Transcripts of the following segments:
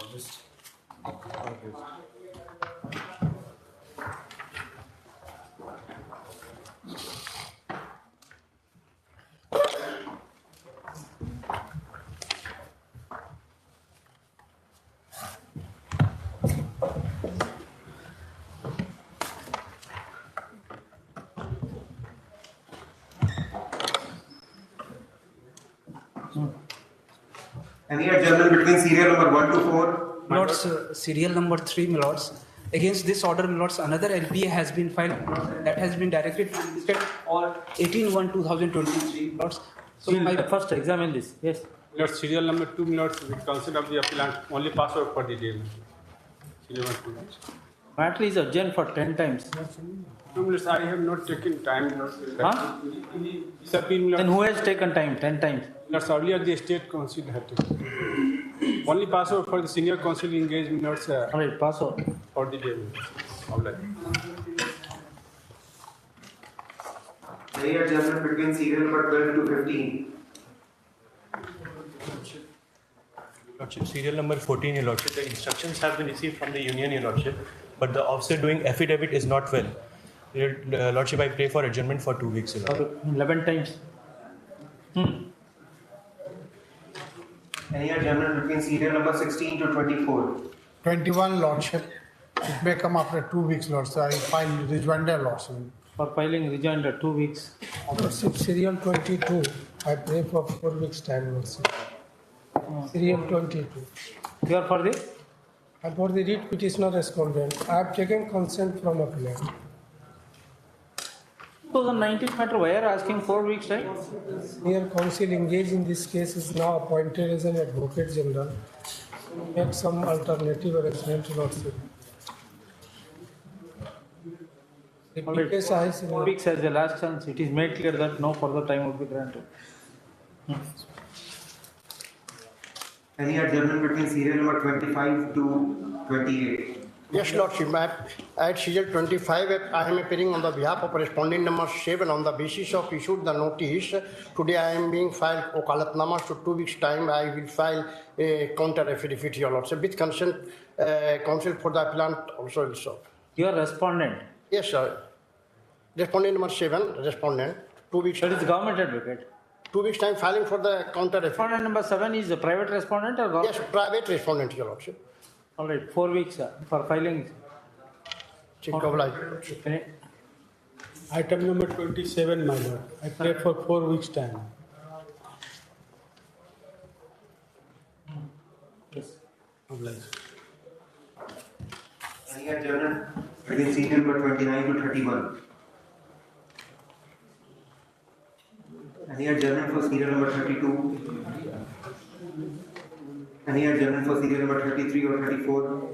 Just Any adjournment between serial number 1 to 4? My lords, serial number 3, my lords. Against this order, my lords, another LPA has been filed that has been directed to listed for 18/1/2023, lords. So We'll my first examine this. Yes. Lord, serial number 2, Lord, with counsel of the appellant, only password for the day. Serial number 2. Matter is adjourned for 10 times. No, Lord, I have not taken time. Lord. Huh? This appeal, Lord, Then who has taken time? 10 times. Lord, earlier the state council had taken. Only password for the senior council engagement, Lord, All right, pass on. for the day. All right. Any adjournment between serial number 12 to 15? Lordship, serial number 14, Your Lordship. The instructions have been received from the union, Your Lordship, but the officer doing affidavit is not well. Your Lordship, I pray for adjournment for 2 weeks, Your Lordship. 11 times. Any adjournment between serial number 16 to 24? 21, Lordship. It may come after 2 weeks, Lordship. I file rejoinder, Lordship. For filing rejoinder 2 weeks. Lordship, serial 22. I pray for 4 weeks time, Lordship. Serial 22. You are for the? And for the writ petitioner respondent, I have taken consent from appellant. 2019 matter, why are you asking 4 weeks time? Senior counsel engaged in this case is now appointed as an advocate general. Make some alternative arrangement, Lordship. The All right. case I see- 4 weeks as the last chance. It is made clear that no further time will be granted. Any adjournment between serial number 25 to 28? Yes, Lordship, at serial 25, I am appearing on the behalf of respondent number 7 on the basis of issued the notice. Today I am being filed Okalatnama, so 2 weeks time I will file a counter affidavit, Your Lordship, with consent, counsel for the appellant also. You are respondent. Yes, sir. Respondent number 7, respondent, 2 weeks. That is government advocate. 2 weeks time filing for the counter affidavit. Respondent number 7 is a private respondent or government? Yes, private respondent, Your Lordship. All right, 4 weeks for filing. Check oblige. Any- Item number 27, my Lord. I pray for 4 weeks time. Yes. Obliged. Any adjournment between serial number 29 to 31? Any adjournment for serial number 32? Any adjournment for serial number 33 or 34?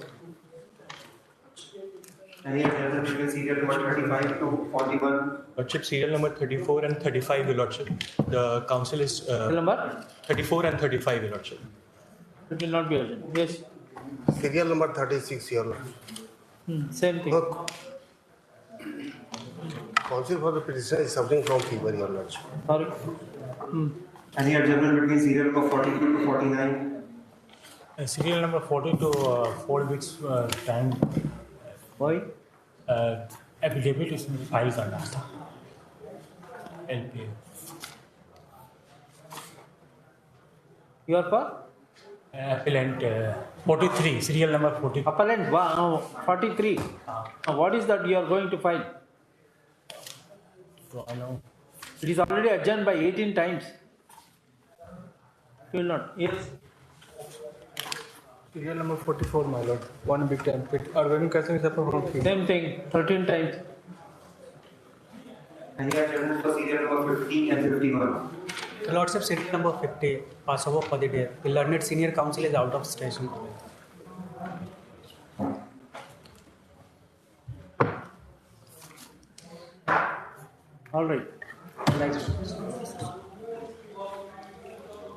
Any adjournment between serial number 35 to 41? Lordship, serial number 34 and 35, Your Lordship. The council is Bill number? 34 and 35, Your Lordship. It will not be urgent. Yes. Serial number 36, Your Lordship. Same thing. Counsel for the petitioner is suffering from fever, Your Lordship. Sorry. Any adjournment between serial number 42 to 49? Serial number 40 to 4 weeks time Why? affidavit is file करना था LPA You are for? appellant 43 serial number 40 Appellant 43. What is that you are going to file? so I know It is already adjourned by 18 times. You will not. Yes. Serial number 44, my Lord. 1 big time pit. Organic casting is upper from Same thing. 13 times. Any adjournment for serial number 50 and 51? The Lordship, serial number 50, pass over for the day. The learned senior counsel is out of station today. All right.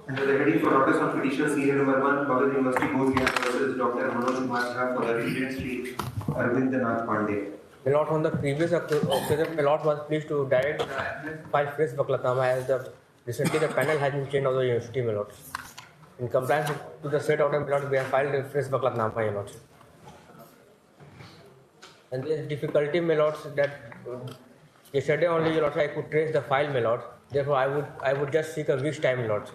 Under the heading for notice on petition serial number 1, Bhagat University Board versus Dr. Manoj Kumar Jha for the Regent Street, Arvindanath Pandey. My lord, on the previous occasion, my lord was pleased to direct file fresh Vaklatnama as the recently the panel has been changed of the university, my lord. In compliance to the said order, my lord, we have filed a fresh Vaklatnama, my lordship. And there is difficulty, my lords, that yesterday only, your lordship, I could trace the file, my lord. Therefore, I would just seek a week's time, my lordship.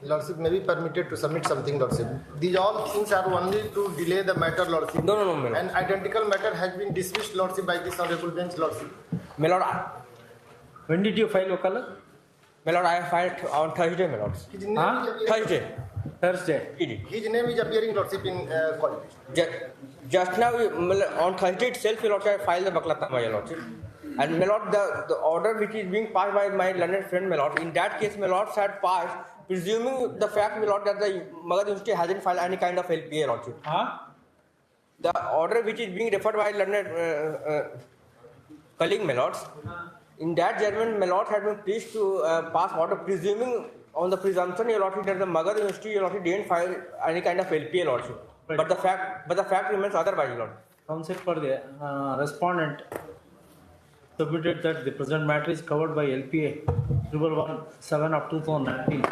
Lordship may be permitted to submit something, Lordship. These all things are only to delay the matter, Lordship. No, my lord. An identical matter has been dismissed, Lordship, by this honorable bench, Lordship. My lord, When did you file Wakalat? my lord, I have filed on Thursday, my lords. His name Huh? is appearing- Thursday. Thursday. He did. His name is appearing, Lordship, in court. Just now, on Thursday itself, my lord, I filed the Vaklatnama, my lordship. And my lord, the order which is being passed by my learned friend, my lord, in that case, my lords had passed, presuming the fact, my lord, that the Magadha University hasn't filed any kind of LPA, lordship. Huh? The order which is being referred by learned colleague, my lords, in that judgment, my lord had been pleased to pass order, presuming on the presumption, your lordship, that the Magadha University, your lordship, didn't file any kind of LPA, lordship. Right. But the fact remains otherwise, lord. Counsel for the respondent submitted that the present matter is covered by LPA 117 of 2019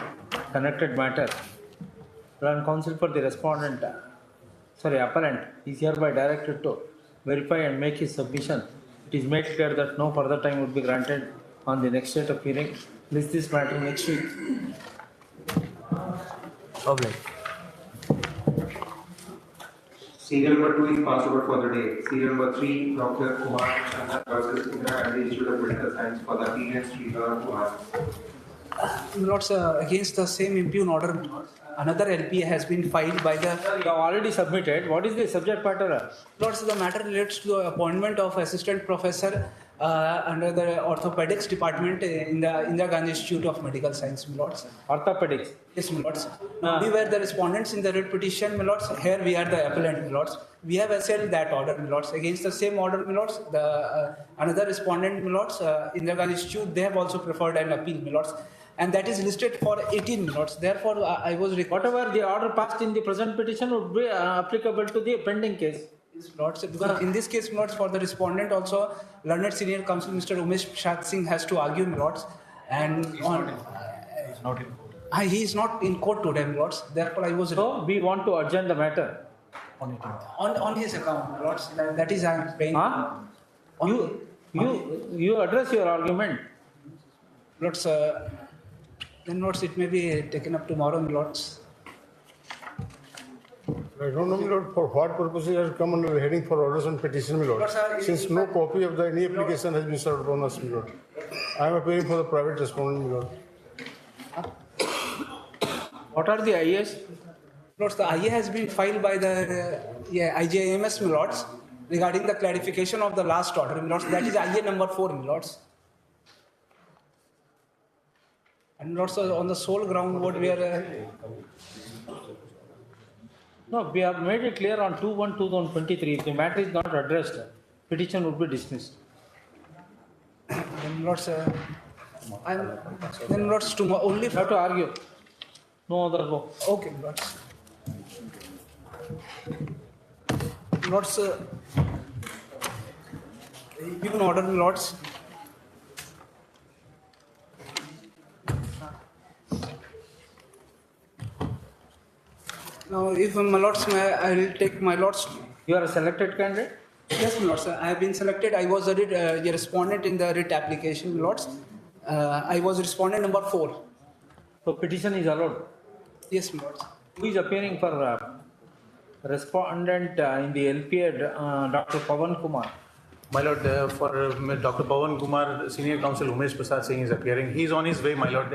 connected matter. And counsel for the respondent, appellant, is hereby directed to verify and make his submission. It is made clear that no further time would be granted on the next date of hearing. List this matter next week. Oblate. Serial number 2 is passed over for the day. Serial number 3, Dr. Kumar Chandra versus Indira Gandhi Institute of Medical Science for the appeal and Sri Kumar. Lords, against the same impugn order, another LPA has been filed by the You have already submitted. What is the subject matter? Lords. The matter relates to the appointment of assistant professor under the orthopedics department in the Indira Gandhi Institute of Medical Science, my lords. Orthopedics. Yes, my lords. We were the respondents in the writ petition, my lords. Here we are the appellant, my lords. We have assailed that order, my lords. Against the same order, my lords, the another respondent, my lords, Indira Gandhi Institute, they have also preferred an appeal, my lords. And that is listed for 18 minutes. Therefore, I was Whatever the order passed in the present petition would be applicable to the pending case. Lords, because in this case, Lords, for the respondent also, learned senior counsel Mr. Umesh Prasad Singh has to argue, Lords, and he is not in court today, Lords. Therefore, I was So we want to adjourn the matter. on his account, Lords. That is I am paying. Huh? You address your argument. Lords, then Lords, it may be taken up tomorrow, Lords. I don't know, my lord, for what purpose you have come under the heading for orders on petition, my lord. Lord, sir, Since no copy of the any application has been served on us, my lord. I am appearing for the private respondent, my lord. What are the IAs? Lords, the IA has been filed by the IJMS, my lords, regarding the clarification of the last order, my lords. That is IA number 4, my lords. And lords, on the sole ground, what we are. No, we have made it clear on 2/1/2023. If the matter is not addressed, petition would be dismissed. Then lords, then lords, tomorrow only. You have to argue. No other go. Okay, lords. Lords, given order, lords. Now, if my lords, I will take my lords. You are a selected candidate? Yes, my lords. I have been selected. I was a respondent in the writ application, my lords. I was respondent number 4. So petition is allowed. Yes, my lords. Who is appearing for respondent in the LPA, Dr. Pawan Kumar? My lord, for Dr. Pawan Kumar, senior counsel Umesh Prasad Singh is appearing. He is on his way, my lord.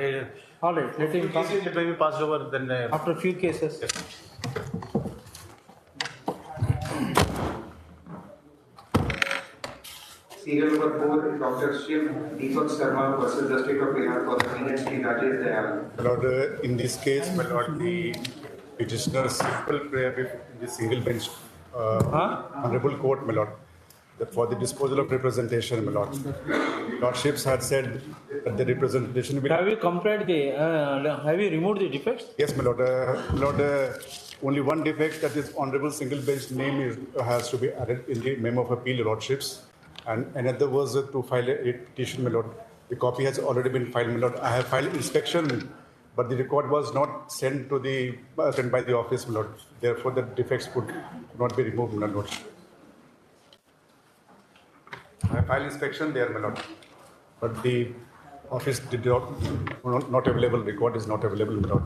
All right, let him come It may be passed over then. after a few cases. Serial number 4, Dr. Shiv Deepak Sharma versus the State of Bihar for the appeal and Sri Rajesh Dayal. My lord, in this case, my lord, the petitioner's simple prayer in the single bench, honorable court, my lord, that for the disposal of representation, my lord. Lordships had said that the representation will. Have you complied have you removed the defects? Yes, my lord. Only one defect, that is honorable single bench name has to be added in the memo of appeal, lordships. And another was to file a petition, my lord. The copy has already been filed, my lord. I have filed inspection but the record was not sent to the sent by the office, my lord. Therefore, the defects could not be removed, my lord. I filed inspection there, my lord, but the office did not available. Record is not available, my lord.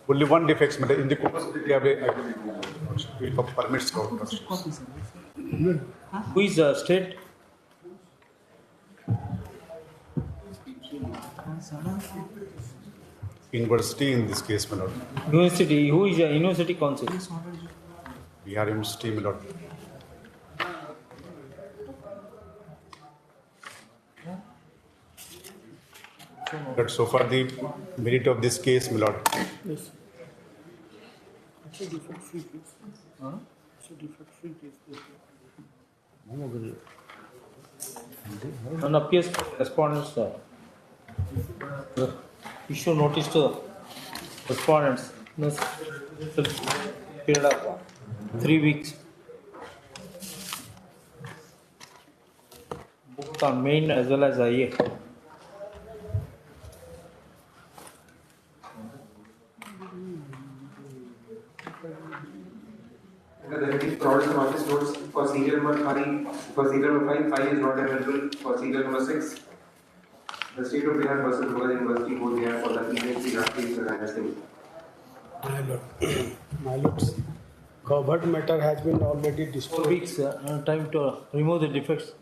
Only one defect, madam. In the course of the permits. Who is state? University in this case, my lord. University. Who is a university council? Bihar University, my lord. But so far the merit of this case, my lord. None appears respondents. Issue notice to respondents. This period of 3 weeks. Both on main as well as IA. There is fraudulent office notes for serial number 3, for serial number 5 is not available for serial number 6. The state of Bihar versus Goa University board here for the PhD Rashtriya My lord, my lords, covered matter has been already 4 disposed. weeks time to remove the defects.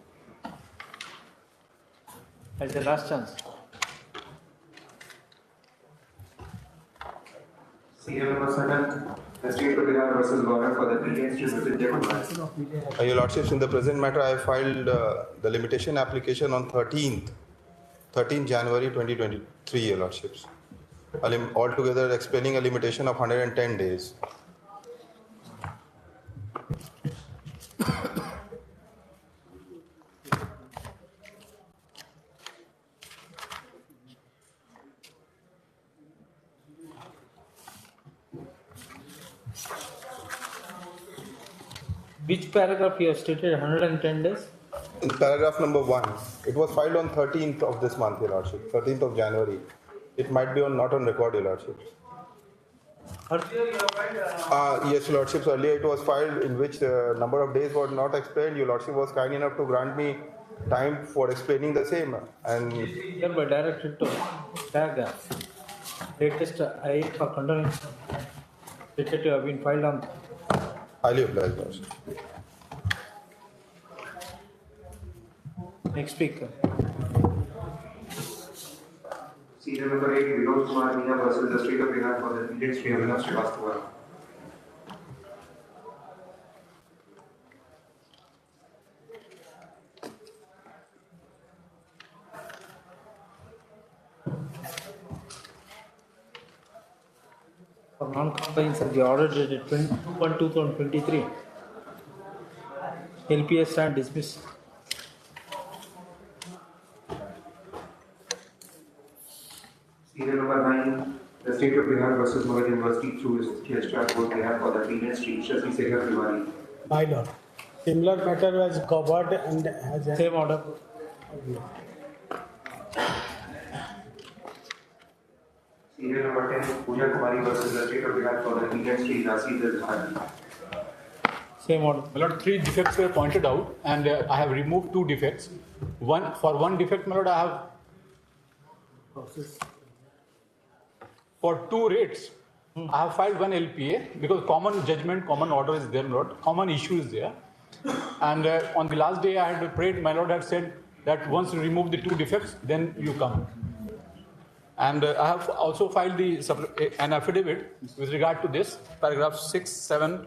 As a last chance. Serial number 7, the state of Bihar versus Goa for the PhD Rashtriya. Your Lordships, in the present matter, I filed the limitation application on 13th January 2023, Your Lordships. Altogether explaining a limitation of 110 days. Which paragraph you have stated 110 days? In paragraph number 1, it was filed on 13th of this month, Your Lordship, 13th of January. It might be not on record, Your Lordships. Earlier you have filed, Yes, Your Lordships, earlier it was filed in which the number of days was not explained. Your Lordship was kind enough to grant me time for explaining the same. And hereby directed to tag latest IA for condemnation. Stated to have been filed on highly obliged, Lordship. next week. Serial number 8, Vinod Kumar Meena versus the state of Bihar for the PhD Abhinav Srivastava. For non-compliance of the order dated 21/2023. LPS stand dismissed. Serial number 9, the state of Bihar versus Magad University through its registrar board Bihar for the PhD Shashi Sekhar Tiwari. My lord, similar matter was covered and has a Same order. Serial number 10, Pooja Kumari versus the state of Bihar for the PhD Rasi Dhari. Same order. My lord, 3 defects were pointed out, and I have removed 2 defects. For one defect, my lord, I have for 2 rates. I have filed 1 LPA because common judgment, common order is there, my lord. Common issue is there. And on the last day, I had prayed. My lord had said that once you remove the 2 defects, then you come. And I have also filed an affidavit with regard to this paragraph 6, 7,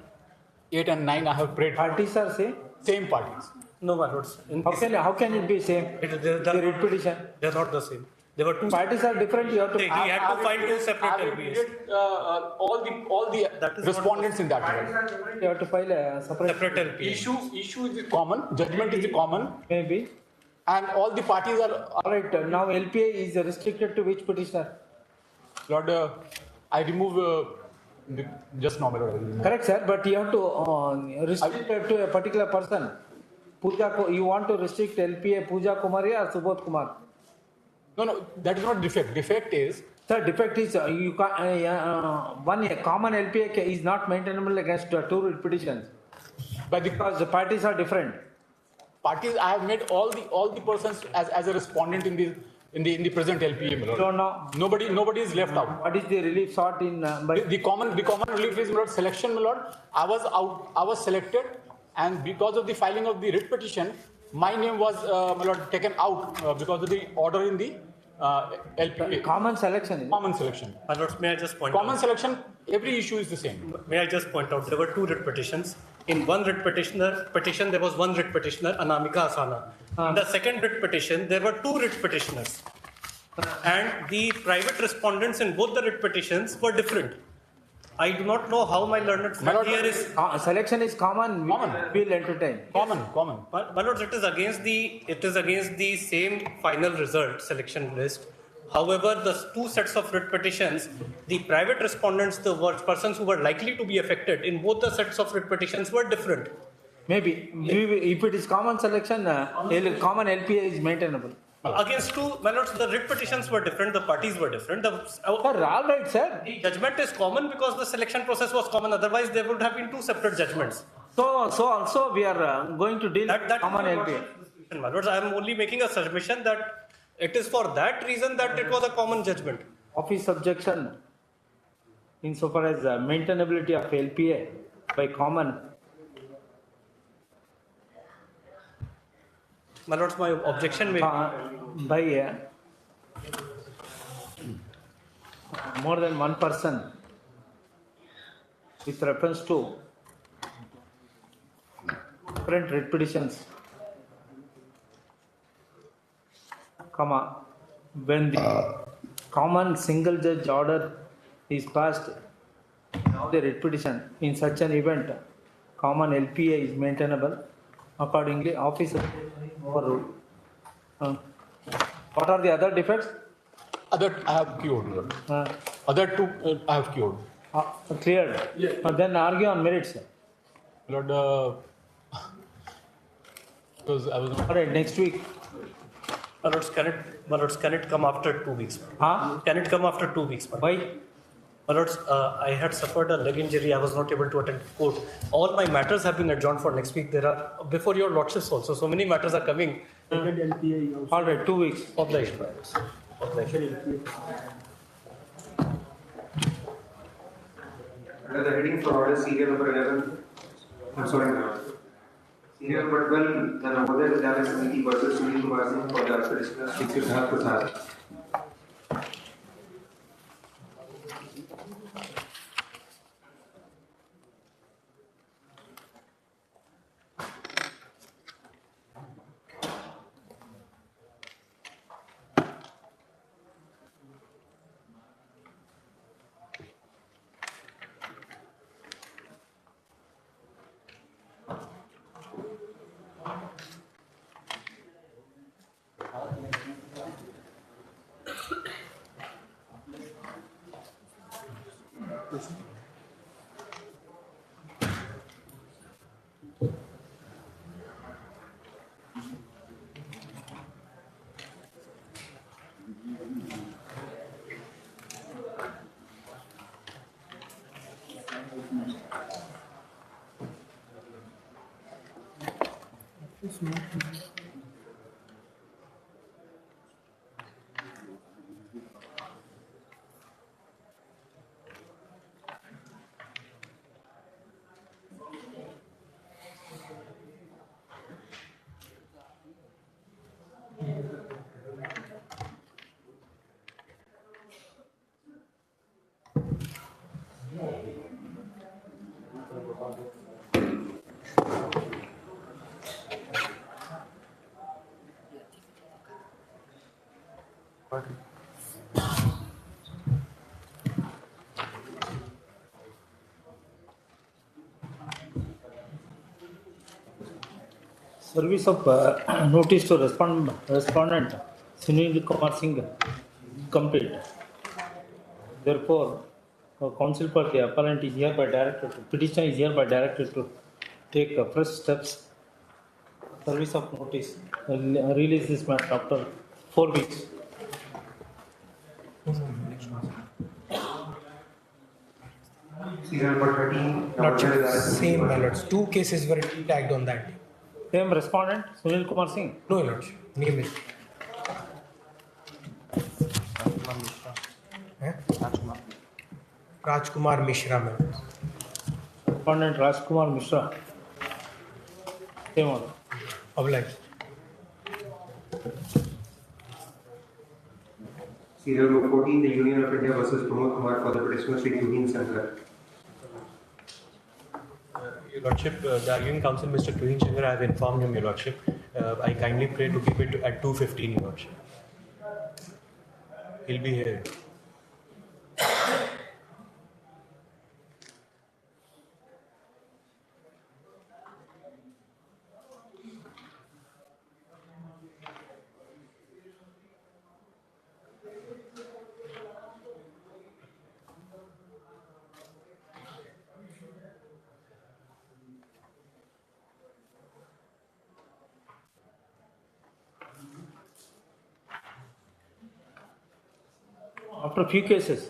8, and 9. I have prayed. Parties are Same parties. No, my lords. How can it be same? The writ petition. They're not the same. There were 2. Parties are different. You have to. We had to file 2 separate LPAs. All the respondents in that one. You have to file a separate LPA. Issue is common, judgment is common, maybe. and all the parties are. All right. Now LPA is restricted to which petitioner? Lord, I remove just normal order. I remove. Correct, sir, but you have to restrict it to a particular person. You want to restrict LPA Pooja Kumari or Subodh Kumar? No, that is not defect. Defect is, Sir, defect is you can a common LPA is not maintainable against two writ petitions because the parties are different. parties, I have made all the persons as a respondent in the present LPA. my lord. So now, Nobody is left out. what is the relief sought in by The common relief is, my lord, selection, my lord. I was selected, and because of the filing of the writ petition, my name was, my lord, taken out because of the order in the LPA. common selection? Common selection. My lords, may I just point Common out? selection, every issue is the same. May I just point out, there were 2 writ petitions. In one writ petition, there was one writ petitioner, Anamika Asana. In the second writ petition, there were 2 writ petitioners. And the private respondents in both the writ petitions were different. I do not know how my learned friend lord, here is. Selection is common. We'll entertain. Common. My lords, it is against the same final result selection list. However, the 2 sets of writ petitions, the private respondents, the persons who were likely to be affected in both the sets of writ petitions were different. Maybe if it is common selection, common LPA is maintainable. Against 2, my lords, the writ petitions were different, the parties were different. Sir, all right, sir. The judgment is common because the selection process was common. Otherwise, there would have been 2 separate judgments. So also we are going to deal with common LPA. My lords, I am only making a submission that it is for that reason that it was a common judgment. Office objection insofar as maintainability of LPA by common. My lords, my objection may By more than one person with reference to different writ petitions, when the common single judge order is passed of the writ petition, in such an event, common LPA is maintainable. Accordingly, office overruled. What are the other defects? Other I have cured. my lord. Other 2 I have cured. Cleared. Then argue on merits. Lord, because I was not. All right, next week. My lords, can it come after 2 weeks? Huh? Can it come after 2 weeks? Why? My lords, I had suffered a leg injury. I was not able to attend court. All my matters have been adjourned for next week. There are, before your lordships also, so many matters are coming. All right, 2 weeks. Obliged. Under the heading for order serial number 11, I'm sorry, serial number 12, the Navodaya Vidyalaya Samiti versus Sunil Kumar Singh for the petitioner Shri Siddharth Prasad. Service of notice to respondent Sunil Kumar Singh complete. Therefore, Counsel for the appellant is hereby directed to, petitioner is hereby directed to take fresh steps, service of notice, release this matter after 4 weeks. Serial number 13. Lordship, same, my lords. Two cases were tagged on that. Same respondent, Sunil Kumar Singh. No, your lordship. Name it. Rajkumar Mishra, my lords. Respondent Rajkumar Mishra. Same one. Oblige. Serial number 14, the Union of India versus Pramod Kumar for the petitioner Sri Tuhin Shankar. Your Lordship, the arguing counsel, Mr. Tuhin Shankar, I have informed him, Your Lordship. I kindly pray to keep it at 2:15, Your Lordship. He'll be here. After a few cases,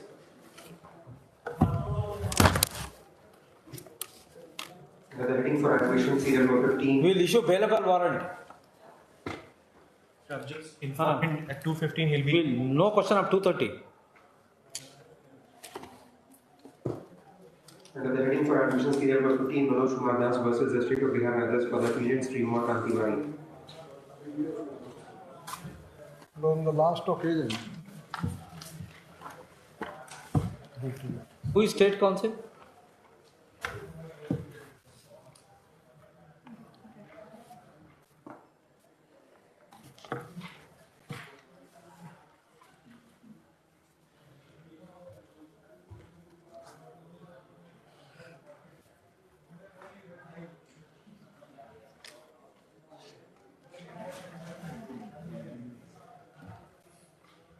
The heading for admission, serial number 15. We will issue bailable warrant. I've just informed him at 2:15 he'll be. no question of 2:30. Under the heading for admission, serial number 15, Manoj Kumar Das versus the State of Bihar and others for the period Sri Umar Kanti Wani. On the last occasion. Who is state counsel?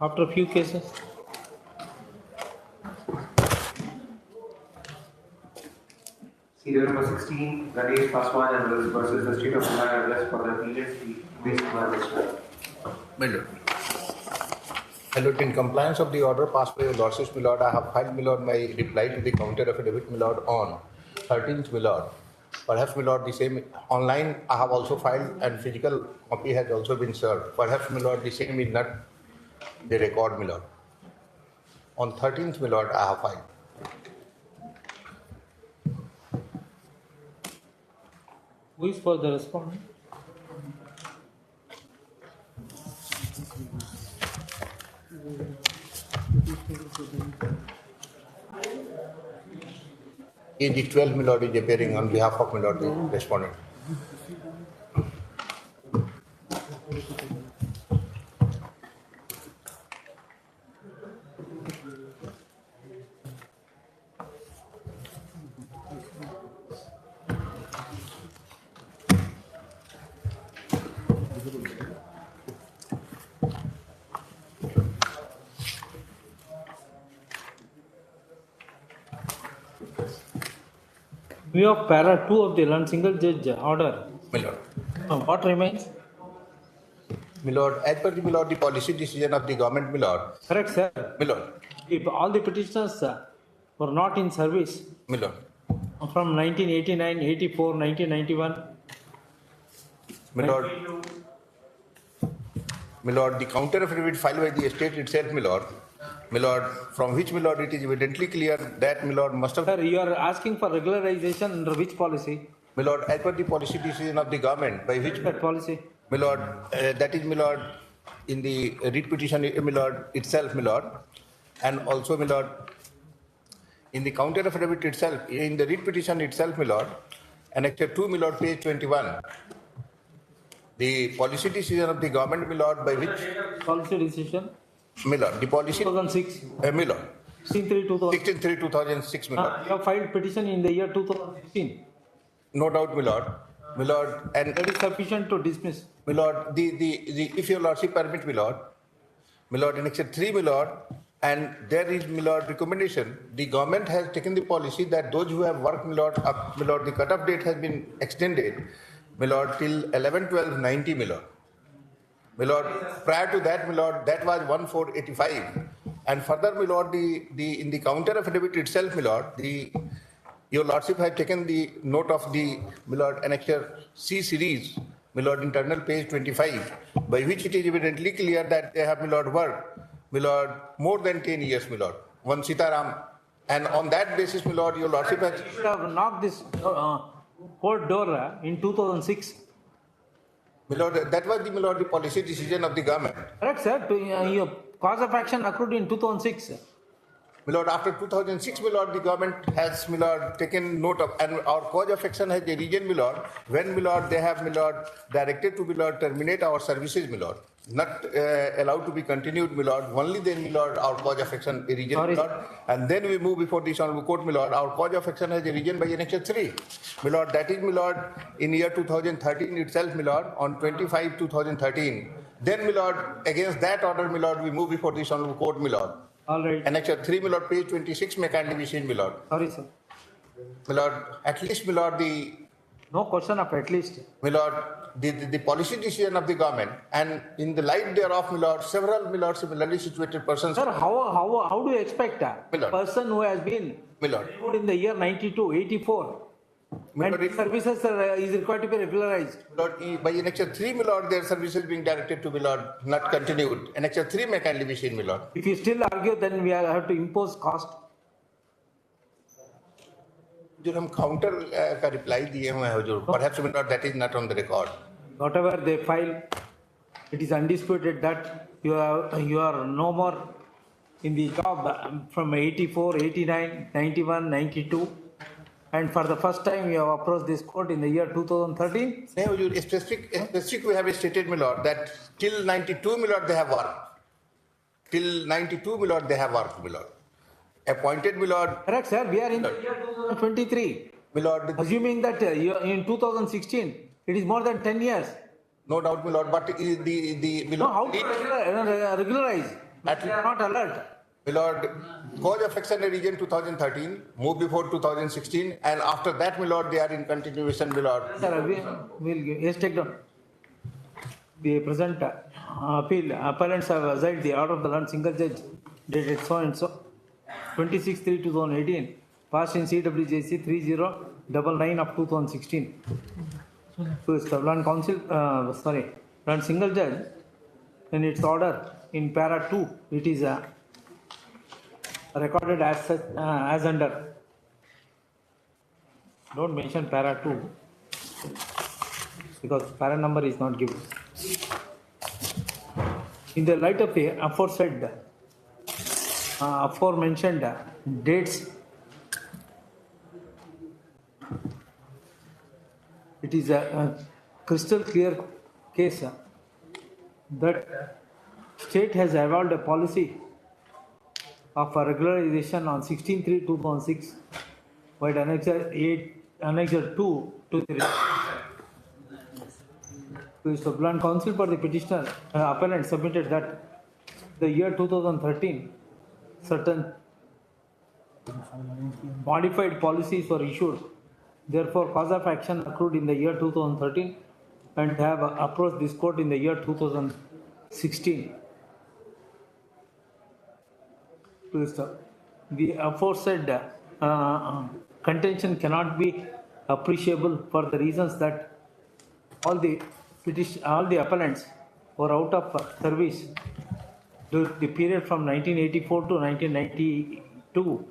After a few cases, Serial number 16, Ganesh Paswan and others versus the State of Bihar and others for the period Sri Umesh Kumar Mishra. My lord. My lord, in compliance of the order passed by your lordships, my lord, I have filed, my lord, my reply to the counter affidavit, my lord, on 13th, my lord. Perhaps, my lord, the same online I have also filed and physical copy has also been served. Perhaps, my lord, the same is not the record, my lord. On 13th, my lord, I have filed. who is for the respondent? The 12th, my lord, is appearing on behalf of, my lord, the respondent. View of para 2 of the learned single judge order. My lord. What remains? My lord, as per the, my lord, the policy decision of the government, my lord. Correct, sir. My lord. If all the petitioners were not in service My lord. from 1989, 84, 1991, My lord, the counter affidavit filed by the estate itself, my lord, from which, my lord, it is evidently clear that, my lord, must have... Sir, you are asking for regularization under which policy? My lord, as per the policy decision of the government, by which... That policy? My lord, that is, my lord, in the writ petition, my lord, itself, my lord, and also, my lord, in the counter affidavit itself, in the writ petition itself, my lord, annexure 2, my lord, page 21. The policy decision of the government, my lord, by which... Policy decision? My lord, the policy... 2006. My lord. 16/3/2006, my lord. You have filed petition in the year 2016. No doubt, my lord. My lord, and... That is sufficient to dismiss. My lord, if your lordship permit, my lord, annexure 3, my lord, And there is, my lord, recommendation. The government has taken the policy that those who have worked, my lord, the cut-off date has been extended, my lord, till 11/12/90, my lord. My lord, prior to that, my lord, that was 1485. And further, my lord, in the counter affidavit itself, my lord, your lordship has taken the note of the, my lord, annexure C series, my lord, internal page 25, by which it is evidently clear that they have, my lord, worked, my lord, more than 10 years, my lord. One Sitaram. And on that basis, my lord, your lordship has... You should have knocked this court door in 2006. My lord, that was the, my lord, the policy decision of the government. Correct, sir. Your cause of action accrued in 2006. My lord, after 2006, my lord, the government has, my lord, taken note of, and our cause of action has arisen, my lord, when, my lord, they have, my lord, directed to, my lord, terminate our services, my lord, not allowed to be continued, my lord. Only then, my lord, our cause of action arisen, my lord, and then we move before this honorable court, my lord. Our cause of action has arisen by annexure 3, my lord. That is, my lord, in year 2013 itself, my lord, on 25/2013. Then, my lord, against that order, my lord, we move before this honorable court, my lord. All right. Annexure 3, my lord, page 26 may kindly be seen, my lord. Sorry, sir. My lord, at least, my lord, No question of at least. my lord, the policy decision of the government, and in the light thereof, my lord, several, my lord, similarly situated persons. Sir, how do you expect a Lord. person who has been My lord, enrolled in the year 92, 84, my and lord, services is required to be regularized? my lord, by annexure 3, my lord, their services being directed to, my lord, not continued. Annexure 3 may kindly be seen, my lord. If you still argue, then we have to impose cost. जो हम counter का reply दिए हुए हैं हुजूर, perhaps, my lord, that is not on the record. Whatever they file, it is undisputed that you are no more in the job from 84, 89, 91, 92. And for the first time, you have approached this court in the year 2013. No, huजूर, specific we have stated, my lord, that till 92, my lord, they have worked. Till 92, my lord, they have worked, my lord. Appointed, my lord. Correct, sir. We are in the year 2023. My lord, Assuming that in 2016, it is more than 10 years. no doubt, my lord, but the my No, lord, how to regularize? At- They are not alert. my lord, cause of action region 2013, moved before 2016, and after that, my lord, they are in continuation, my lord. Sir, we'll give, yes, take down. The present appellants have assigned the order of the learned single judge dated so and so 26/3/2018 passed in CWJC 3099 of 2016. So it's the learned council, learned single judge in its order in para 2, it is recorded as such, as under. Don't mention para 2 because para number is not given. In the light of the aforementioned dates, it is a crystal clear case that state has evolved a policy of a regularization on 16/3/2006 while annexure 2 to the Sublime Council for the petitioner appellant submitted that the year 2013 certain modified policies were issued. Therefore, cause of action accrued in the year 2013 and have approached this court in the year 2016. The aforesaid contention cannot be appreciable for the reasons that all the appellants were out of service during the period from 1984 to 1992,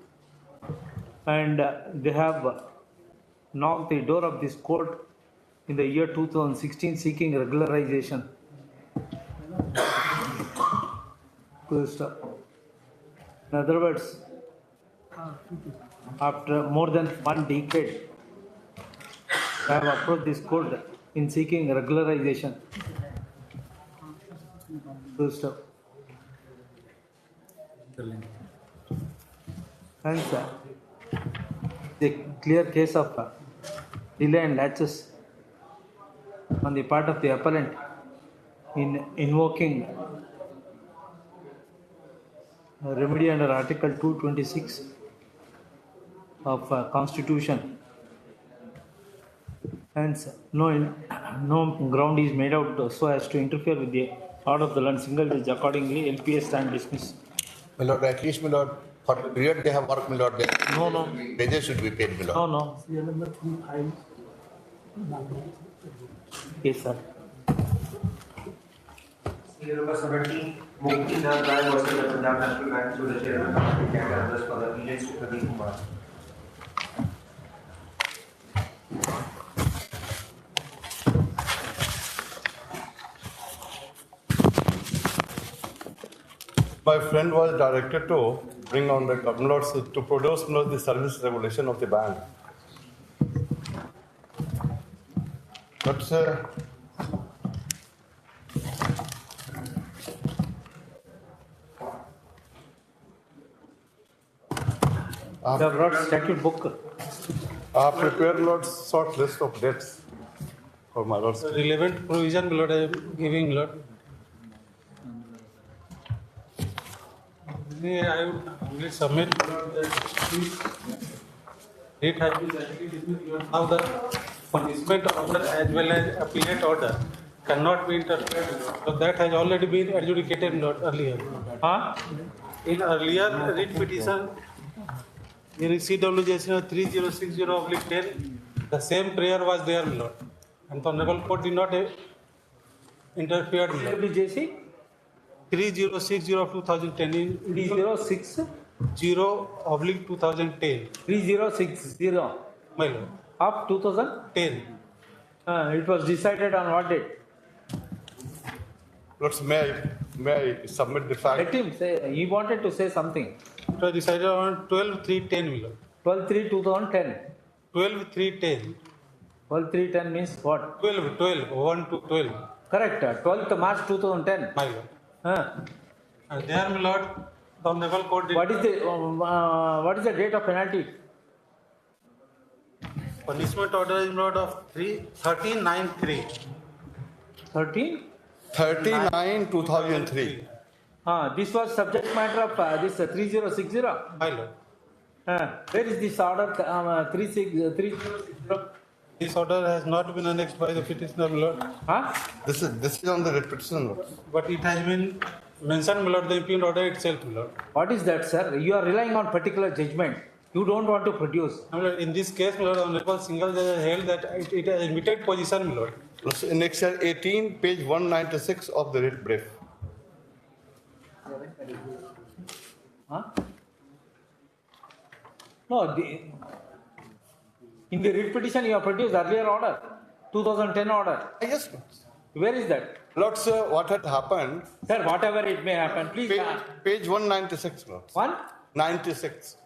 and they have knocked the door of this court in the year 2016 seeking regularization. In other words, after more than 1 decade, I have approached this court in seeking regularization. Hence, the clear case of delay and latches on the part of the appellant in invoking remedy under Article 226 of Constitution. Hence, no ground is made out so as to interfere with the order of the land. Single judge accordingly, LPA stand dismissed. My lord, at least, my lord, for the period they have worked, my lord, No. wages should be paid, my lord. No. Yes, sir. Serial number 17, Mukti Das Rai versus the Punjab National Bank through the chairman of the Canada Trust for the appeals to Pradeep Kumar. My friend was directed to bring on the lords to produce the service regulation of the bank. But The brought statute book. prepare lords short list of dates for my lords. Relevant provision, my lord, I am giving, my lord. I would only submit it has been directly dismissed. Now the punishment order as well as appellate order cannot be interfered with. So that has already been adjudicated, not earlier. In earlier writ petition, in CWJ 3060/10, the same prayer was there, my lord. And the Honorable Court did not interfere, my lord. WJC 3060 of 2010 in 306 0/2010. 3060 My lord. of 2010. 10. It was decided on what date? Lords, may I submit the fact? Let him say. He wanted to say something. It was decided on 12/3/10, my lord. 12/3/2010. 12/3/10. 12/3/10 means what? 1 to 12. Correct. 12th March 2010. My lord. And there, my lord, the Honorable Court did. What is the date of penalty? Punishment order is, my lord, of 1393. 13? 39/2003. This was subject matter of this 3060. My lord. Where is this order 360? This order has not been annexed by the petitioner, my lord. This is on the writ petition, Lord. But it has been mentioned, my lord, the impugned order itself, my lord. What is that, sir? You are relying on particular judgment. You don't want to produce. My lord, in this case, my lord, Honorable Single Judge has held that it has admitted position, my lord. In Excel 18, page 196 of the writ brief. No, in the writ petition you have produced earlier order, 2010 order. Yes. Where is that? Lord, sir, what had happened? Sir, whatever it may happen, please. Page 196, Lord. 196.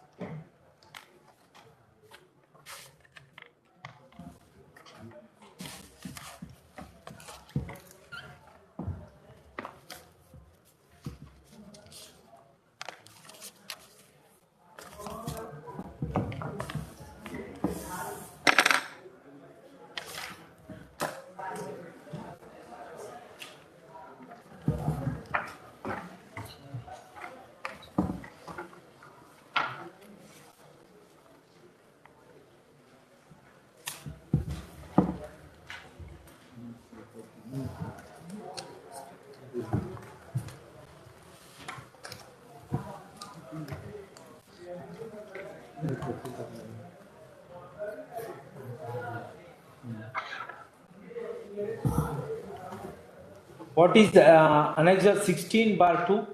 What is Annexure 16/2?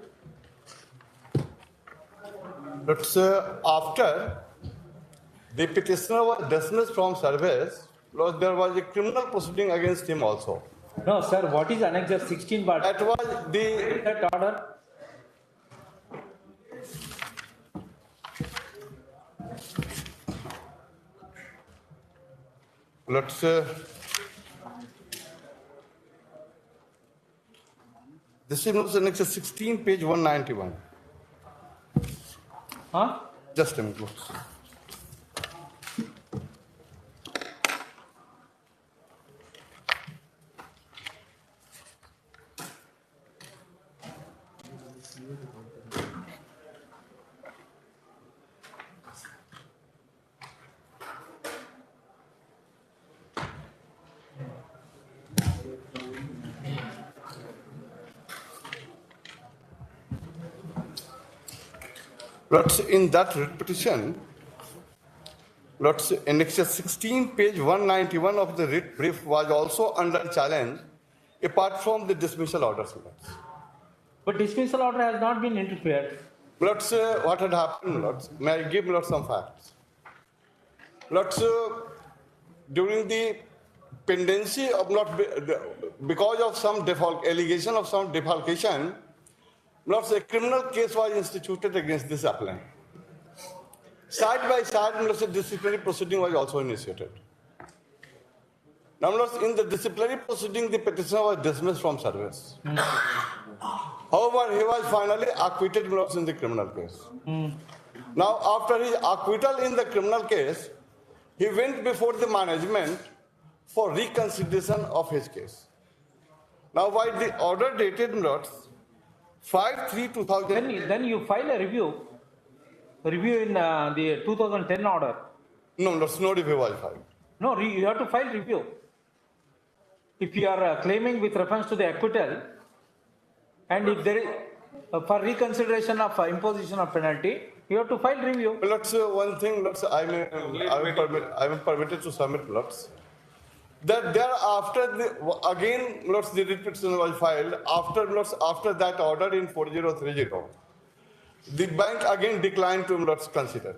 But sir, after the petitioner was dismissed from service, Lord, there was a criminal proceeding against him also. No, sir. What is Annexure 16/2? That was the That order. let's say this is Annexure 16, page 191. Just a minute. Lords. Lords, in that writ petition, Lords, Annexure 16, page 191 of the writ brief was also under challenge, apart from the dismissal orders. Lords. But dismissal order has not been interfered. Lords, what had happened, Lords? May I give Lords some facts? Lords, during the pendency of because of some allegation of some defalcation, Lords, a criminal case was instituted against this appellant. Side by side, Lords, a disciplinary proceeding was also initiated. Now, Lords, in the disciplinary proceeding, the petitioner was dismissed from service. However, he was finally acquitted, Lords, in the criminal case. Now, after his acquittal in the criminal case, he went before the management for reconsideration of his case. Now, by the order dated, Lords, 5/3/2000. Then you file a review in the 2010 order. No, Lords, no review was filed. No, you have to file review. If you are claiming with reference to the acquittal, and if there is for reconsideration of imposition of penalty, you have to file review. Lords, one thing, Lords, I am permitted to submit, Lords, that thereafter, again, Lords, the writ petition was filed after that order in 4030. The bank again declined to, Lords, consider.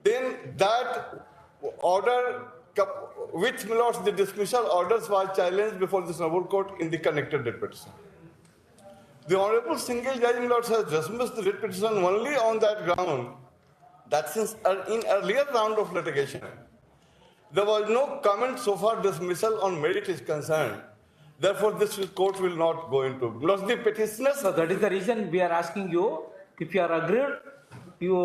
Then that order, which, Lords, the dismissal orders was challenged before the Honorable Court in the connected writ petition. The Honorable Single Judge, Lords, has dismissed the writ petition only on that ground that since in earlier round of litigation, there was no comment so far dismissal on merit is concerned. Therefore, this court will not go into. Lords, the petitioners. So that is the reason we are asking you, if you are agreed, you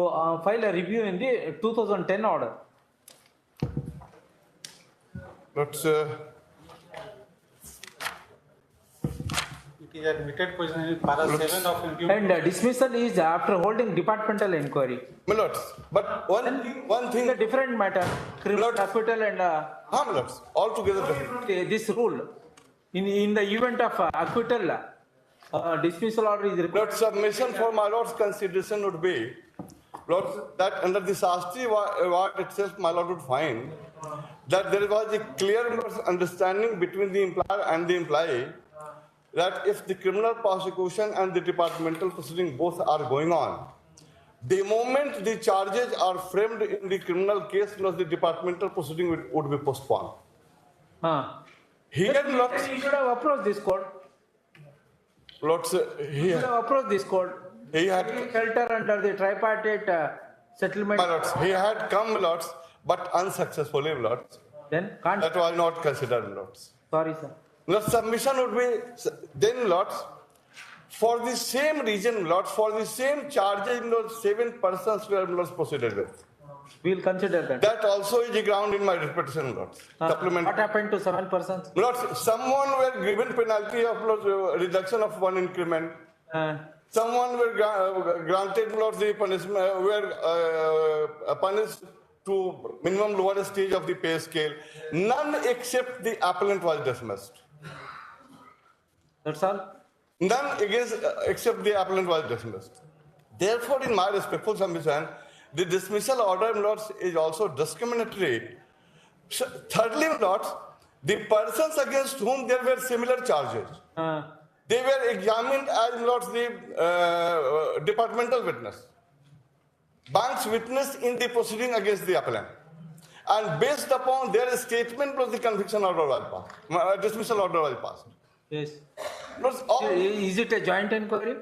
file a review in the 2010 order. Lords, It is admitted position in para 7 of review. And dismissal is after holding departmental inquiry. my Lords, but one thing. It's a different matter. Criminal acquittal and my Lords, altogether different. this rule. In the event of acquittal, dismissal order is required. Lords, submission for my Lord's consideration would be, Lords, that under the Shastri Award itself, my Lord would find that there was a clear understanding between the employer and the employee that if the criminal prosecution and the departmental proceeding both are going on, the moment the charges are framed in the criminal case, Lords, the departmental proceeding would be postponed. Here, Lords, Then you should have approached this court. Lords, You should have approached this court. he had. Shelter under the tripartite settlement. My Lords, he had come, Lords, but unsuccessfully, Lords. Then can't. That was not considered, Lords. Sorry, sir. The submission would be then, Lords, for the same reason, Lords, for the same charges, Lords, 7 persons were, Lords, proceeded with. We will consider that. That also is a ground in my petition, Lords. Supplement. What happened to 7 persons? Lords, someone were given penalty of, Lords, reduction of 1 increment. Someone were granted, Lords, the punishment, were punished to minimum lower stage of the pay scale. None except the appellant was dismissed. That's all? None except the appellant was dismissed. Therefore, in my respectful submission, the dismissal order, Lords, is also discriminatory. Thirdly, Lords, the persons against whom there were similar charges, they were examined as, Lords, the departmental witness. Bank's witness in the proceeding against the appellant. And based upon their statement, Lords, the conviction order was passed. Dismissal order was passed. Yes. Lords, Is it a joint inquiry?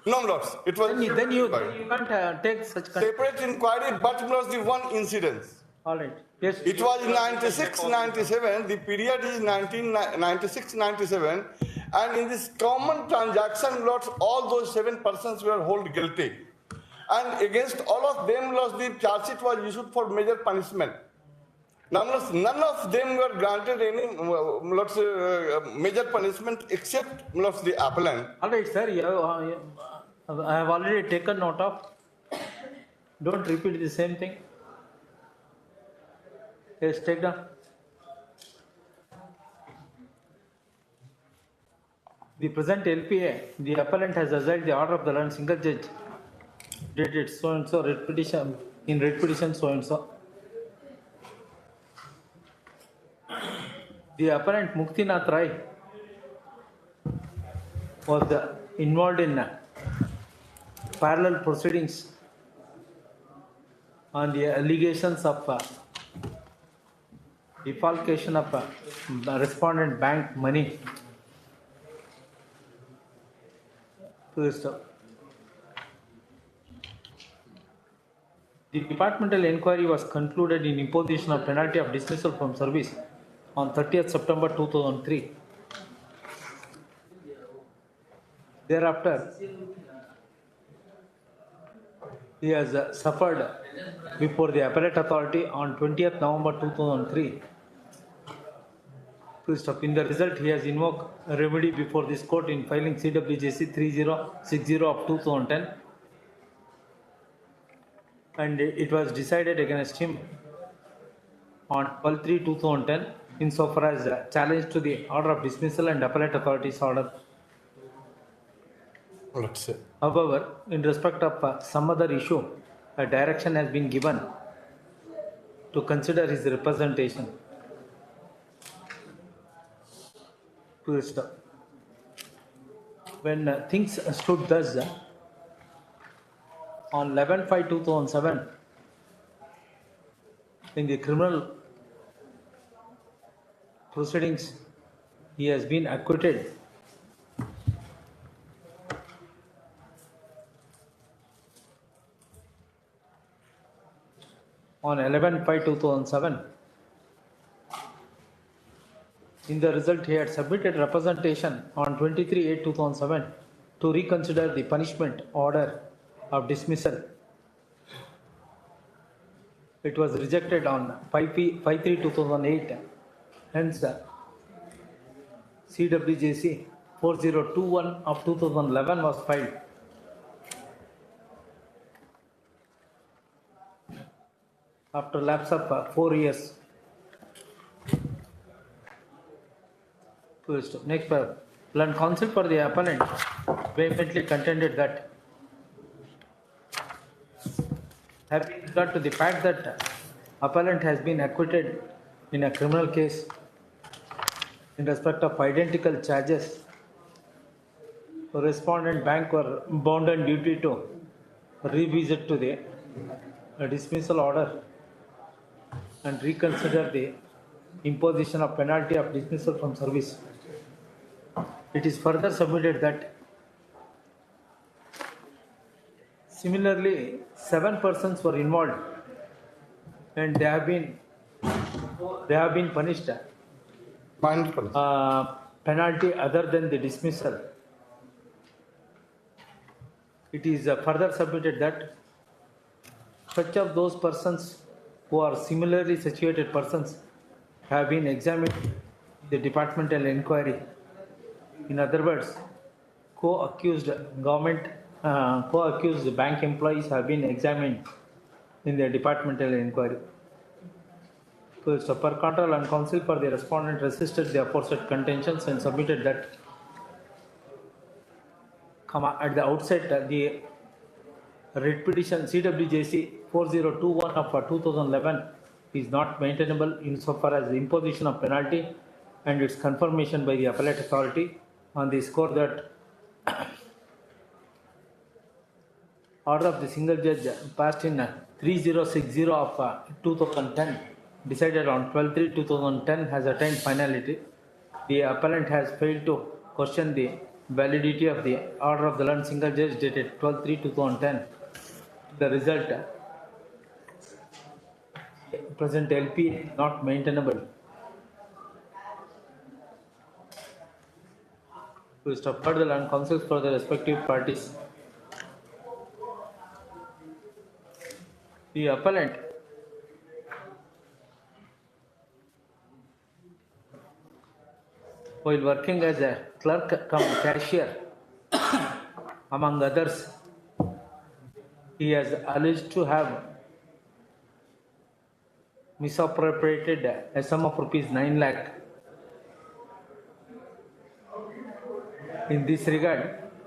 no, Lords, it was Then you can't take such kind. separate inquiry, but Lords, the one incidence. All right. Yes. It was 96-97, the period is 1996-97, and in this common transaction, Lords, all those 7 persons were held guilty. And against all of them, Lords, the charge sheet was issued for major punishment. Now, Lords, none of them were granted any, Lords, major punishment except, Lords, the appellant. All right, sir. I have already taken note of. Don't repeat the same thing. Yes, take down. The present LPA, the appellant has assailed the order of the learned single judge dated so and so, writ petition, in writ petition so and so. The appellant Muktinath Rai was involved in parallel proceedings on the allegations of defalcation of the respondent bank money to the staff. The departmental inquiry was concluded in imposition of penalty of dismissal from service on 30th September 2003. Thereafter, he has suffered before the appellate authority on 20th November 2003. In the result, he has invoked a remedy before this court in filing CWJC 3060 of 2010, and it was decided against him on 12/3/2010 insofar as challenge to the order of dismissal and appellate authority's order. However, in respect of some other issue, a direction has been given to consider his representation. When things stood thus, on 11/5/2007, in the criminal proceedings, he has been acquitted on 11/5/2007. In the result, he had submitted representation on 23/8/2007 to reconsider the punishment order of dismissal. It was rejected on 5/3/2008. Hence, CWJC 4021 of 2011 was filed. After lapse of 4 years. Next, learned counsel for the appellant vehemently contended that, having regard to the fact that appellant has been acquitted in a criminal case in respect of identical charges, the respondent bank were bound on duty to revisit to the dismissal order and reconsider the imposition of penalty of dismissal from service. It is further submitted that similarly 7 persons were involved and they have been punished penalty other than the dismissal. It is further submitted that such of those persons who are similarly situated persons have been examined in the departmental inquiry. In other words, co-accused bank employees have been examined in the departmental inquiry. So, per contra, and counsel for the respondent resisted the aforesaid contentions and submitted that, at the outset, the writ petition CWJC 4021 of 2011 is not maintainable insofar as the imposition of penalty and its confirmation by the appellate authority on the score that order of the single judge passed in 3060 of 2010 decided on 12/3/2010 has attained finality. The appellant has failed to question the validity of the order of the learned single judge dated 12/3/2010. The result, present LP not maintainable. To stop further and counsels for the respective parties. The appellant while working as a clerk cum cashier, among others, he has alleged to have misappropriated a sum of rupees 9 lakh. In this regard,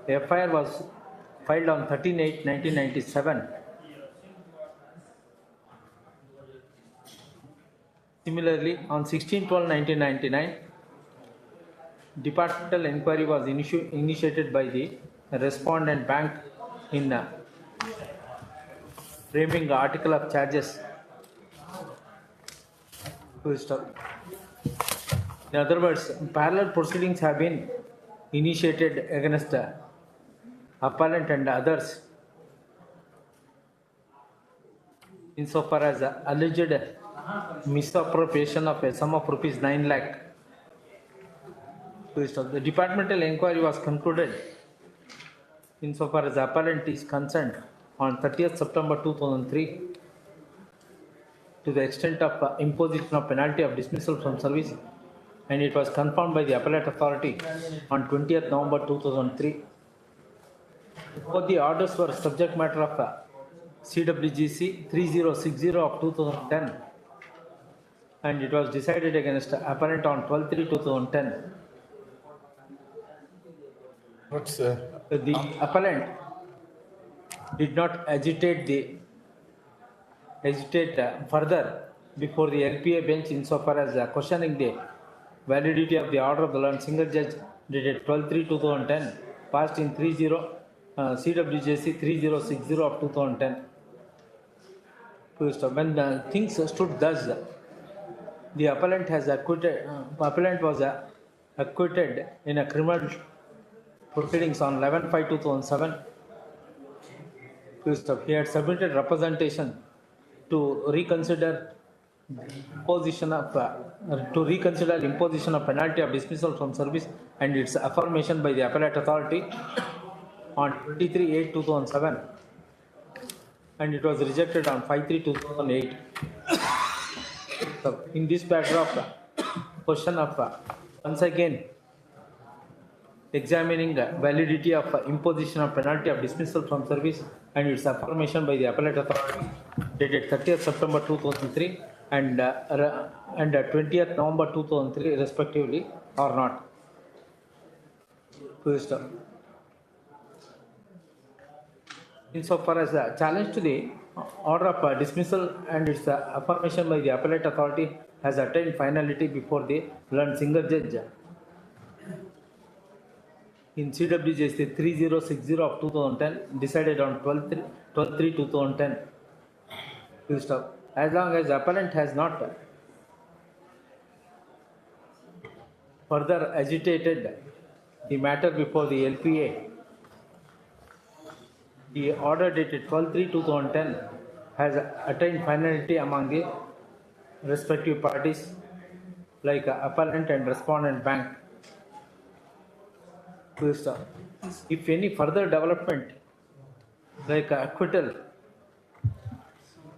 FIR was filed on 13/8/1997. Similarly, on 16/12/1999, departmental inquiry was initiated by the respondent bank in framing article of charges. Full stop. In other words, parallel proceedings have been initiated against the appellant and others insofar as alleged misappropriation of a sum of rupees 9 lakh. The departmental inquiry was concluded insofar as the appellant is concerned on 30th September 2003 to the extent of imposition of penalty of dismissal from service, and it was confirmed by the appellate authority on 20th November 2003. Both the orders were subject matter of CWGC 3060 of 2010, and it was decided against appellant on 12/3/2010. The appellant did not agitate further before the LPA bench insofar as questioning the validity of the order of the learned single judge dated 12/3/2010 passed in CWJC 3060 of 2010. When the things stood thus, the appellant was acquitted in a criminal proceedings on 11/5/2007. He had submitted representation to reconsider imposition of penalty of dismissal from service and its affirmation by the appellate authority on 23/8/2007, and it was rejected on 5/3/2008. In this backdrop, question of once again examining the validity of imposition of penalty of dismissal from service and its affirmation by the appellate authority dated 30th September 2003 and 20th November 2003 respectively or not. Insofar as the challenge to the order of dismissal and its affirmation by the appellate authority has attained finality before the learned single judge in CWJC 3060 of 2010 decided on 12/3/2010. As long as the appellant has not further agitated the matter before the LPA, the order dated 12/3/2010 has attained finality among the respective parties like appellant and respondent bank. If any further development like acquittal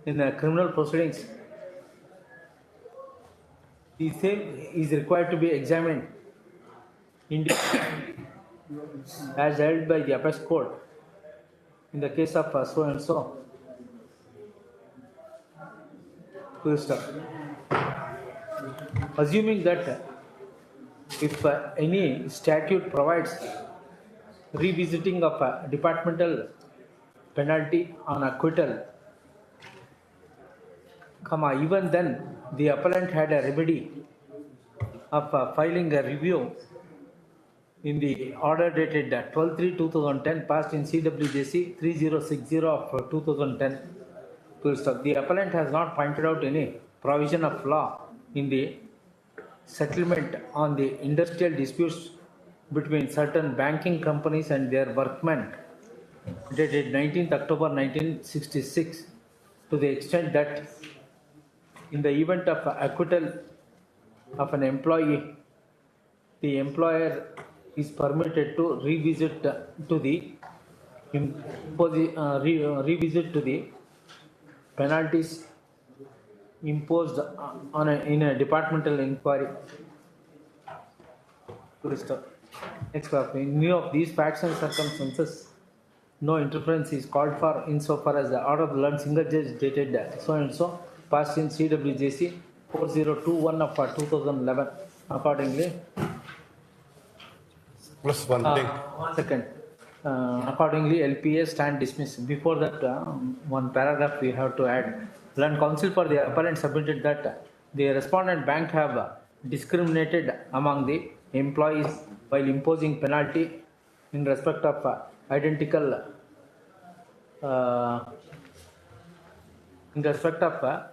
in the criminal proceedings, the same is required to be examined as held by the apex court in the case of so and so. Assuming that if any statute provides revisiting of departmental penalty on acquittal, even then the appellant had a remedy of filing a review in the order dated 12/3/2010 passed in CWJC 3060 of 2010. The appellant has not pointed out any provision of law in the settlement on the industrial disputes between certain banking companies and their workmen dated 19th October 1966 to the extent that in the event of acquittal of an employee, the employer is permitted to revisit to the penalties imposed in a departmental inquiry. Next, in view of these facts and circumstances, no interference is called for insofar as the order of the learned single judge dated so and so passed in CWJC 4021 of 2011. Accordingly, Plus one thing. 1 second. Accordingly, LPA stand dismissed. Before that, one paragraph we have to add. Land Council for the appellant submitted that the respondent bank have discriminated among the employees while imposing penalty in respect of identical in respect of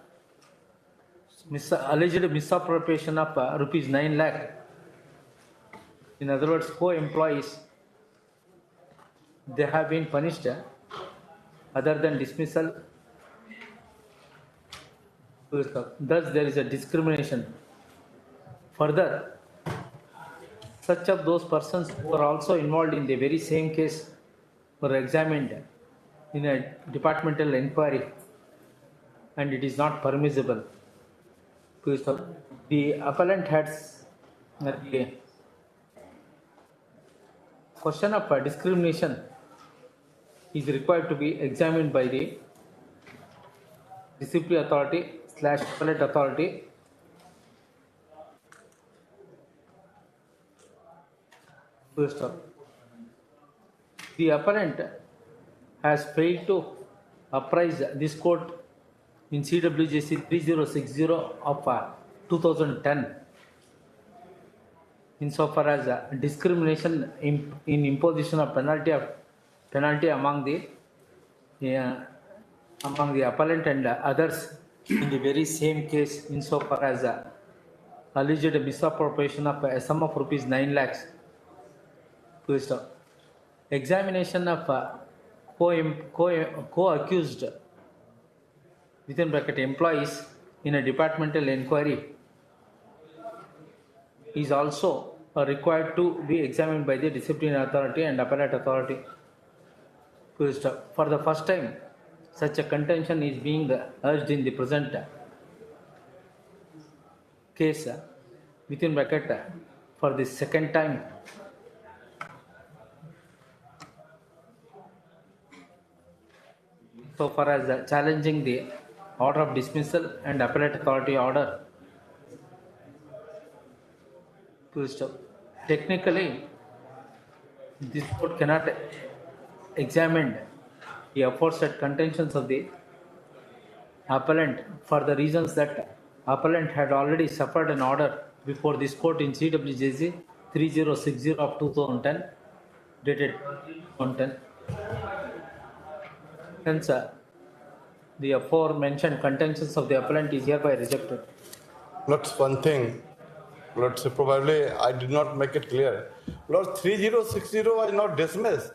alleged misappropriation of rupees 9 lakh. In other words, co-employees, they have been punished other than dismissal. Thus, there is a discrimination. Further, such of those persons who are also involved in the very same case were examined in a departmental inquiry, and it is not permissible. The appellant has the question of discrimination is required to be examined by the disciplinary authority / appellate authority. The appellant has failed to apprise this court in CWJC 3060 of 2010 insofar as discrimination in imposition of penalty among the appellant and others in the very same case insofar as alleged misappropriation of a sum of rupees 9 lakhs. Examination of co-accused within bracket employees in a departmental inquiry is also required to be examined by the disciplinary authority and appellate authority. For the first time, such a contention is being urged in the present case within bracket for the second time. So far as challenging the order of dismissal and appellate authority order. Technically, this court cannot examine the aforesaid contentions of the appellant for the reasons that appellant had already suffered an order before this court in CWJC 3060 of 2010 dated 2010. Hence, the aforementioned contentions of the appellant is hereby rejected. Lord's one thing, Lord's probably I did not make it clear. Lord 3060 was not dismissed.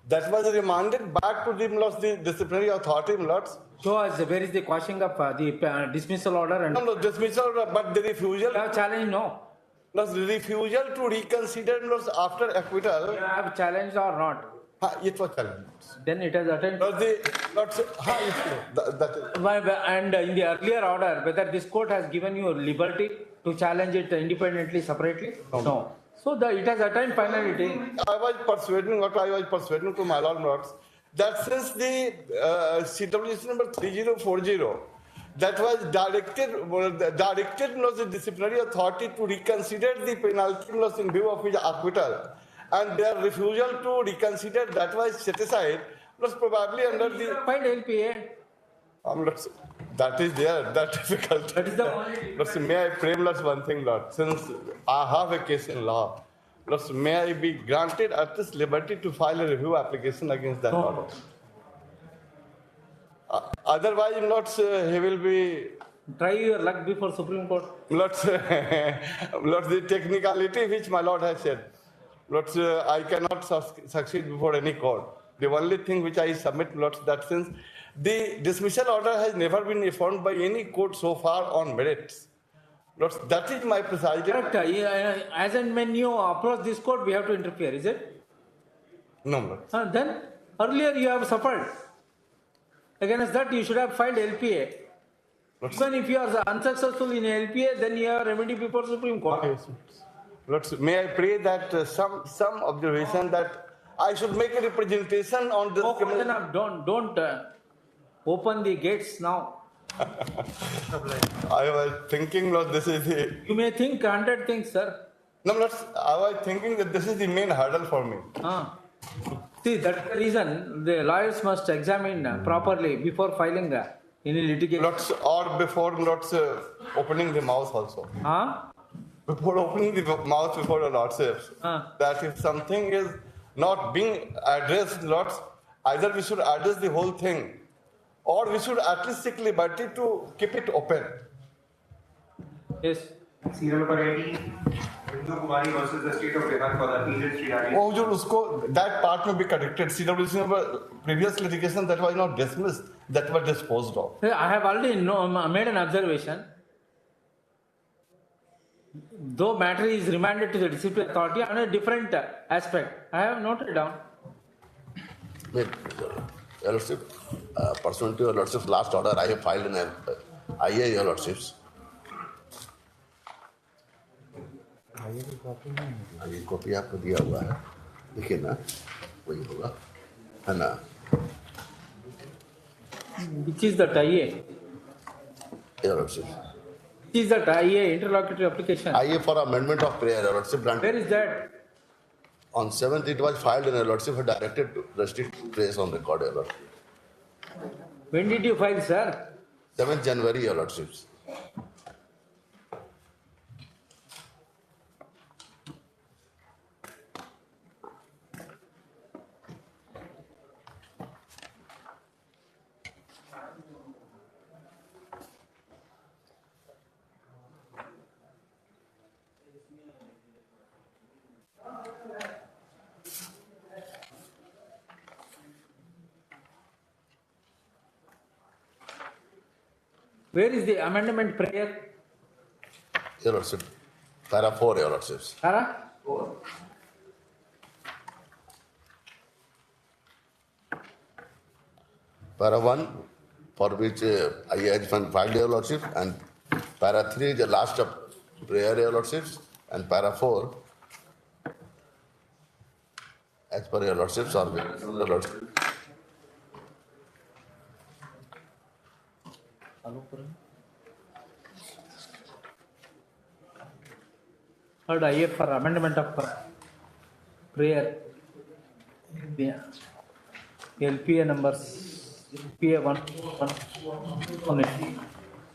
That was remanded back to the disciplinary authority, Lords. So, where is the quashing of the dismissal order? And no, dismissal, but the refusal. Have challenge, no. Lords, the refusal to reconsider, Lords, after acquittal. You have challenged or not? It was challenged. Then it has attained. Lords, and in the earlier order, whether this court has given you liberty to challenge it independently, separately? No. So it has attained finality. I was persuading to my Lords, that since the CWC number 3040, that was directed the disciplinary authority to reconsider the penalty in view of his acquittal, and their refusal to reconsider that was set aside, was probably under the find LPA. That is there, that difficult. That is the only. Lords, may I frame one thing, Lord? Since I have a case in law, Lords, may I be granted at this liberty to file a review application against that order? Otherwise, Lords, he will be. Try your luck before Supreme Court. Lords, Lords, the technicality which my Lord has said, Lords, I cannot succeed before any court. The only thing which I submit, Lords, that since the dismissal order has never been affirmed by any court so far on merits. Lords, that is my precise. Correct. As and when you approach this court, we have to interfere, is it? No, Lord. Then earlier you have suffered. Against that, you should have filed LPA. Lords, Even if you are unsuccessful in LPA, then you have remedy before Supreme Court. yes, Lords, may I pray that some observation that I should make a representation on this. Okay, don't open the gates now. I was thinking, Lord, this is the. You may think 100 things, sir. No, Lord, I was thinking that this is the main hurdle for me. See, that's the reason the lawyers must examine properly before filing any litigation. Lots or before lots opening the mouth also. Huh? Before opening the mouth before the lordships, that if something is not being addressed, lots, either we should address the whole thing, or we should at least seek liberty to keep it open. Yes. Serial number 18, Hindu Kumari versus the state of Bihar for the appeal Sri Rani. Oh, जो उसको that part may be corrected. CWC number previous litigation that was not dismissed, that was disposed of. I have already made an observation. Though matter is remanded to the disciplinary authority on a different aspect, I have noted down. Your Lordship, pursuant to Your Lordship's last order, I have filed an IA, Your Lordships. ये copy आपको दिया हुआ है, देखिए ना, वही होगा, है ना? Which is that IA? Your Lordship. Which is that IA, interlocutory application? IA for amendment of prayer, Your Lordship. Where is that? On 7th, it was filed and Your Lordship had directed to restrict praise on record, Your Lordship. When did you file, sir? 7th January, Your Lordships. Where is the amendment prayer? Your Lordship. Para 4, Your Lordships. Para? Para 1, for which IA has filed, Your Lordship, and Para 3 is the last of prayer, Your Lordships, and Para 4, as per Your Lordships, or Your Lordship. Third IA for amendment of prayer. Yeah. LPA numbers LPA 1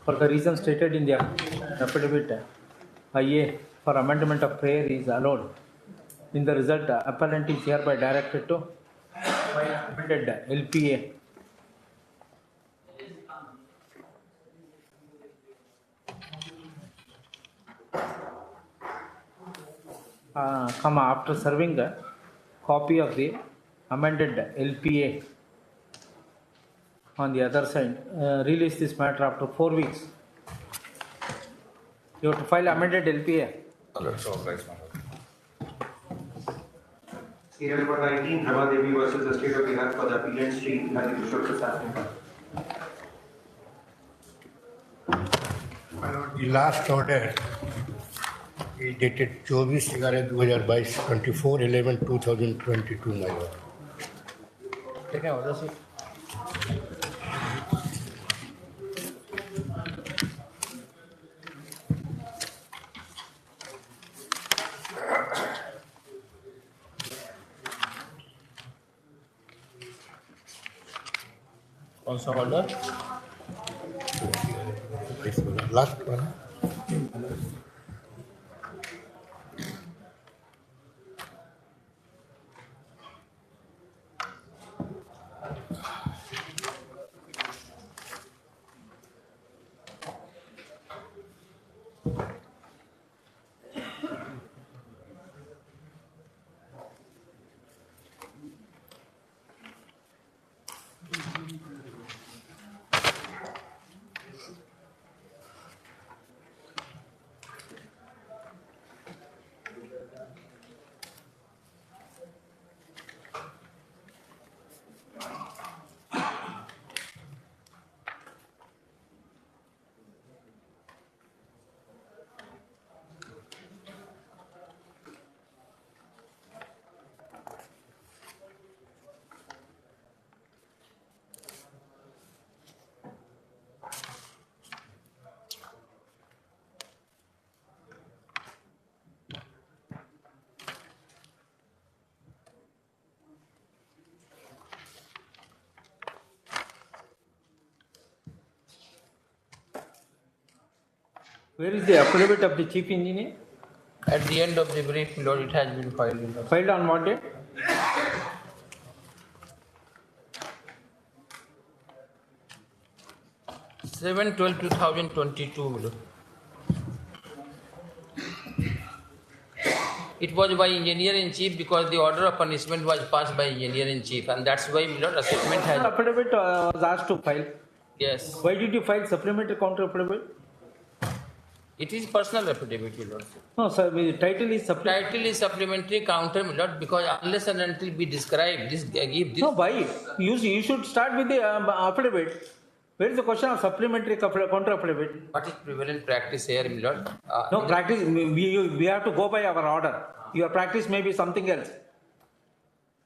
for the reason stated in the affidavit. IA for amendment of prayer is allowed. In the result, appellant is hereby directed to amended LPA. Come after serving a copy of the amended LPA on the other side, release this matter after 4 weeks. You have to file amended LPA. Serial number 19, Rama Devi versus the state of Bihar for the appeal Sri Hari Kishore Prasad. The last order is dated 24/11/2022, 24/11/2022, my lord. ठीक है order से कौन सा order Last one. Where is the affidavit of the chief engineer? At the end of the brief, my lord, it has been filed in the. Filed on what date? Seven 12/2022, my lord. It was by engineer in chief because the order of punishment was passed by engineer in chief, and that's why, my lord, assessment has. Affidavit was asked to file. Yes. Why did you file supplementary counter affidavit? It is personal affidavit, my lord. No, sir, the title is supplementary. Title is supplementary counter, my lord, because unless and until we describe this, give this. No, why? You should start with the affidavit. Where is the question of supplementary counter affidavit? What is prevalent practice here, my lord? No, practice, we have to go by our order. Your practice may be something else.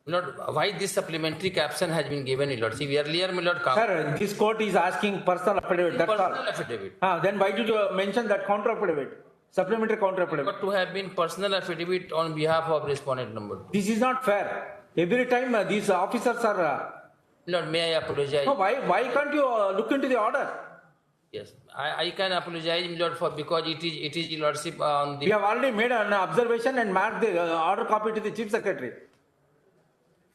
My lord, why this supplementary caption has been given, my lord? See, earlier, my lord, Sir, this court is asking personal affidavit, that's all. personal affidavit. Then why did you mention that counter affidavit? Supplementary counter affidavit. But to have been personal affidavit on behalf of respondent number 2. This is not fair. Every time these officers are. Lord, may I apologize? No, why can't you look into the order? Yes, I can apologize, my lord, for because it is your lordship on the. We have already made an observation and marked the order copy to the chief secretary.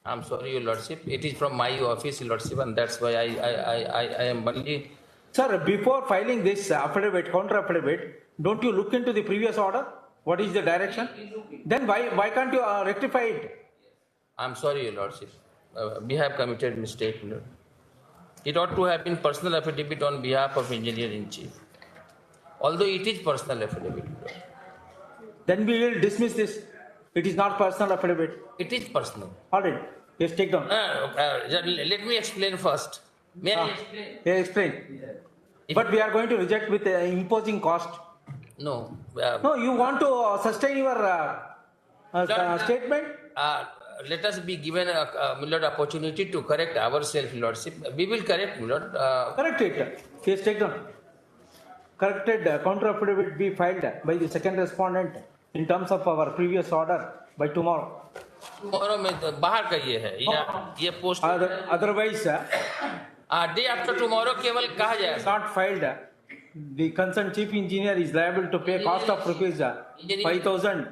I'm sorry, your lordship. It is from my office, your lordship, and that's why I am only. Sir, before filing this affidavit, counter affidavit, don't you look into the previous order? What is the direction? Then why can't you rectify it? I'm sorry, your lordship. We have committed mistake, my lord. It ought to have been personal affidavit on behalf of engineer in chief. Although it is personal affidavit, my lord. Then we will dismiss this. It is not personal affidavit. It is personal. All right. Yes, take down. Let me explain first. May I explain? Yeah, explain. But we are going to reject with imposing cost. No. No, you want to sustain your statement? Let us be given a my lord, opportunity to correct ourselves, lordship. We will correct, my lord. Correct it. Yes, take down. Corrected counter affidavit be filed by the second respondent in terms of our previous order by tomorrow. Tomorrow में तो बाहर का ये है ये post. Otherwise, day after tomorrow केवल कहा जाएगा. Not filed. The concerned chief engineer is liable to pay cost of rupees 5,000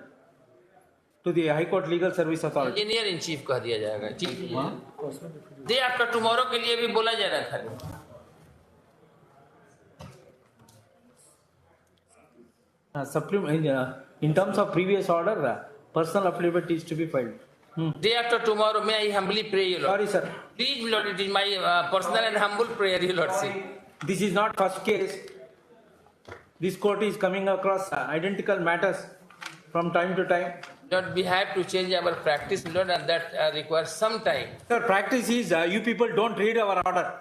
to the High Court Legal Service Authority. Engineer in chief कह दिया जाएगा. ठीक. डे आफ्टर टुमारो के लिए भी बोला जा रहा था. In terms of previous order, personal affidavit is to be filed. Day after tomorrow, may I humbly pray, your lord. Sorry, sir. Please, my lord, it is my personal and humble prayer, your lord. This is not first case. This court is coming across identical matters from time to time. Lord, we have to change our practice, Lord, and that requires some time. Sir, practice is you people don't read our order.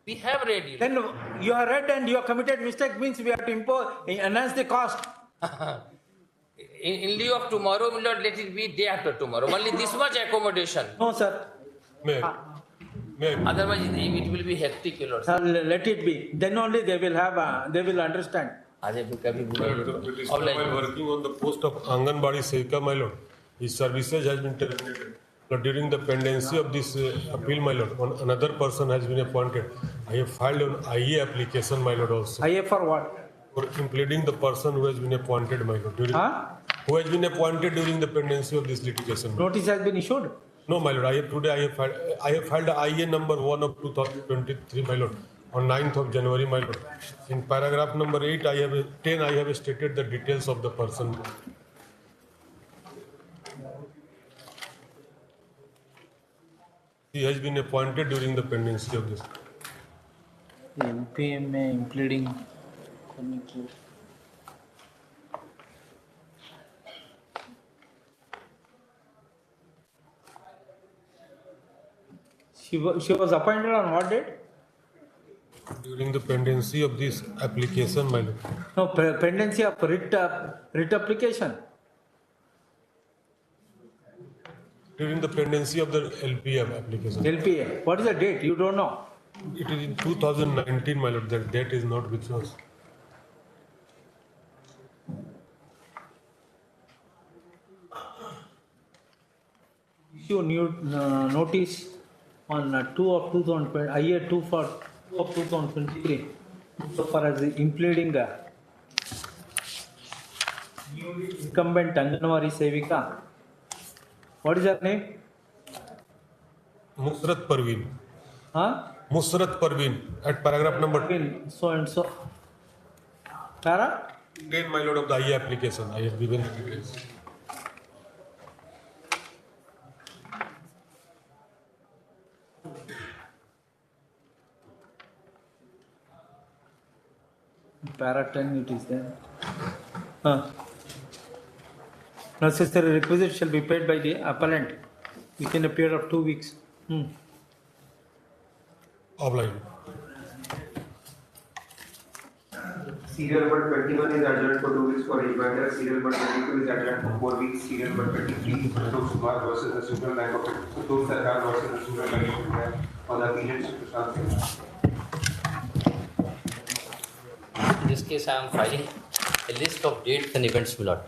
We have read you. Then you have read and you have committed mistake means we have to enhance the cost. In lieu of tomorrow, my lord, let it be day after tomorrow. Only this much accommodation. No, sir. Otherwise, it will be hectic, your lord. Sir, let it be. Then only they will have. They will understand. The petitioner while working on the post of Anganwadi Sevika, my lord, his services has been terminated. But during the pendency of this appeal, my lord, another person has been appointed. I have filed an IA application, my lord, also. IA for what? For impleading the person who has been appointed, my lord. Who has been appointed during the pendency of this litigation. Notice has been issued? No, my lord. I have filed IA number 1 of 2023, my lord. On 9th of January, my lord. In paragraph number 8, I have stated the details of the person. He has been appointed during the pendency of this. MPM pleading. She was appointed on what date? During the pendency of this application, my lord. No, pendency of writ application. During the pendency of the LPA application. LPA. What is the date? You don't know. It is in 2019, my lord. That date is not with us. Issue new notice on 2 of 2020, IA 2 for of 2023. So far as the impleading Incumbent Anganwadi Sevika. What is her name? Musrat Parveen. Huh? Musrat Parveen at paragraph number So and so. Para? 10, my lord, of the IA application. I have given the details. Para 10 it is there. Necessary requisite shall be paid by the appellant within a period of 2 weeks. Offline. Serial number 21 is adjourned for 2 weeks for reminder. Serial number 22 is adjourned for 4 weeks. Serial number 23, Ashok Kumar versus the Central Bank of Uttar Sarkar versus the Central Bank of India on the appeal to Prashant Singh. In this case, I am filing a list of dates and events, my lord.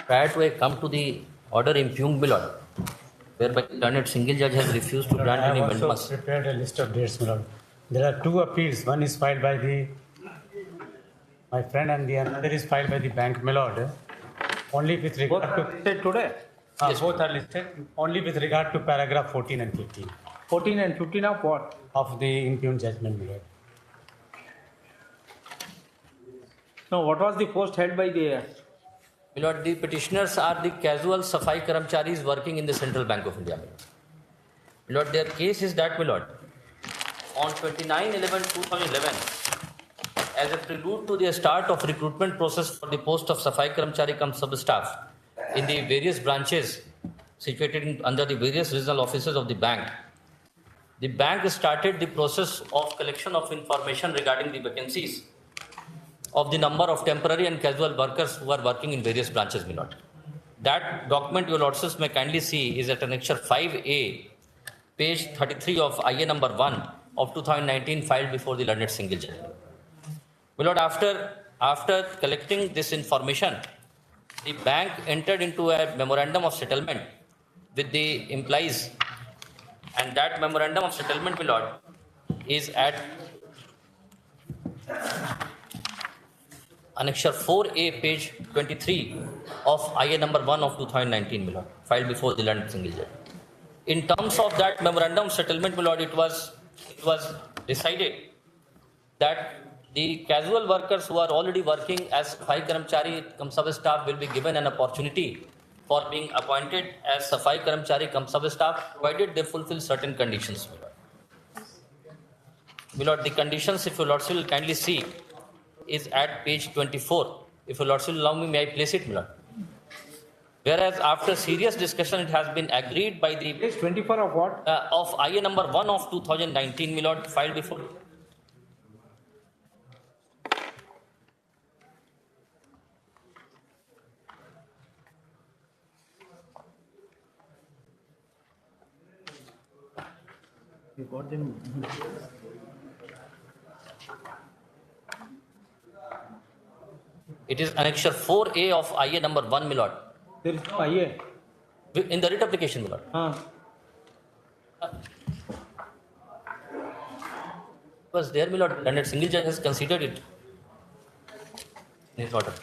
Prior to I come to the order impugned, my lord, whereby the learned single judge has refused to grant any I have amendments. also prepared a list of dates, my lord. There are 2 appeals. One is filed by my friend and the other is filed by the bank, my lord. Only with regard to today. Both are listed only with regard to paragraph 14 and 15. 14 and 15 of what? Of the impugned judgment, my lord. No, what was the post held by the... My lord, the petitioners are the casual Safai Karamcharis working in the Central Bank of India, my lord. My lord, their case is that, my lord, on 29/11/2011, as a prelude to the start of recruitment process for the post of Safai Karamchari cum sub-staff in the various branches situated under the various regional offices of the bank started the process of collection of information regarding the vacancies of the number of temporary and casual workers who are working in various branches, my lord. That document your lordships may kindly see is at annexure 5A, page 33 of IA number 1 of 2019 filed before the learned single judge. My lord, after collecting this information, the bank entered into a memorandum of settlement with the employees, and that memorandum of settlement, my lord, is at annexure 4A, page 23 of IA number 1 of 2019, my lord, filed before the learned single judge. In terms of that memorandum of settlement, my lord, it was decided that the casual workers who are already working as Safai Karamchari cum sub-staff will be given an opportunity for being appointed as Safai Karamchari cum sub-staff, provided they fulfill certain conditions, my lord. My lord, the conditions, if your lordship will kindly see, is at page 24. If your lordship will allow me, may I place it, my lord? Whereas after serious discussion, it has been agreed by the... Page 24 of what? Of IA number 1 of 2019, my lord, filed before... You got them. It is annexure 4A of IA number 1, my lord. There is no IA. In the writ application, my lord. Was there, my lord, and a single judge has considered it in his order.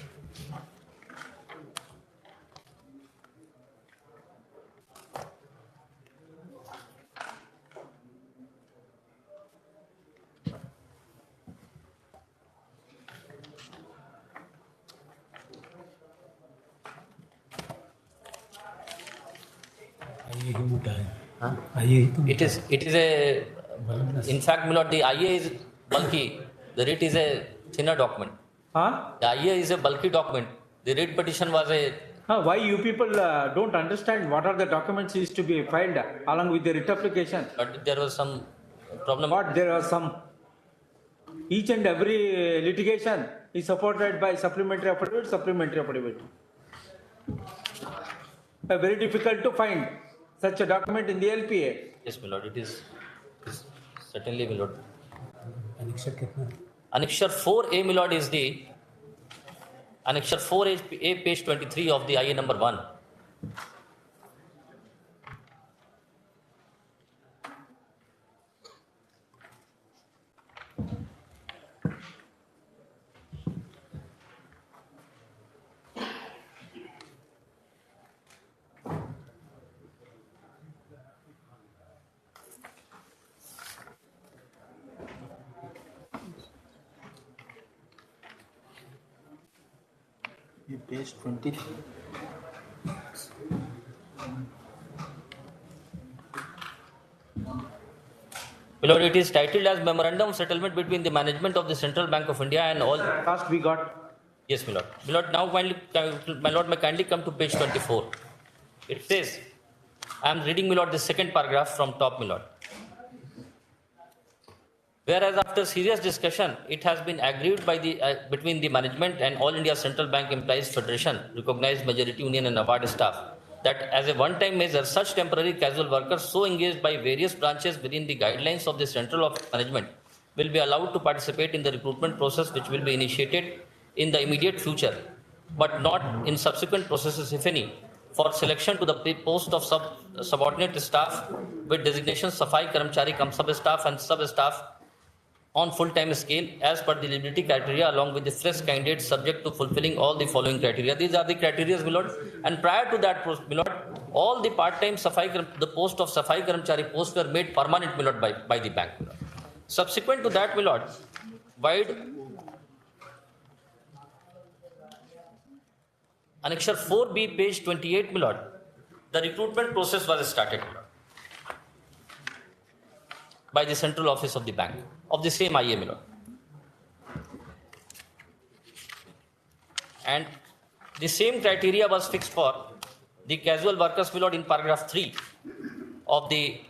It is a, in fact, my lord, the IA is bulky. The writ is a thinner document. Huh? The IA is a bulky document. The writ petition was a... Why you people don't understand what are the documents is to be filed along with the writ application? But there was some problem. What? There was some... Each and every litigation is supported by supplementary affidavit. Very difficult to find such a document in the LPA. Yes, my lord, it is certainly, my lord. Annexure 4A, my lord, is the annexure 4A, page 23 of the IA number 1. Page 23. Milord, it is titled as Memorandum of Settlement between the management of the Central Bank of India and all. Last we got. Yes, Milord. Milord, now my Lord may kindly come to page 24. It says, I am reading, Milord, the second paragraph from top, Milord. Whereas after serious discussion, it has been agreed by between the management and All India Central Bank Employees Federation, recognized majority union and award staff, that as a one-time measure, such temporary casual workers so engaged by various branches within the guidelines of the Central Office Management will be allowed to participate in the recruitment process, which will be initiated in the immediate future, but not in subsequent processes, if any, for selection to the post of subordinate staff with designation Safai Karamchari cum sub-staff and sub-staff on full-time scale as per the eligibility criteria, along with the fresh candidates subject to fulfilling all the following criteria. These are the criteria, Milord. And prior to that, Milord, all the part-time the post of Safai Karamchari posts were made permanent, Milord, by the bank. Milord. Subsequent to that, Milord, wide Annexure 4B, page 28, Milord, the recruitment process was started, Milord, by the central office of the bank, of the same IA, Milord. And the same criteria was fixed for the casual workers, Milord, in paragraph 3 of the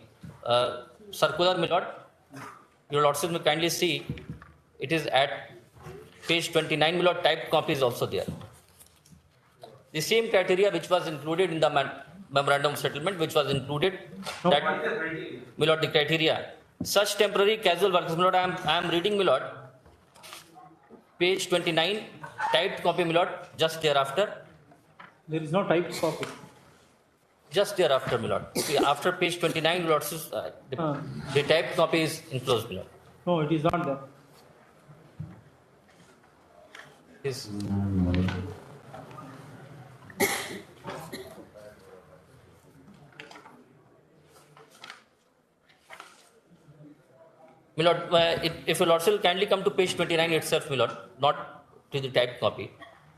circular, Milord. Your Lordship may kindly see, it is at page 29, Milord, typed copy is also there. The same criteria which was included in the memorandum of settlement, which was included, that, Milord, the criteria. Such temporary casual workers, Milord, I am reading, Milord, page 29, typed copy, Milord, just thereafter. There is no typed copy. Just thereafter, Milord. After page 29, Milord, the typed copy is enclosed, Milord. No, it is not there. Yes. Milord, if your Lordship will kindly come to page 29 itself, Milord, not to the typed copy.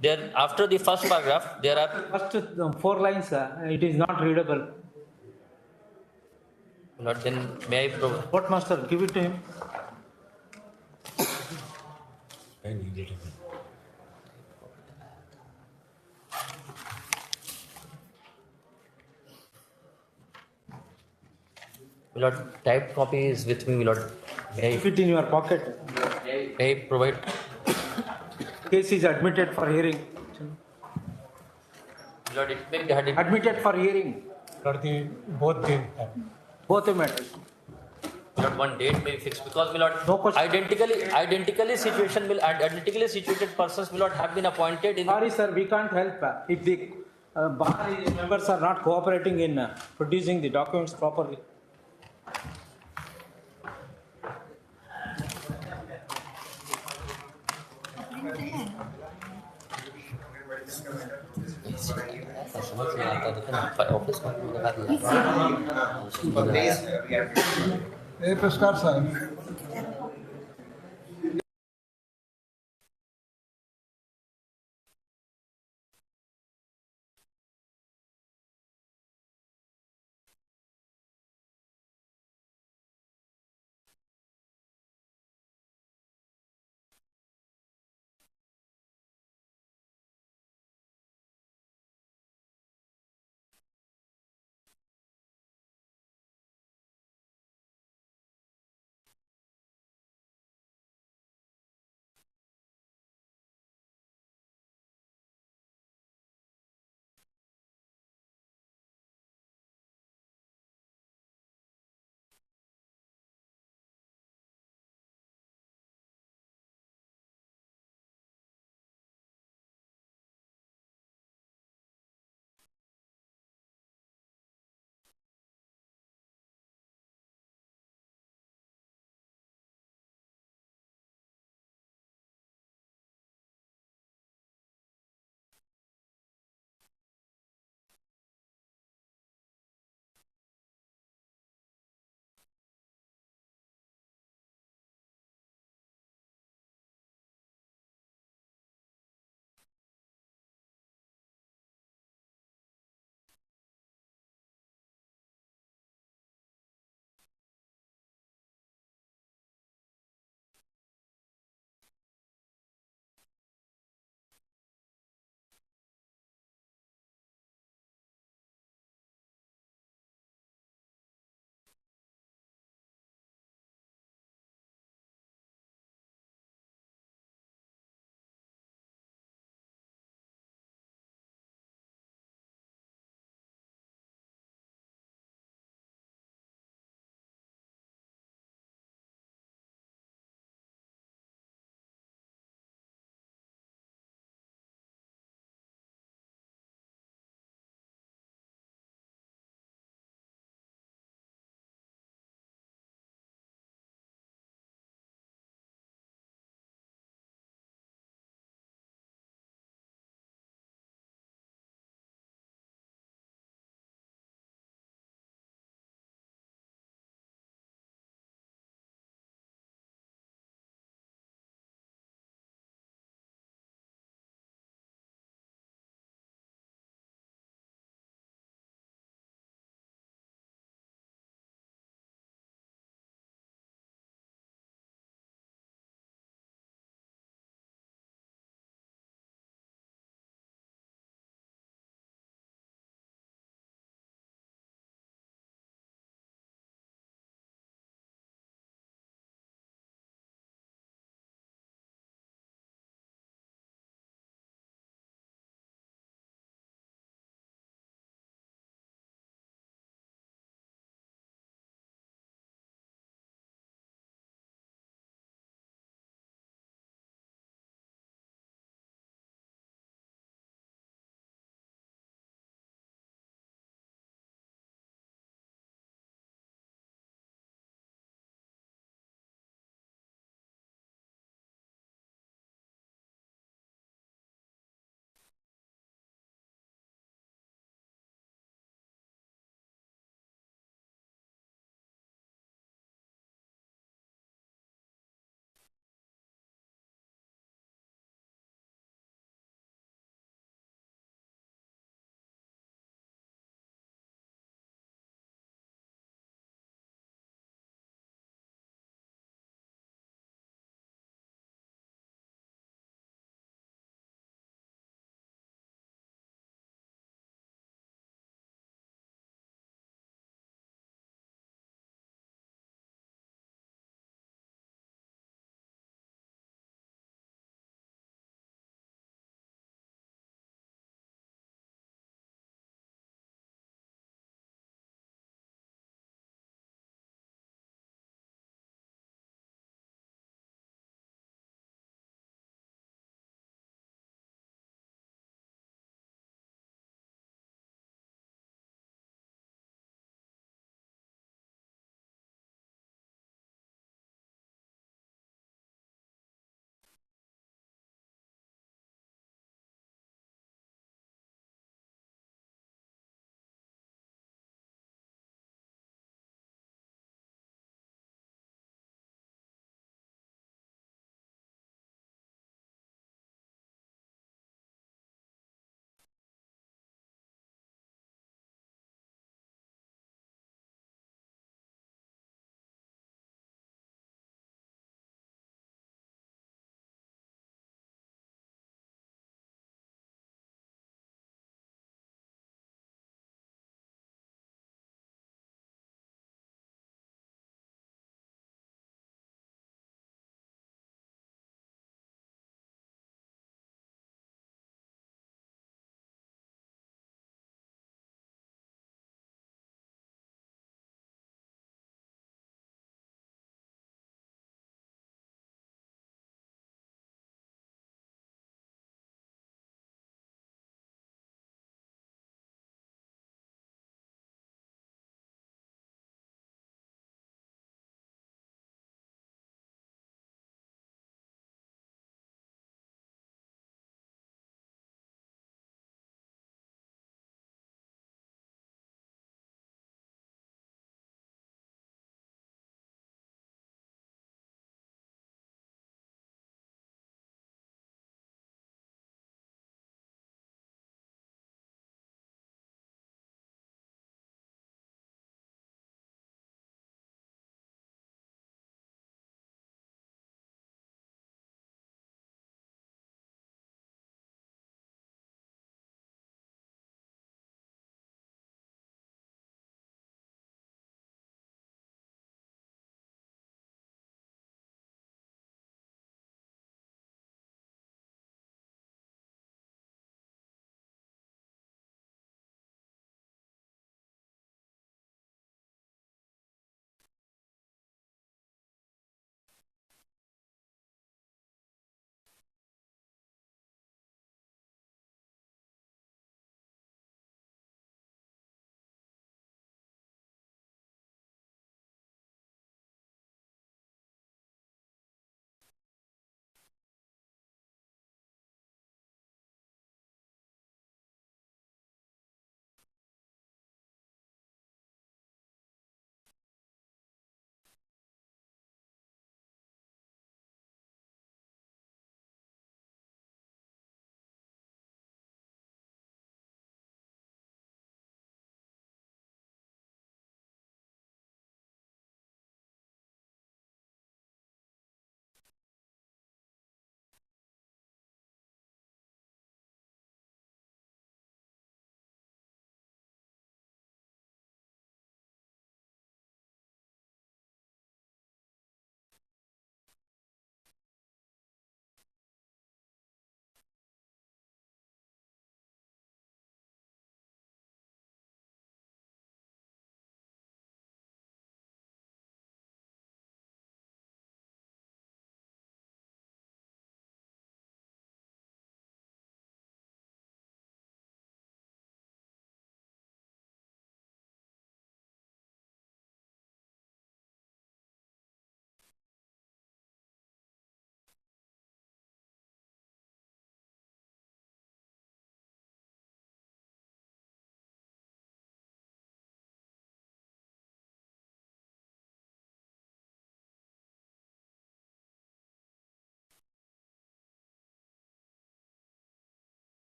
There, after the first paragraph, there are... First 4 lines, it is not readable. Milord, then may I... What, Master? Give it to him. I need it. Milord, typed copy is with me, Milord. Keep it in your pocket. May I provide? Case is admitted for hearing. Milord, it may be admitted for hearing. Both the matters. Milord, one date may be fixed because, Milord, no identically situated persons, Milord, have been appointed in... Sorry, sir, we can't help. If the bar members are not cooperating in producing the documents properly. Puskar sir.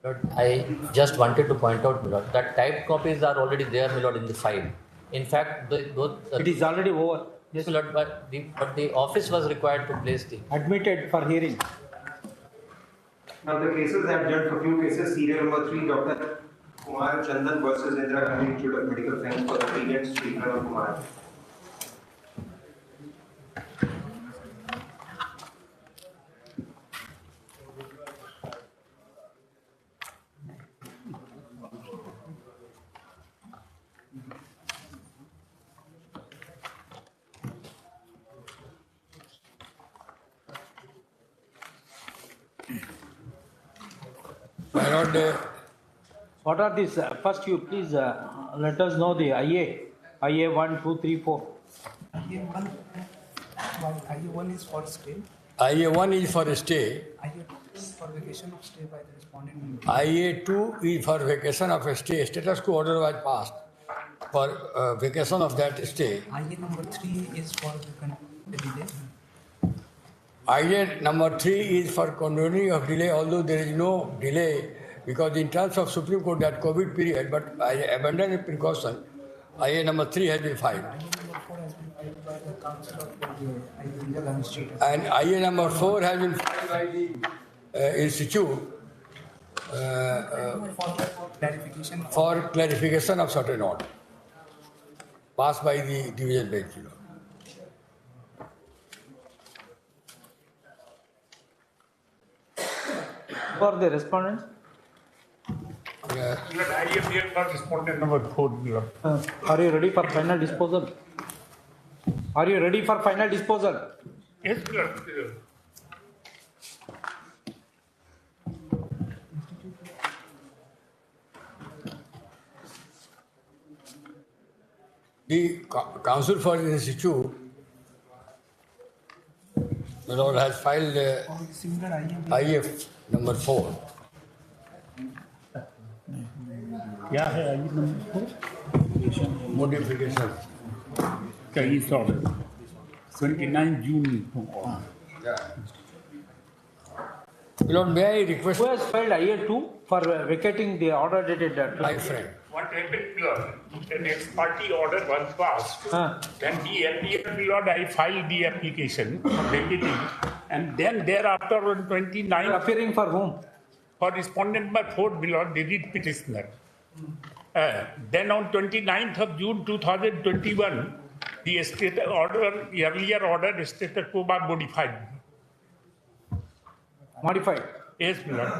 But I just wanted to point out, my lord, that typed copies are already there, my lord, in the file. In fact, those, It is already over. yes, my lord, but the office was required to place the. Admitted for hearing. Now the cases I have judged for few cases, serial number 3, Dr. Kumar Chandan versus Indira Gandhi Institute of Medical Science for the treatment treatment of Kumar. My lord, What are these? First, you please let us know the IA 1, 2, 3, 4. IA1, IA1 is for stay. IA1 is for stay, IA2 is for vacation of stay by the respondent. IA2 is for vacation of a stay. Status quo order was passed for vacation of that stay. IA number 3 is for the delay. IA number 3 is for condoning of delay, although there is no delay because in terms of Supreme Court that COVID period, but I abandoned a precaution. IA number 3 has been filed. IA number 4 has been filed by the Council of the Indira Gandhi Institute. And IA number 4 has been filed by the institute for clarification of certain order passed by the division bench. For the respondents? I am here for respondent number 4, Lord. Are you ready for final disposal? Are you ready for final disposal? Yes, Lord. The Council for the Institute, my lord, has filed IF number 4. क्या है आई number 4? Modification. क्या इस order 29 June Lord, may I request? Who has filed IA2 for vacating the order dated? My friend. What happened, Lord? The next party order was passed. Then he appeared, Lord, I filed the application for vacating. And then thereafter on 29th. Appearing for whom? For respondent number 4, Lord, the writ petitioner. Then on 29th of June 2021, the state order, earlier order, status quo was modified. Modified? Yes, Lord.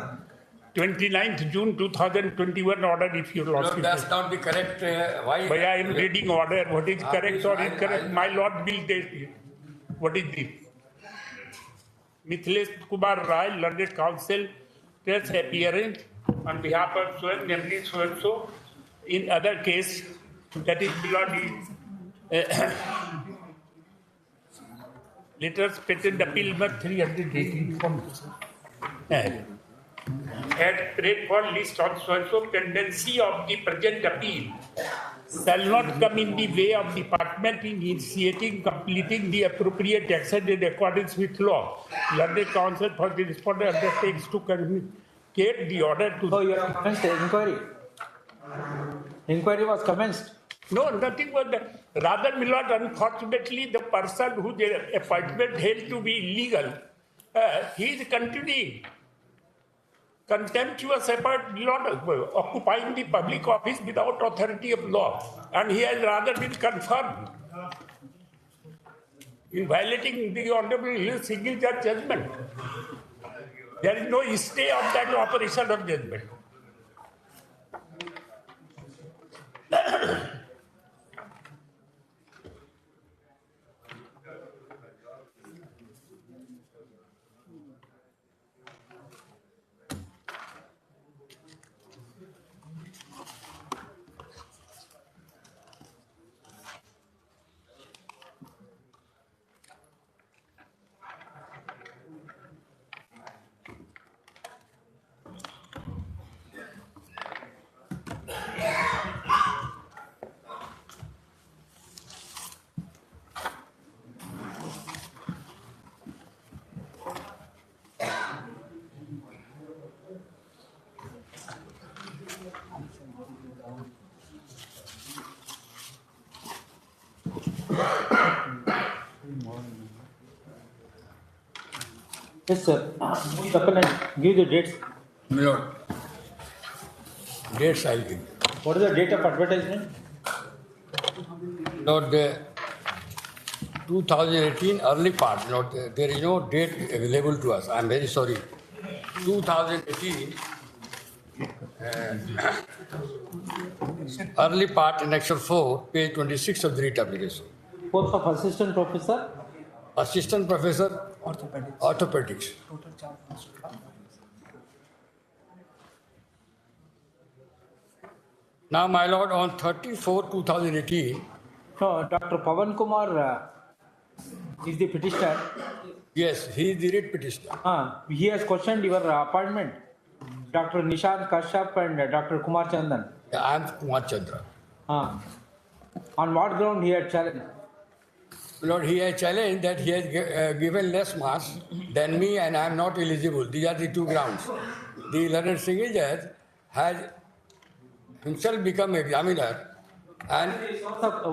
29th June 2021 order, if you lost No, it. that's not the correct. Why? But I am reading order. What is correct or incorrect? My Lord will say. What is this? Mithilesh Kumar Rai, learned counsel, tells appearance on behalf of so and namely so and so. In other case, that is letters patent appeal number 318. Had prayed for list on so and so tendency of the present appeal shall not come in the way of department in initiating, completing the appropriate action in accordance with law. Learned counsel for the respondent undertakes to communicate the order to. So you have commenced the inquiry? Inquiry was commenced? No, nothing was that. Rather, my lord, unfortunately, the person whose appointment held to be illegal, he is continuing. Contemptuous effort, Lord, occupying the public office without authority of law. And he has rather been confirmed in violating the Honorable Single Judge judgment. There is no stay of that operation of judgment. Yes, sir. Move the appellant, give the dates. My lord, dates I'll give. What is the date of advertisement? Lord, the 2018 early part, Lord, there is no date available to us. I'm very sorry. 2018 early part in Annexure 4, page 26 of the writ application. Post of assistant professor? Assistant professor, orthopedics. Now, my lord, on 34/2018. No, Dr. Pavan Kumar is the petitioner. Yes, he is the writ petitioner. He has questioned your appointment. Dr. Nishant Kashyap and Dr. Kumar Chandan. I am Kumar Chandra. On what ground he had challenged? Lord, he has challenged that he has given less marks than me and I am not eligible. These are the two grounds. The learned single judge has himself become examiner and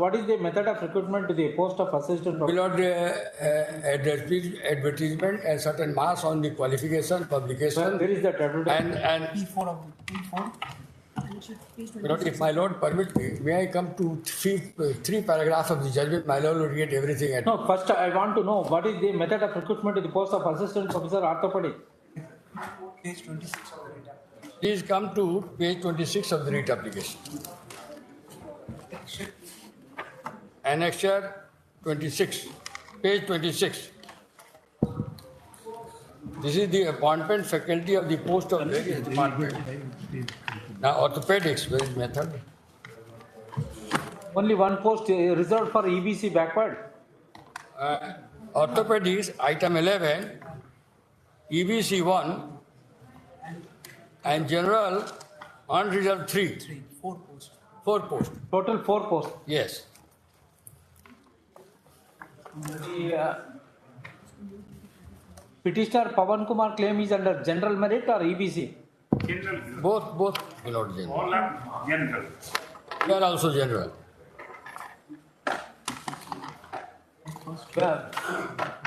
what is the method of recruitment to the post of assistant professor? Lord, advertisement and certain marks on the qualification, publication. Where is that advertisement? And P4 of P4. Lord, if my Lord permit me, may I come to three paragraphs of the judgment? My Lord will get everything at. No, first I want to know what is the method of recruitment to the post of assistant professor orthopedic? Page 26 of the data. Please come to page 26 of the writ application. Annexure 26, page 26. This is the appointment faculty of the post of various department. Now orthopedics, where is method? Only one post reserved for EBC backward. Orthopedics, item 11, EBC 1, and general unreserved 3. 4 posts. 4 posts. Total 4 posts. Yes. The petitioner Pavan Kumar claim is under general merit or EBC? Both, my Lord General. All are general. They are also general.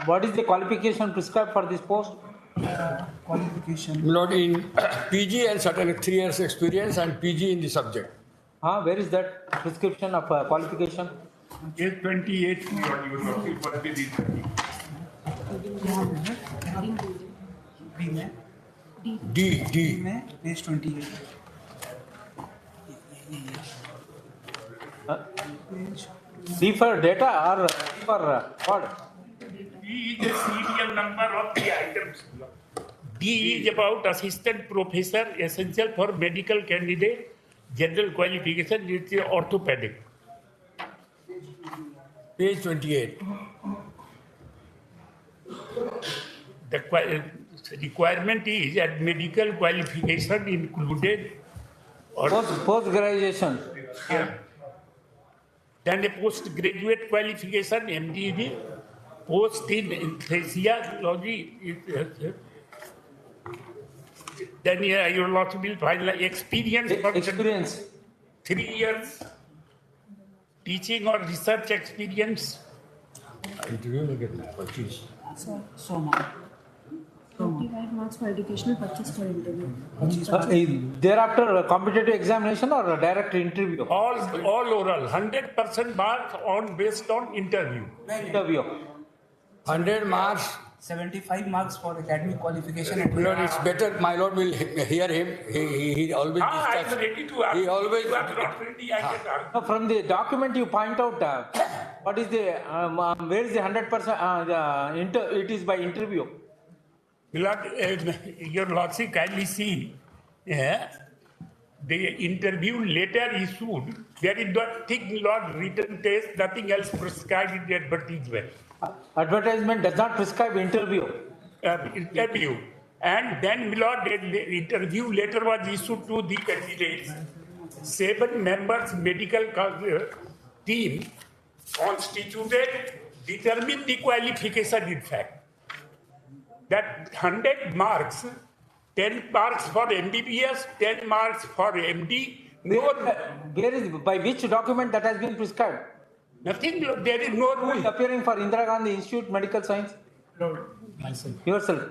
What is the qualification prescribed for this post? Qualification. My Lord, in PG and certain 3 years experience and PG in the subject. Where is that prescription of qualification? Page 28, you must be D. Page 28. D for data or D for what? D is the serial number of the items. D is about assistant professor, essential for medical candidate, general qualification, it is orthopedic. Page 28. The requirement is that medical qualification included Post graduation. Yeah. Then a postgraduate qualification, MD, post in anesthesiology. Then you will also be final experience. Experience. 3 years teaching or research experience. Interview will get purchase. So much. 25 marks for educational, purchase for interview. Thereafter, competitive examination or direct interview? All oral, 100% marks based on interview. 100 marks. 75 marks for academic qualification. And My Lord, it's better. My Lord will hear him. He always I am discuss. ready to ask. He always. You are not ready, I can ask. From the document you point out, what is the, where is the 100%, it is by interview. Your Lordship, kindly see, the interview letter issued, there is nothing not written test, nothing else prescribed in the advertisement. Advertisement does not prescribe interview. Interview. And then, my Lord, the interview letter was issued to the candidates. 7 members medical team constituted, determined the qualification in fact. That 100 marks, 10 marks for MBBS, 10 marks for MD. Where is, by which document that has been prescribed? Nothing, there is no rule. Appearing for Indira Gandhi Institute Medical Science? Myself. Yourself.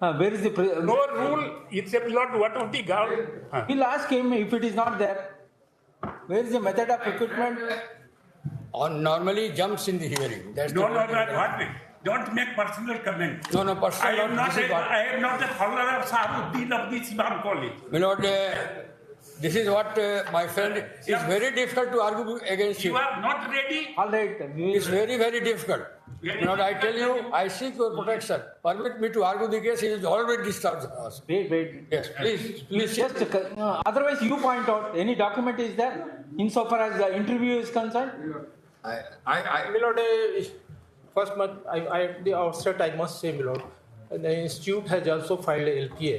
Where is the? No rule, it's a lot what of the government. He'll ask him if it is not there. Where is the method of recruitment? On normally jumps in the hearing. That's No, the- no, no, what? Don't make personal comment. No, no, personal I am not- not, this is what- I am not a follower of Sahabuddin of this Imam College. My lord, this is what my friend is very difficult to argue against You you. are not ready? All right. It's very, very difficult. My lord, I tell you, I seek your protection. Permit me to argue the case. He is already disturbed us. Wait. Yes, please. Just otherwise, you point out any document is there insofar as the interview is concerned. My lord, first, at the outset, I must say, my lord, the institute has also filed a LPA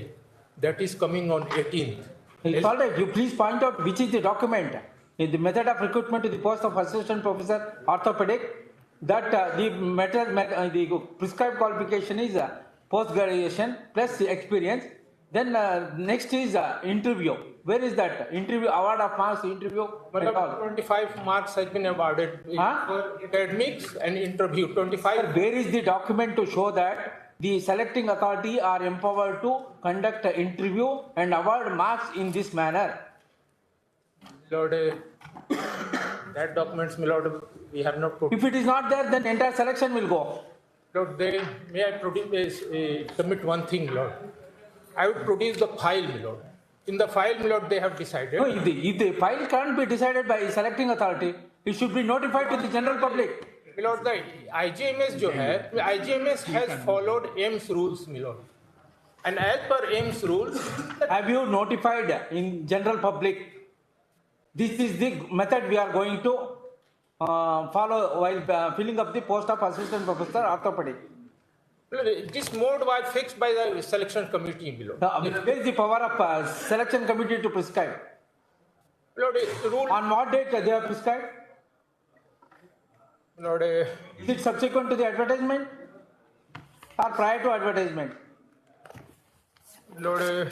that is coming on 18th. It's all right. You please point out which is the document. The method of recruitment to the post of assistant professor orthopedic. That the prescribed qualification is post graduation plus the experience. Then next is interview. Where is that interview? Award of marks, interview. 25 marks has been awarded for academics and interview. 25. Where is the document to show that the selecting authority are empowered to conduct an interview and award marks in this manner? Lord, that documents, my lord, we have not put. If it is not there, then entire selection will go. Lord, may I submit one thing, Lord? I would produce the file, my lord. In the file, my lord, they have decided. No, if the file can't be decided by selecting authority, it should be notified to the general public. My lord, the IGMS has followed AIMS rules, my lord. And as per AIMS rules, have you notified in general public? This is the method we are going to follow while filling up the post of assistant professor orthopedic. This mode was fixed by the selection committee below. Where is the power of selection committee to prescribe? Lord, rule. On what date they have prescribed? Lord, is it subsequent to the advertisement or prior to advertisement? Lord,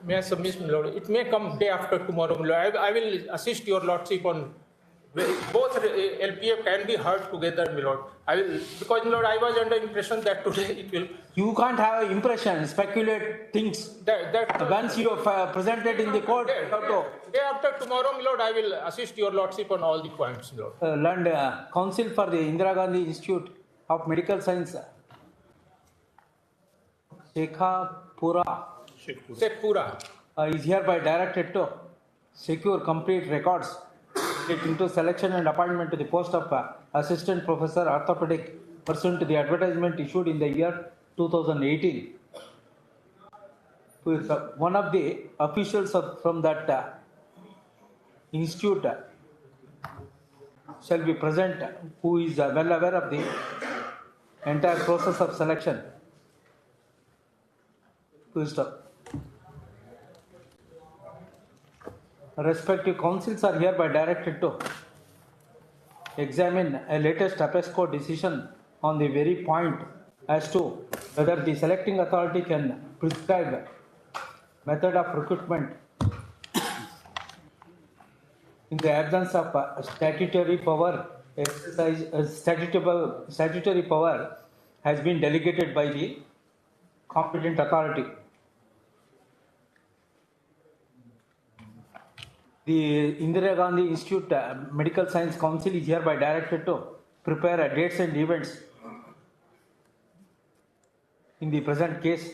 may I submit, my lord? It may come day after tomorrow, my lord. I will assist your lordship on both LPF can be heard together, my lord. I will, because, my lord, I was under impression that today it will. You can't have impression, speculate things. Once you have presented in the court, Day after tomorrow, my lord, I will assist your lordship on all the points, my lord. Learned Council for the Indira Gandhi Institute of Medical Science, Shekhpura, is hereby directed to secure complete records into selection and appointment to the post of assistant professor orthopedic pursuant to the advertisement issued in the year 2018. One of the officials from that institute shall be present who is well aware of the entire process of selection. Respective councils are hereby directed to examine a latest APESCO decision on the very point as to whether the selecting authority can prescribe method of recruitment in the absence of statutory power. Statutory power has been delegated by the competent authority. The Indira Gandhi Institute Medical Science Council is hereby directed to prepare dates and events in the present case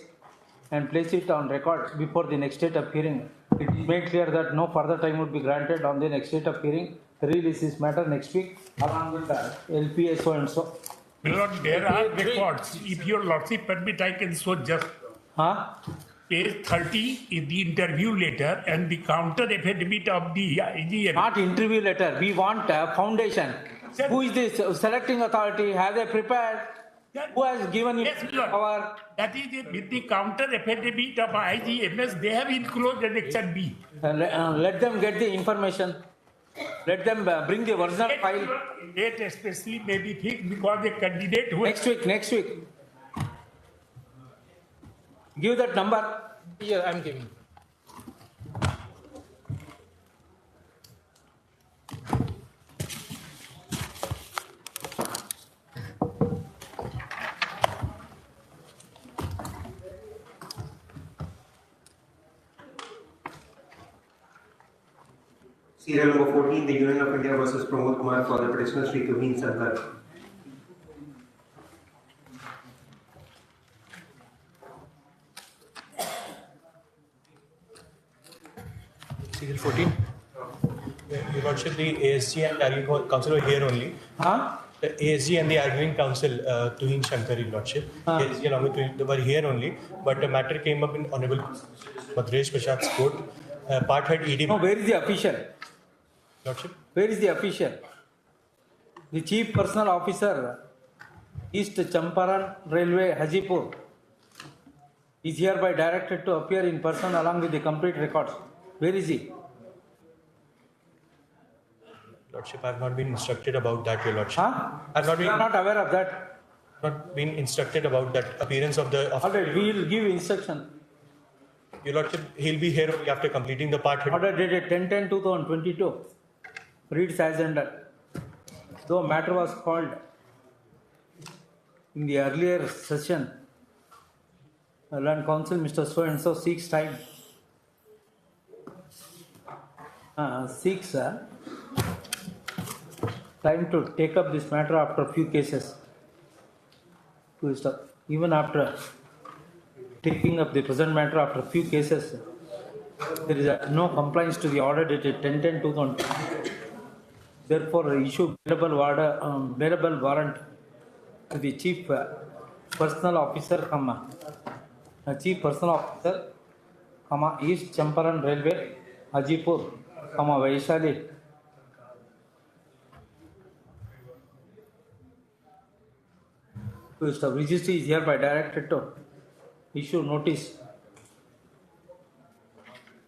and place it on record before the next date of hearing. It is made clear that no further time would be granted on the next date of hearing. Release this matter next week along with the LPA so and so. My lord, there are records. If your lordship permit, I can show just. Page 30 is the interview letter and the counter affidavit of the IGM. Not interview letter. We want a foundation. Who is the selecting authority? Have they prepared? Who has given you power? That is it. With the counter affidavit of IGMS, they have enclosed Annexure B. Let them get the information. Let them bring the original file. Date especially may be fixed because the candidate who. Next week. Give that number. Yeah, I'm giving. Serial number 14, the Union of India versus Pramod Kumar for the petitioner Sri Tuveen Sankar. Serial 14. Your Lordship, the ASG and arguing council were here only. The ASG and the arguing council, Tuhin Shankar, Your Lordship, ASG along with Tuhin, they were here only, but the matter came up in Honorable Madresh Prashad's court. Part head ED. No, where is the official? Lordship. Where is the official? The Chief Personal Officer, East Champaran Railway, Hajipur, is hereby directed to appear in person along with the complete records. Where is he? Lordship, I have not been instructed about that, Your Lordship. I've not been. You are not aware of that? Not been instructed about that appearance of the. Alright, we will give instruction. Your Lordship, he'll be here only after completing the part head. Order dated 10/10/2022 reads as under. Though matter was called in the earlier session, Land Council Mr. So and so seeks time. Seeks time to take up this matter after a few cases. Even after taking up the present matter after a few cases, there is no compliance to the order dated 10/10/2022. Therefore, issue bailable warrant to the Chief Personal Officer, Chief Personal Officer, East Champaran Railway, Hajipur, Vaishali. Registry is hereby directed to issue notice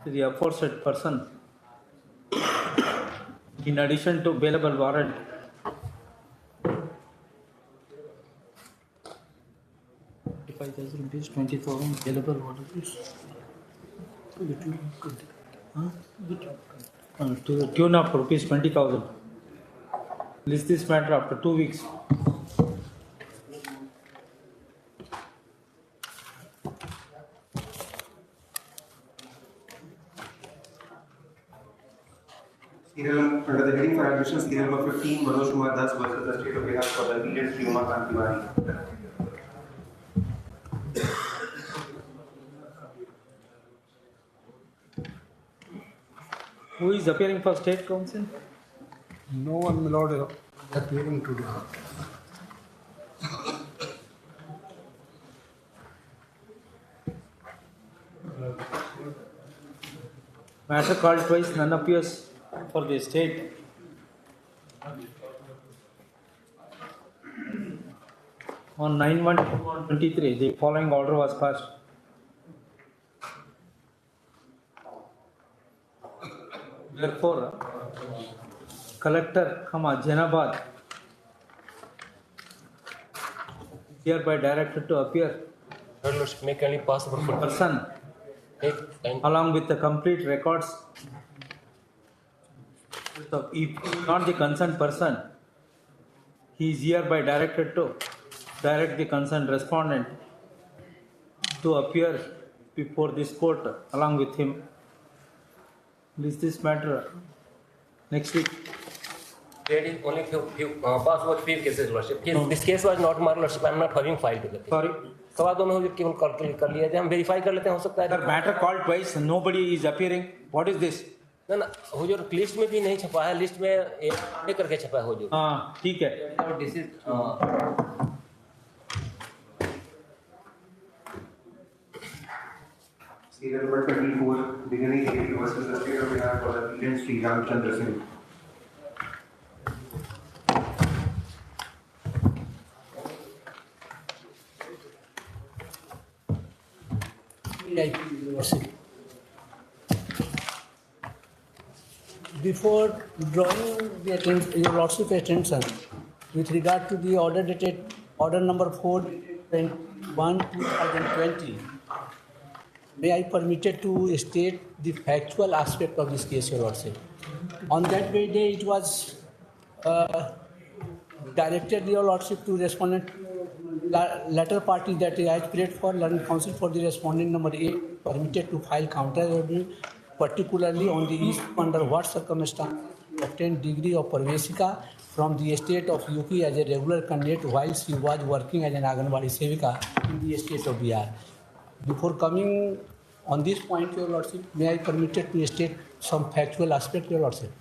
to the aforesaid person in addition to bailable warrant. ₹5,000, 20,000 bailable warrant. To the tune of ₹20,000. List this matter after 2 weeks. Under the heading for admission, serial number 15, Manoj Kumar Das versus the State of Bihar for the appellant Sri Umakant Tiwari. Who is appearing for State Council? No one, my lord, is appearing today. Matter called twice, none appears for the state. On 9/1/2023, the following order was passed. Therefore, Collector, Janabad, hereby directed to appear Make only possible for person along with the complete records. So if not the concerned person, he is hereby directed to direct the concerned respondent to appear before this court along with him. List this matter next week. Only password few cases, Lordship. This case was not my Lordship. I am not having filed with it. Sorry. सवा दोनों केवल call कर लिया हम verify कर लेते हैं हो सकता है matter called twice nobody is appearing what is this ना हुजूर लिस्ट में भी नहीं छपा है लिस्ट में एक करके छपा है हुजूर हां ठीक है this is Serial number 24, beginning AP versus the State of Bihar for the appellant Sri Ramchandra Singh. Before drawing your Lordship's attention with regard to the order dated order number 4/1/2020, may I permitted to state the factual aspect of this case, Your Lordship. On that very day, it was directed, Your Lordship, to respondent latter party that I prayed for Land Council for the respondent number 8 permitted to file counter particularly on the issue under what circumstance obtained degree of Parvesika from the state of UP as a regular candidate while she was working as an Anganwadi Sevika in the state of Bihar. Before coming on this point, Your Lordship, may I permitted to state some factual aspect, Your Lordship?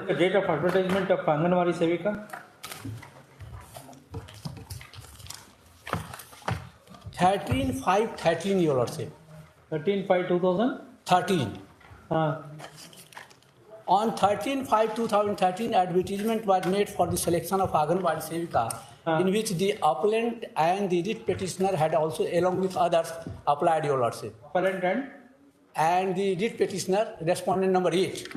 The date of advertisement of Anganwadi Sevika? 13/5/13, Your Lordship. 13/5/2013. On 13/5/2013, advertisement was made for the selection of Anganwadi Sevika, in which the appellant and the writ petitioner had also, along with others, applied, Your Lordship. Appellant and the writ petitioner, respondent number 8,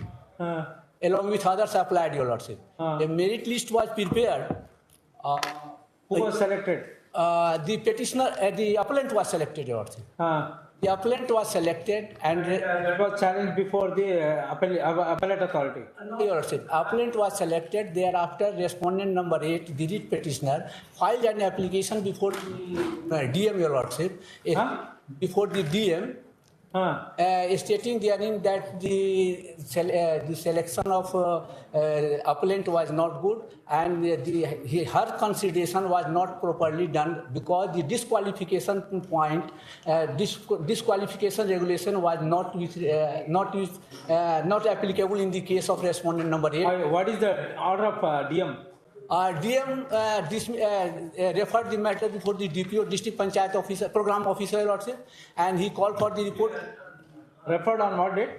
along with others, applied, Your Lordship. A merit list was prepared. Who was selected? The petitioner, the appellant was selected, Your Lordship. The appellant was selected and that was challenged before the appellate authority. Your Lordship, appellant was selected. Thereafter, respondent number 8, the writ petitioner, filed an application before the DM, Your Lordship, before the DM, stating therein that the selection of appellant was not good and her consideration was not properly done because the disqualification point, disqualification regulation was not applicable in the case of respondent number 8. What is the order of DM? DM referred the matter before the DPO, District Panchayat Officer, Program Officer, Your Lordship, and he called for the report. Referred on what date?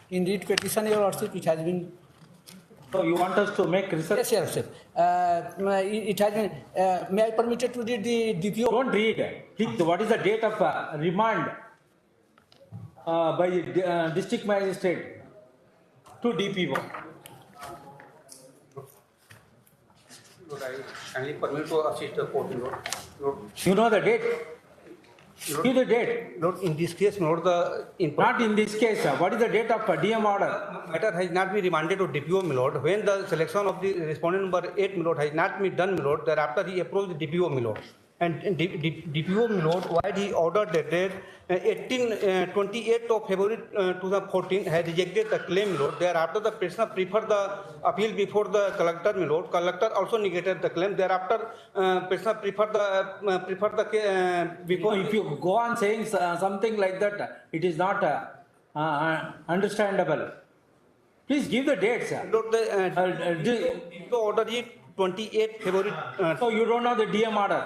In writ petition, Your Lordship, it has been. So you want us to make research? Yes, sir. It has been. May I permitted to read the DPO? Don't read. What is the date of remand by the district magistrate to DPO? Kindly permit to assist the court, Lord. You know the date? Give the date. Lord, in this case, not Not in this case. What is the date of DM order? Matter has not been remanded to DPO, my lord. When the selection of the respondent number 8, my lord, has not been done, my lord, thereafter he approached the DPO, my lord. And DPO, my lord, while he ordered that date, 28th of February 2014, had rejected the claim, my lord. Thereafter, the prisoner preferred the appeal before the collector, my lord. Collector also negated the claim. Thereafter, prisoner preferred the before. If you go on saying something like that, it is not understandable. Please give the dates. Lord, the order is 28th February. So you don't know the DM order?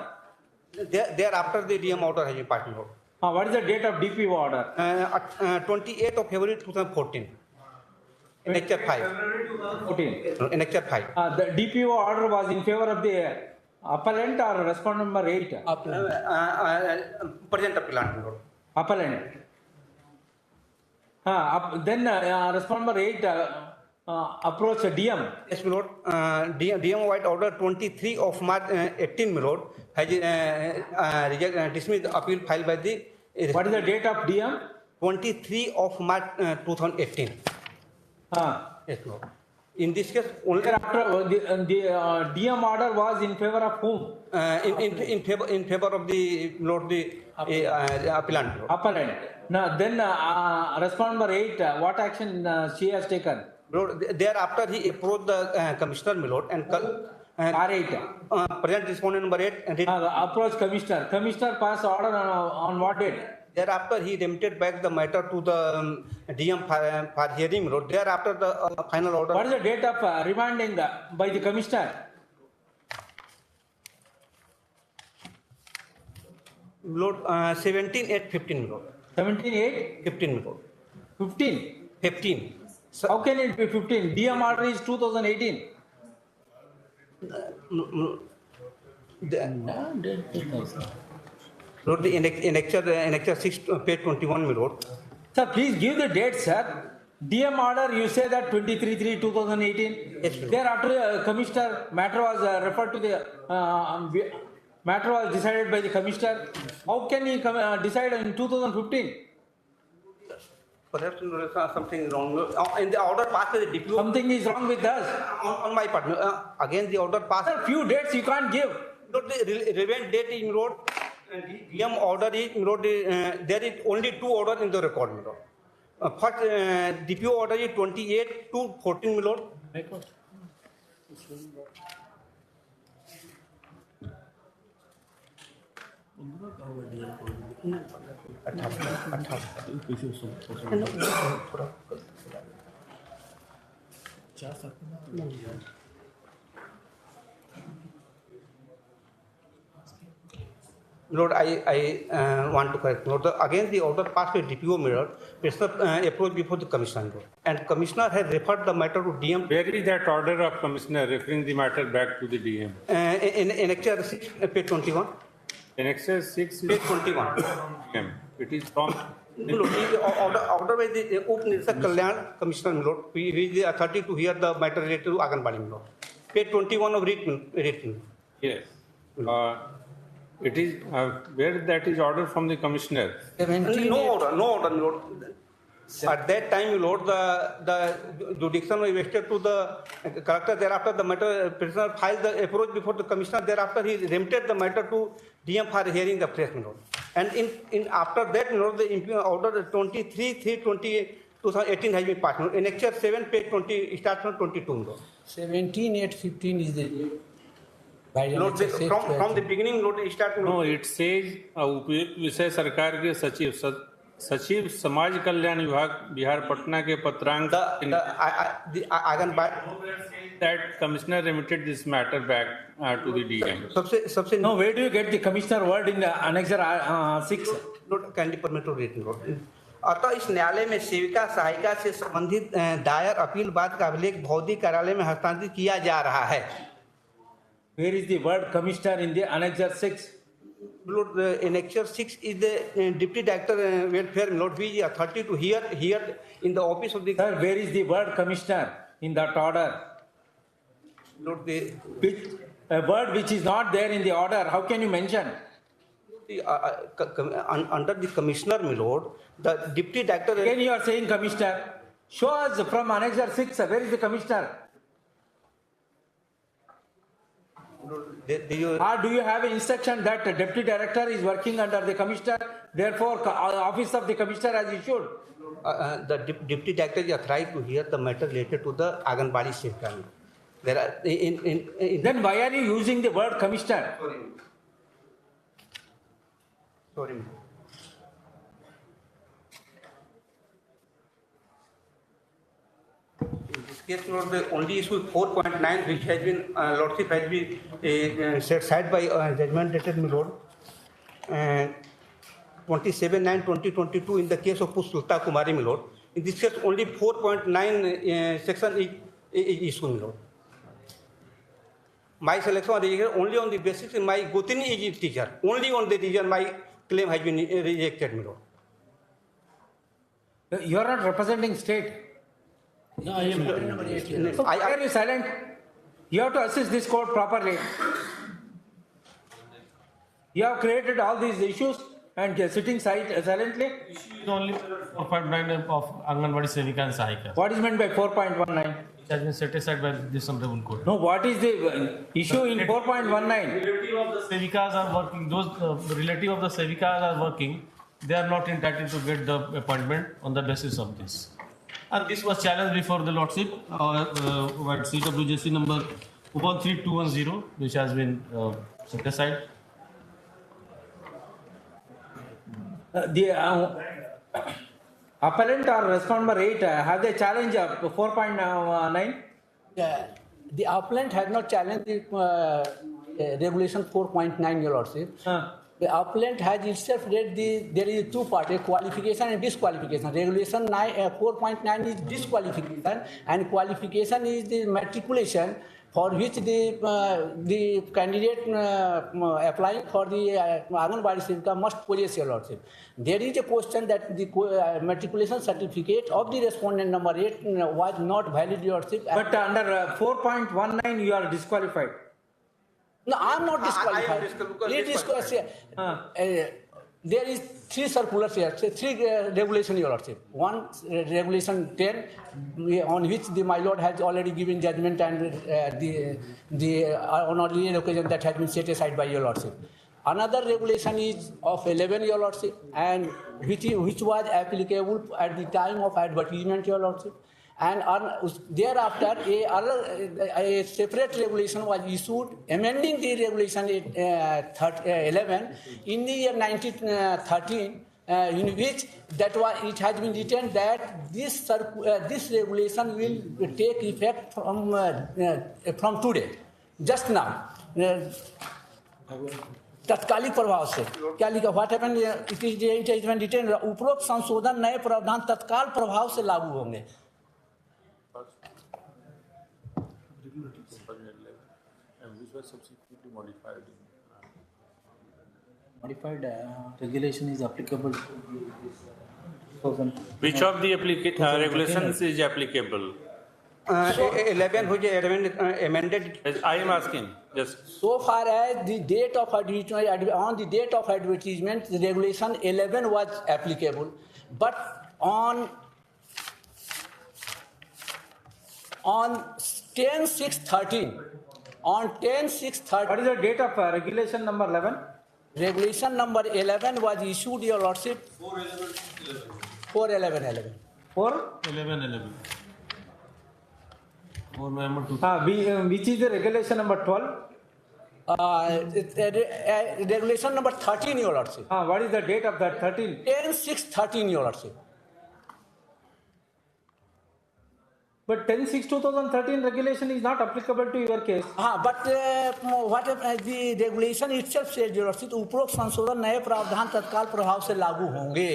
Thereafter, the DM order has been passed, Lord. What is the date of DPO order? 28th of February 2014. Annexure 5. 14. Annexure 5. The DPO order was in favor of the appellant or respondent number 8? Present appellant, Lord. Appellant. Then respondent number 8 approach DM. Yes, my lord. DM White order 23 of March 18, my lord, has dismissed the appeal filed by the. What is the date of DM? 23 of March 2018. Yes, lord. In this case, only after the DM order was in favor of whom? In favor of the lord, the appellant. Lord. Appellant. Now then, respondent number 8, what action she has taken? Lord, thereafter he approached the commissioner, my lord, and R8. Present respondent number 8 and approach commissioner. Commissioner passed order on what date? Thereafter he remitted back the matter to the DM for hearing, my lord. Thereafter the final order. What is the date of remanding by the commissioner? Lord, 17/8/15, Lord. 17/8/15, Lord. 15. 15. How can it be 15? DM order is 2018. Lord, the annexure 6, page 21, my lord. Sir, please give the date, sir. DM order, you say that 23/3/2018. Yes, sir. Thereafter, commissioner matter was referred to the matter was decided by the commissioner. How can he decide in 2015? Perhaps something wrong. In the order passed by the DPO. Something is wrong with us. On my part. Again, the order passed. Sir, few dates you can't give. Not the relevant date is enrolled. DM order is enrolled. There is only 2 orders in the record. First, DPO order is 28 to 14, my lord. Lord, I want to correct. Lord, again the order passed by DPO mirror, petitioner approached before the commissioner. And commissioner has referred the matter to DM. Where is that order of commissioner referring the matter back to the DM? In Annexure 6, page 21. Annexure 6 Page 21. DM. It is from Order by the Up Nirsak Kalyan Commissioner, my lord, who is the authority to hear the matter related to Anganwadi, my lord. Page 21 of written. Yes. It is where that is order from the commissioner. No order, my lord. At that time, my lord, the jurisdiction was vested to the collector. Thereafter, the matter prisoner filed the approach before the commissioner. Thereafter, he remitted the matter to DM for hearing the press, my lord. And in after that, my lord, the order 23/3/2018 has been passed. In Annexure 7, page 20, starts from 22, my lord. 17/8/15 is the. Lord, from the beginning, Lord, it starts. No, it says उपयुक्त विषय सरकार के सचिव समाज कल्याण विभाग बिहार पटना के पत्रांक that commissioner remitted this matter back to the DM. No, where do you get the commissioner word in the Annexure 6? Lord, kindly permit to read, Lord. अतः इस न्यायालय में सेविका सहायिका से संबंधित दायर अपील बाद का अभिलेख भौतिक कार्यालय में हस्तांतरित किया जा रहा है. Where is the word commissioner in the Annexure 6? Lord, the Annexure 6 is the Deputy Director Welfare, Lord, which is authority to hear in the office of the. Sir, where is the word commissioner in that order? Lord, a word which is not there in the order, how can you mention? Under the commissioner, my lord, the Deputy Director. Again, you are saying commissioner. Show us from Annexure 6, where is the commissioner? Or do you have an instruction that the deputy director is working under the commissioner, therefore office of the commissioner has issued? The deputy director is authorized to hear the matter related to the Anganwadi safeguarding. There are Then why are you using the word commissioner? Sorry. In this case, Lord, the only issue is 4.9, which has been, Lordship has been set aside by judgment dated, my Lord. 27/9/2022 in the case of Pusulta Kumari, my Lord. In this case, only 4.9 section is issued, my Lord. My selection was only on the basis my Gotini is teacher. Only on the reason my claim has been rejected, my Lord. You are not representing state. No, I am. So why are you silent? You have to assist this court properly. You have created all these issues and sitting silently. Only 4.9 of Anganwadi Sevika and Sahika. What is meant by 4.19? It has been set aside by this honorable court. No, what is the issue in 4.19? Relative of the Sevikas are working. Those relative of the Sevikas are working. They are not entitled to get the appointment on the basis of this. And this was challenged before the Lordship, CWJC number 13210, which has been set aside. The appellant or respondent number 8, have they challenged 4.9? Yeah, the appellant has not challenged the regulation 4.9, your lordship. The appellant has itself read there is two parts, qualification and disqualification. Regulation 4.9 is disqualification and qualification is the matriculation for which the candidate applying for the Anganwadi Sevika must possess, your lordship. There is a question that the matriculation certificate of the respondent number 8 was not valid, your lordship. But under 4.19 you are disqualified. No, I am not I am disqualified. There is 3 circulars here, 3 regulation, Your Lordship. One regulation 10, on which my Lord has already given judgment, and on earlier occasion that has been set aside by Your Lordship. Another regulation is of 11, Your Lordship, and which was applicable at the time of advertisement, Your Lordship. And thereafter, a separate regulation was issued amending the regulation 11 in the year 1913, in which it has been written that this regulation will take effect from today, just now. तत्कालिक प्रभाव से क्या लिखा what happened it is been written उपरोक्त संशोधन नए प्रावधान तत्काल प्रभाव से लागू होंगे Modified regulation is applicable. Which of the regulations is applicable? 11 which amended. I am asking. Yes. So far as the date of advertisement, on the date of advertisement, the regulation 11 was applicable, but on 10/6/13, on 10/6/13. What is the date of regulation number 11? Regulation number 11 was issued, Your Lordship. 4/11/11. 4/11/11. 4 November 2000. Which is the regulation number 12? Regulation number 13, Your Lordship. What is the date of that 13? 10/6/13, Your Lordship. But 10/6/2013 regulation is not applicable to your case. But what the regulation itself says, Your Lordship, उपरोक्त संशोधन नए प्रावधान तत्काल प्रभाव से लागू होंगे.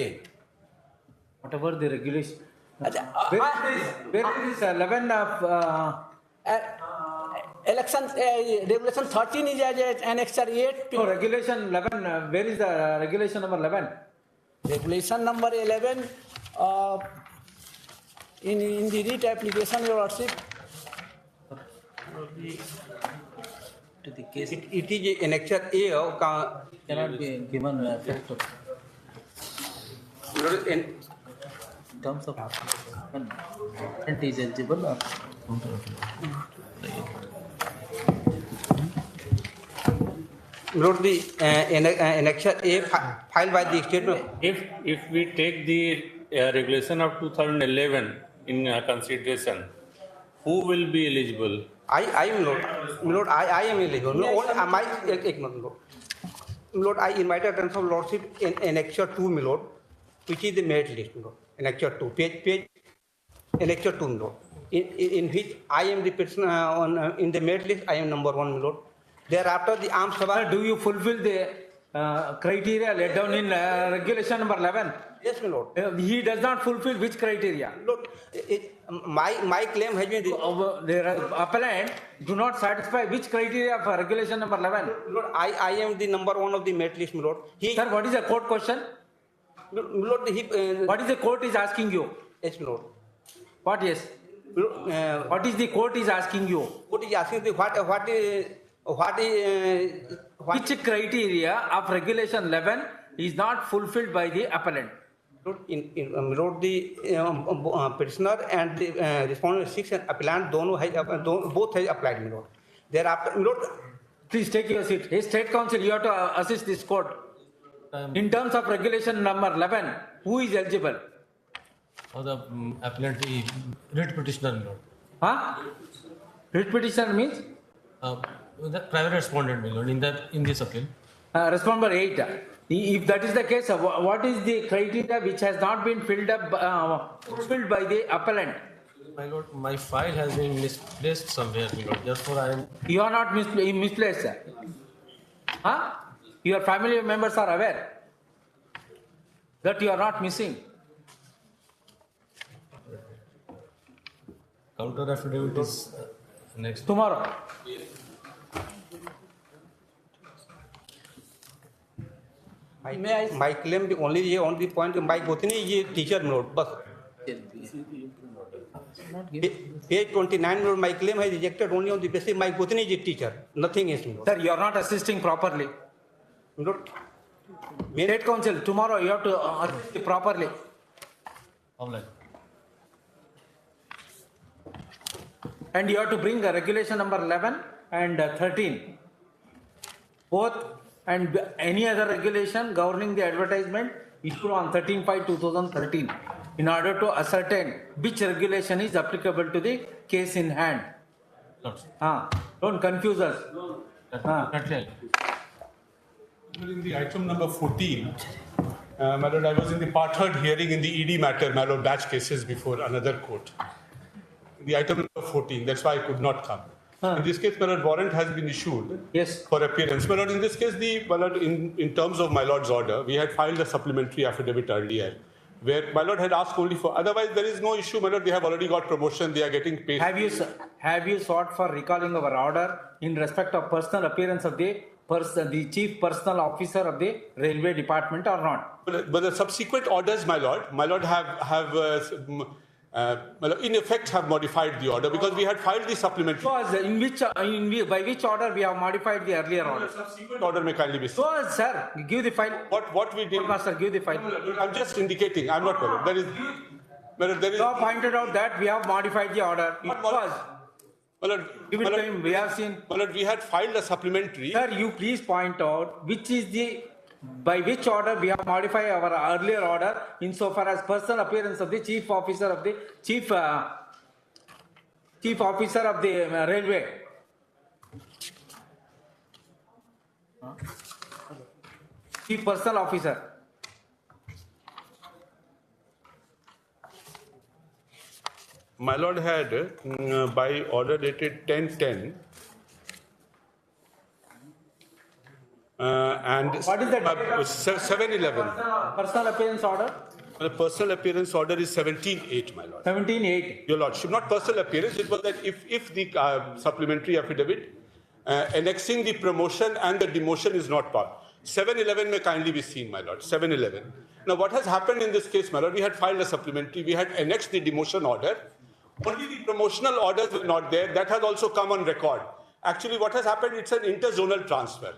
Whatever the regulation. Where is 11 of election regulation 13 is as annexure 8. No, regulation 11. Where is the regulation number 11? Regulation number 11 in the writ application, Your Lordship. To the case. It is annexure A Cannot be given effect of. In terms of it is eligible or Lord, the annexure A filed by the state. If we take the regulation of 2011 in consideration, who will be eligible? I am Lord, I am eligible. Lord, I invited attention of Lordship in annexure 2, my Lord, which is the merit list, Lord. Annexure 2, page annexure 2, Lord. In which I am the person in the merit list, I am number 1, my Lord. Thereafter, the armed sabha. Do you fulfill the criteria laid down in regulation number 11? Yes, my Lord. He does not fulfill which criteria? Lord, my claim has been. The appellant do not satisfy which criteria for regulation number 11? Lord, I am the number 1 of the merit list, my Lord. Sir, what is the court question? Lord, what is the court is asking you? Yes, my Lord. What yes? What is the court is asking you? Court is asking the which criteria of regulation 11 is not fulfilled by the appellant? Lord, the petitioner and the respondent 6 and appellant both has applied, my Lord. Thereafter, my Lord. Please take your seat. Hey, State Council, you have to assist this court. In terms of regulation number 11, who is eligible? Or the appellant, writ petitioner, Lord. Writ petitioner means? The private respondent, my Lord, in this appeal. Respondent number 8. If that is the case, what is the criteria which has not been filled by the appellant? My Lord, my file has been misplaced somewhere, my Lord. Therefore, I am. You are not misplaced, sir. Your family members are aware that you are not missing. Counter affidavit is next. Tomorrow. My claim only on the point my Gotini is teacher, my Lord. Bas. Page 29, my lord, my claim is rejected only on the basis my Putni is a teacher, nothing else. Sir, you are not assisting properly. Lord, State Council, tomorrow you have to assist properly. And you have to bring a regulation number 11 and 13. Both and any other regulation governing the advertisement issued on 13/5/2013 in order to ascertain which regulation is applicable to the case in hand. Don't confuse us. In the item number 14, my lord, I was in the part third hearing in the ED matter, my lord, batch cases before another court. The item number 14, that's why I could not come. In this case, my lord, warrant has been issued for appearance. My lord, in this case, my lord, in terms of my lord's order, we had filed a supplementary affidavit earlier, where my lord had asked only for, otherwise there is no issue, my lord, they have already got promotion, they are getting paid. Have you sought for recalling our order in respect of personal appearance of the chief personal officer of the railway department or not? But the subsequent orders, my lord, have in effect have modified the order because we had filed the supplementary. By which order we have modified the earlier order? The subsequent order may kindly be seen. So, sir, give the file. What we did? Master, give the file. I'm just indicating. I'm not. There is. You have pointed out that we have modified the order. It was. Give it time. We have seen. We had filed a supplementary. Sir, you please point out which is by which order we have modified our earlier order insofar as personal appearance of the chief officer of the chief officer of the railway. Chief personal officer. My lord had by order dated 10/10. And what is that? 7/11. Personal appearance order? The personal appearance order is 17/8, my lord. 17/8. Your lordship, not personal appearance. It was that if the supplementary affidavit annexing the promotion and the demotion is not part. 7/11 may kindly be seen, my lord. 7/11. Now, what has happened in this case, my lord? We had filed a supplementary. We had annexed the demotion order. Only the promotional orders were not there. That has also come on record. Actually, what has happened? It's an interzonal transfer.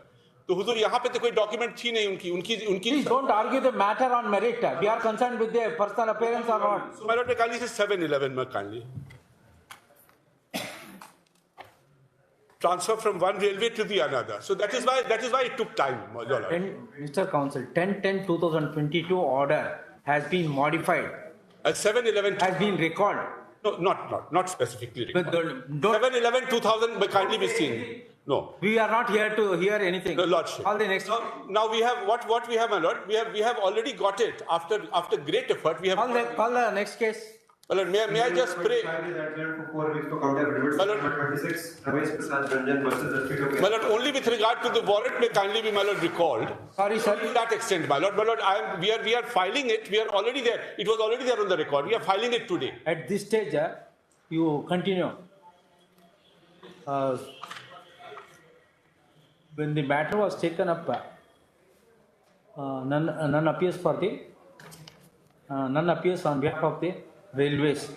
तो हुजूर यहाँ पे तो कोई document थी नहीं उनकी Please don't argue the matter on merit. We are concerned with the personal appearance or not. So my lord, kindly say 7/11 में kindly. Transfer from one railway to the another. So that is why it took time, my lord. Mr. Counsel, 10/10/2022 order has been modified. 7/11 has been recalled. No, not specifically recalled. 7/11/2000 may kindly be seen. No. We are not here to hear anything. No, lordship. All the next. Now we have what we have, my lord. We have already got it after great effort. We have call the next case. Well, may I just pray? My lord, only with regard to the warrant may kindly be, my lord, recalled. Sorry, sir. To that extent, my lord. My lord, we are filing it. We are already there. It was already there on the record. We are filing it today. At this stage, you continue. When the matter was taken up, none appears on behalf of the railways.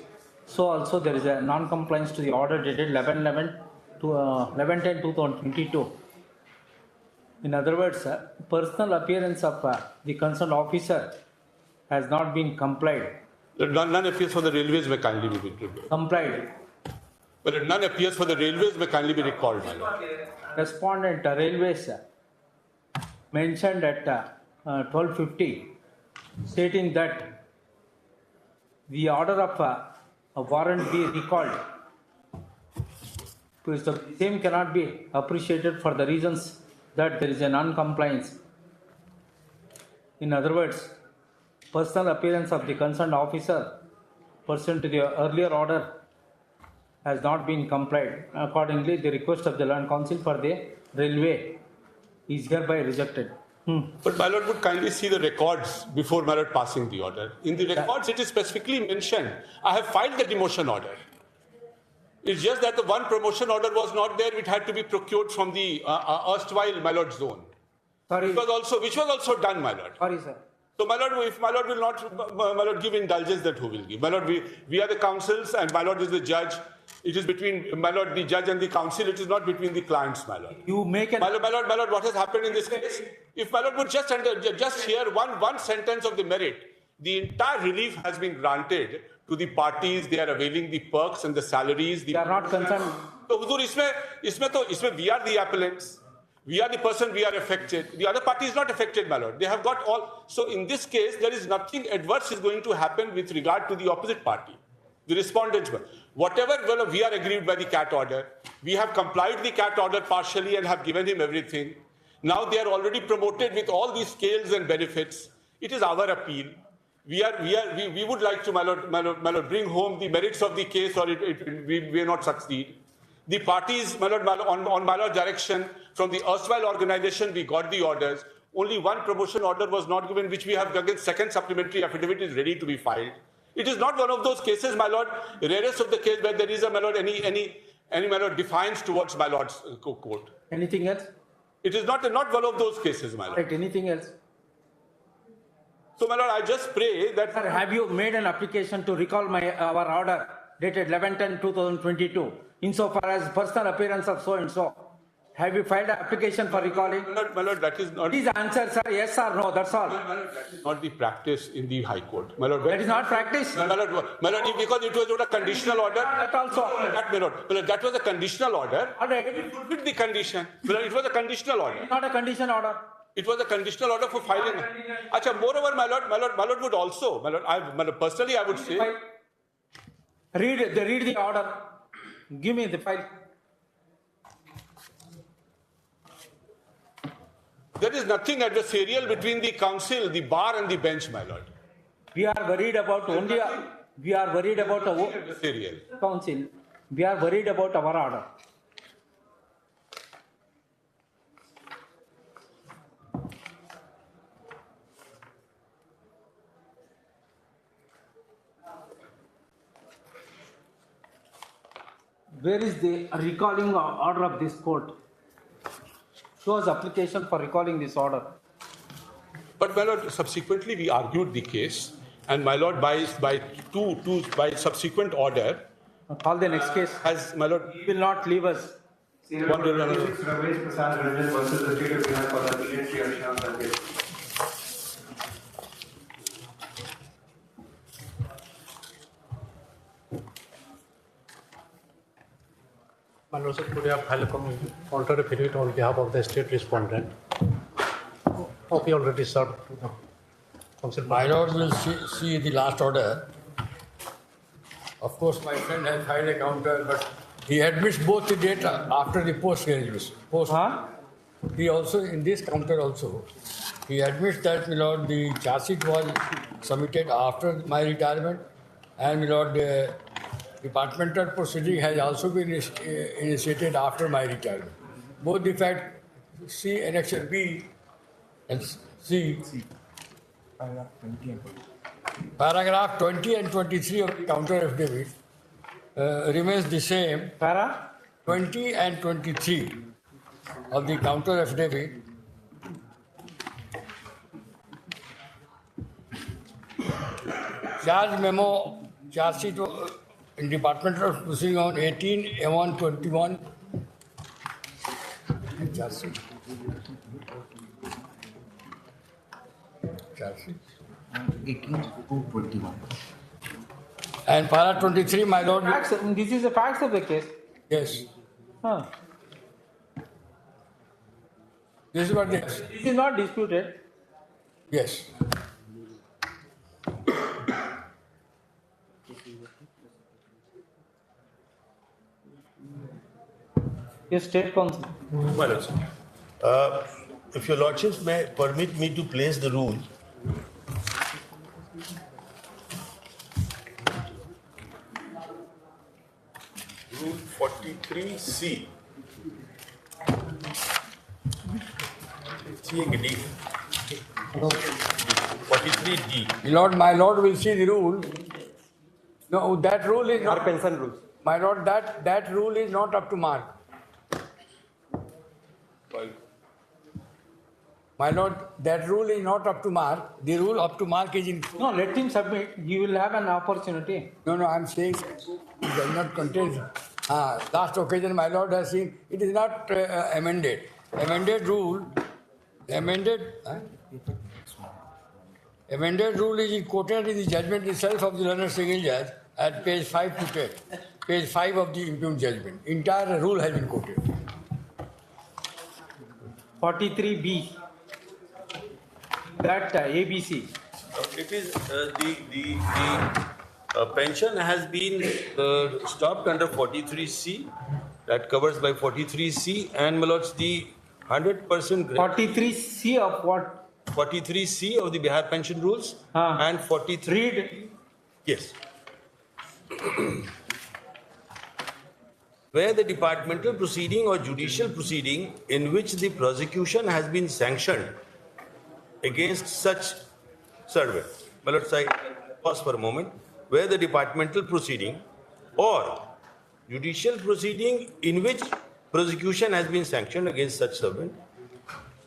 So also there is a non-compliance to the order dated 11/10/2022. In other words, personal appearance of the concerned officer has not been complied. None appears for the railways may kindly be complied. But none appears for the railways may kindly be recalled, my lord. Respondent railways mentioned at 12:50, stating that the order of a warrant be recalled. Because the same cannot be appreciated for the reasons that there is a non-compliance. In other words, personal appearance of the concerned officer pursuant to the earlier order has not been complied. Accordingly, the request of the Land Council for the railway is hereby rejected. But my lord would kindly see the records before my lord passing the order. In the records, it is specifically mentioned. I have filed the demotion order. It's just that the one promotion order was not there. It had to be procured from the erstwhile my lord zone. Sorry. Which was also done, my lord. Sorry, sir. So, my lord, if my lord will not, my lord, give indulgence, that who will give? My lord, we are the councils, and my lord is the judge. It is between, my lord, the judge and the council. It is not between the clients, my lord. You make an... My lord, what has happened in this case? If my lord would just hear one sentence of the merit, the entire relief has been granted to the parties. They are availing the perks and the salaries. They are not concerned. So, Huzur, isme we are the appellants. We are the person, we are affected. The other party is not affected, my lord. They have got all. So in this case, there is nothing adverse is going to happen with regard to the opposite party, the respondents. Whatever we are aggrieved by the CAT order, we have complied the CAT order partially and have given him everything. Now they are already promoted with all these scales and benefits. It is our appeal. We would like to, my lord, bring home the merits of the case, or we may not succeed. The parties, my lord, on my lord's direction from the erstwhile organization, we got the orders. Only one promotion order was not given, which we have against second supplementary affidavit is ready to be filed. It is not one of those cases, my lord, rarest of the case where there is a, my lord, any my lord, defiance towards my lord's court. Anything else? It is not one of those cases, my lord. Right, anything else? So, my lord, I just pray that... Sir, have you made an application to recall our order dated 11/10/2022 insofar as personal appearance of so and so? Have you filed an application for recalling? My lord, that is not... Please answer, sir, yes or no, that's all. That is not the practice in the High Court. My lord, that is not practice? My lord, because it was not a conditional order. That also. My lord, that was a conditional order. It fulfilled the condition. It was a conditional order. Not a condition order. It was a conditional order for filing. Achha, moreover, my lord would also, personally, I would say... Read the order. Give me the file. There is nothing adversarial between the council, the bar and the bench, my lord. We are worried about only, we are worried about our council. We are worried about our order. Where is the recalling order of this court? Shows application for recalling this order. But my lord, subsequently we argued the case, and my lord, by subsequent order, call the next case. Has my lord will not leave us. Ramesh Prasad Ranjan versus the State of Bihar for the appeal Sri Arshad Sankhet. My lord, sir, today I have filed a counter affidavit on behalf of the state respondent. Copy already served to the council. My lord will see the last order. Of course, my friend has filed a counter, but he admits both the data after the post-graduation. He also, in this counter also, he admits that, my lord, the charge sheet was submitted after my retirement, and, my lord, the departmental proceeding has also been initiated after my retirement. Both the fact, C, annexure B, and C. Paragraph 20 and 23 of the counter affidavit remains the same. Para 20 and 23 of the counter affidavit charge memo, charge sheet in departmental proceeding on 18/1/21. Charge sheet. Charge sheet. 18/2/21. And para 23, my lord. This is the facts of the case. Yes. Huh. This is what This is not disputed. Yes. Yes, State Council. My lord, if your lordships may permit me to place the rule. Rule 43C. C and D. 43D. My lord will see the rule. No, that rule is not. Pension rules. My lord, that rule is not up to mark. My lord, that rule is not up to mark. The rule up to mark is in. No, let him submit. He will have an opportunity. No, I'm saying it does not contain. Last occasion, my lord has seen it is not amended. Amended rule is quoted in the judgment itself of the learned single judge at page 5 to 10. Page 5 of the impugned judgment. Entire rule has been quoted. 43B. That ABC. It is the pension has been stopped under 43C, that covers by 43C, and my lords, the 100%. 43C of what? 43C of the Bihar pension rules and 43. Read. Yes. Where the departmental proceeding or judicial proceeding in which the prosecution has been sanctioned against such servant. My lords, I pause for a moment. Where the departmental proceeding or judicial proceeding in which prosecution has been sanctioned against such servant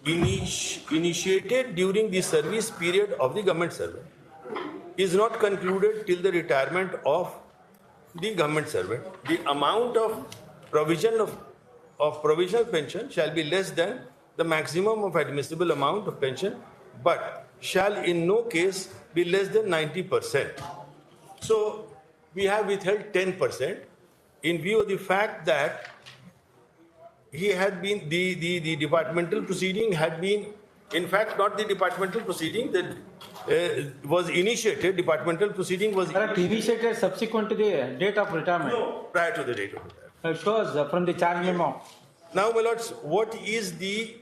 initiated during the service period of the government servant is not concluded till the retirement of the government servant, the amount of provisional pension shall be less than the maximum of admissible amount of pension, but shall in no case be less than 90%. So we have withheld 10% in view of the fact that he had been, the departmental proceeding had been, in fact, not the departmental proceeding that was initiated, departmental proceeding was initiated subsequent to the date of retirement. No, prior to the date of retirement. Shows from the charge memo. Now, my lords, what is the...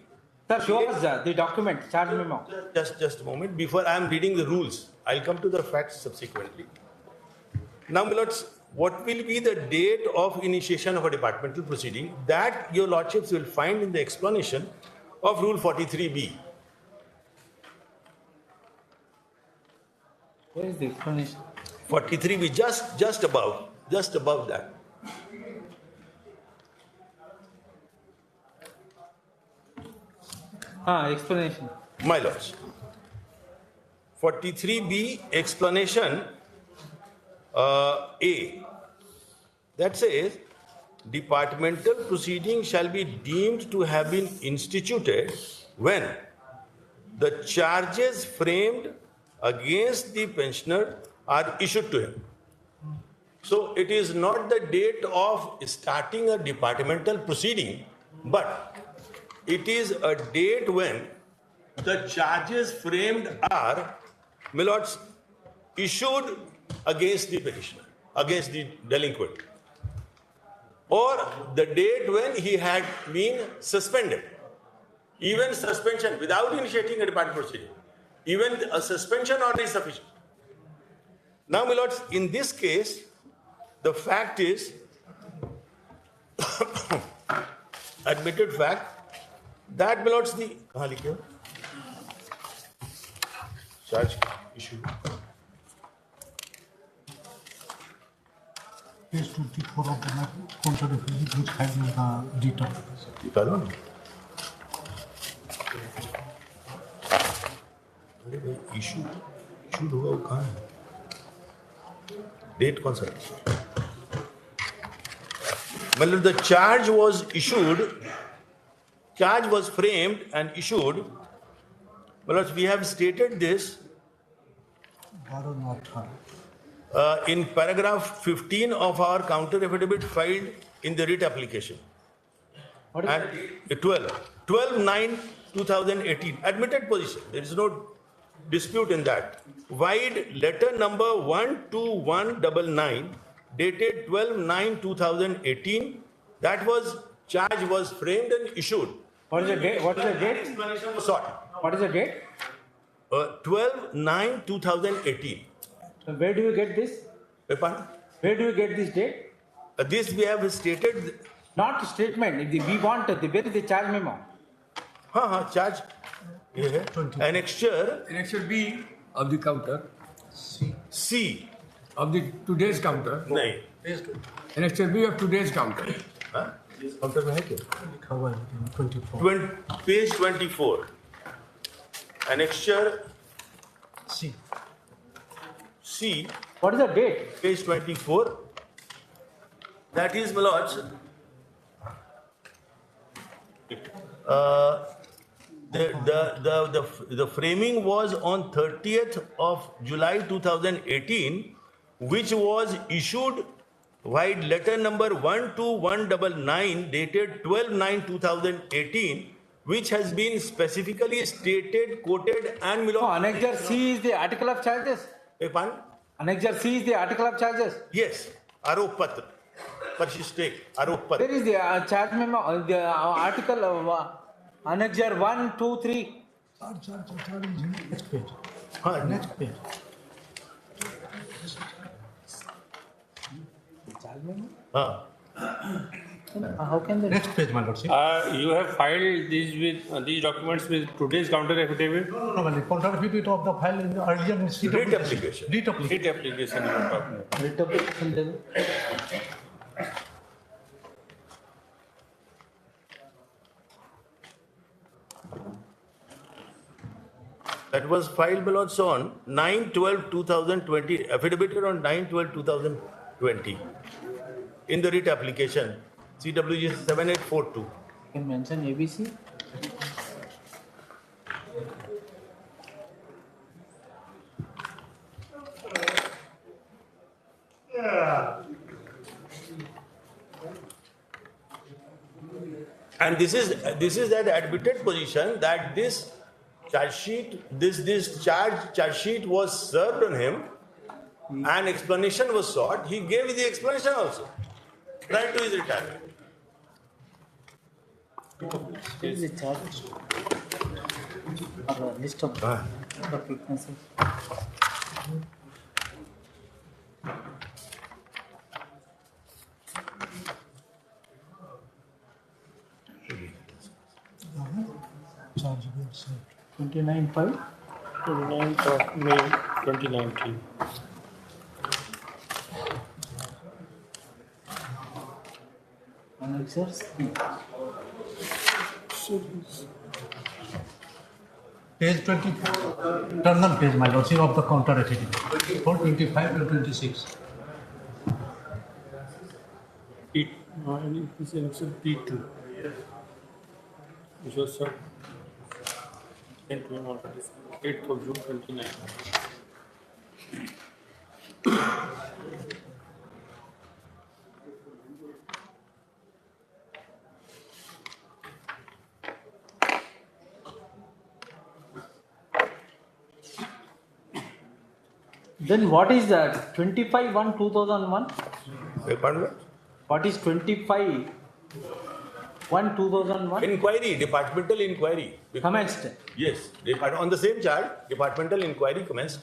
Sir, show us the document, charge memo. Just a moment. Before I am reading the rules, I'll come to the facts subsequently. Now, my lords, what will be the date of initiation of a departmental proceeding? That your lordships will find in the explanation of Rule 43B. Where is the explanation? 43B, just above that. Explanation. My lords, 43B explanation A, that says departmental proceeding shall be deemed to have been instituted when the charges framed against the pensioner are issued to him. So it is not the date of starting a departmental proceeding, but it is a date when the charges framed are, my lords, issued against the petitioner, against the delinquent, or the date when he had been suspended. Even suspension without initiating a departmental proceeding, even a suspension order is sufficient. Now, my lords, in this case, the fact is, admitted fact, that, my lords, the charge issue. Page 24 of the counter affidavit which has the detail. Issued हुआ कहाँ है? Date कौन सा? मतलब the charge was issued, charge was framed and issued. Well, we have stated this in paragraph 15 of our counter affidavit filed in the writ application. And 12/9/2018, admitted position. There is no dispute in that. Wide letter number 12199 dated 12/9/2018. That was charge was framed and issued. What is the date? What is the date? Explanation was sought. What is the date? 12/9/2018. So where do you get this? Where do you get this date? This we have stated. Not statement. We want where is the charge memo? Charge. Annexure B of the counter. C of the today's counter. No. Annexure B of today's counter. Counter में है क्या? Page 24. annexure C. C. What is the date? Page 24. That is, my lords, the framing was on 30th of July 2018, which was issued while letter number 12199 dated 12/9/2018, which has been specifically stated, quoted, and No, Annexure C is the article of charges. Annexure C is the article of charges. Yes, Arop Patra. Persistek, Arop Patra. There is the charge memo, the article of Annexure 1, 2, 3. Next page. Next page. How can they? Next page, my lordship. You have filed these documents with today's counter affidavit? No, the counter affidavit of the file in the earlier receipt. Writ application. Writ application. Writ application you are talking about. Writ application. That was filed, my lords, on 9/12/2020, affidavit on 9/12/2020 in the writ application, CWG 7842. You can mention ABC. And this is that admitted position that this charge sheet, this charge sheet was served on him, and explanation was sought. He gave the explanation also prior to his retirement. There is a charge. Or a list of witnesses. Charge again, sir. 29/5. 29th of May 2019. Annexure C. Page 24, internal page, my lordship, of the counter affidavit. 24, 25 and 26. This is P2. Which was served 8th of June 29. Then what is that? 25/1/2001? Pardon? What is 25/1/2001? Inquiry, departmental inquiry. Commenced. Yes, on the same charge, departmental inquiry commenced.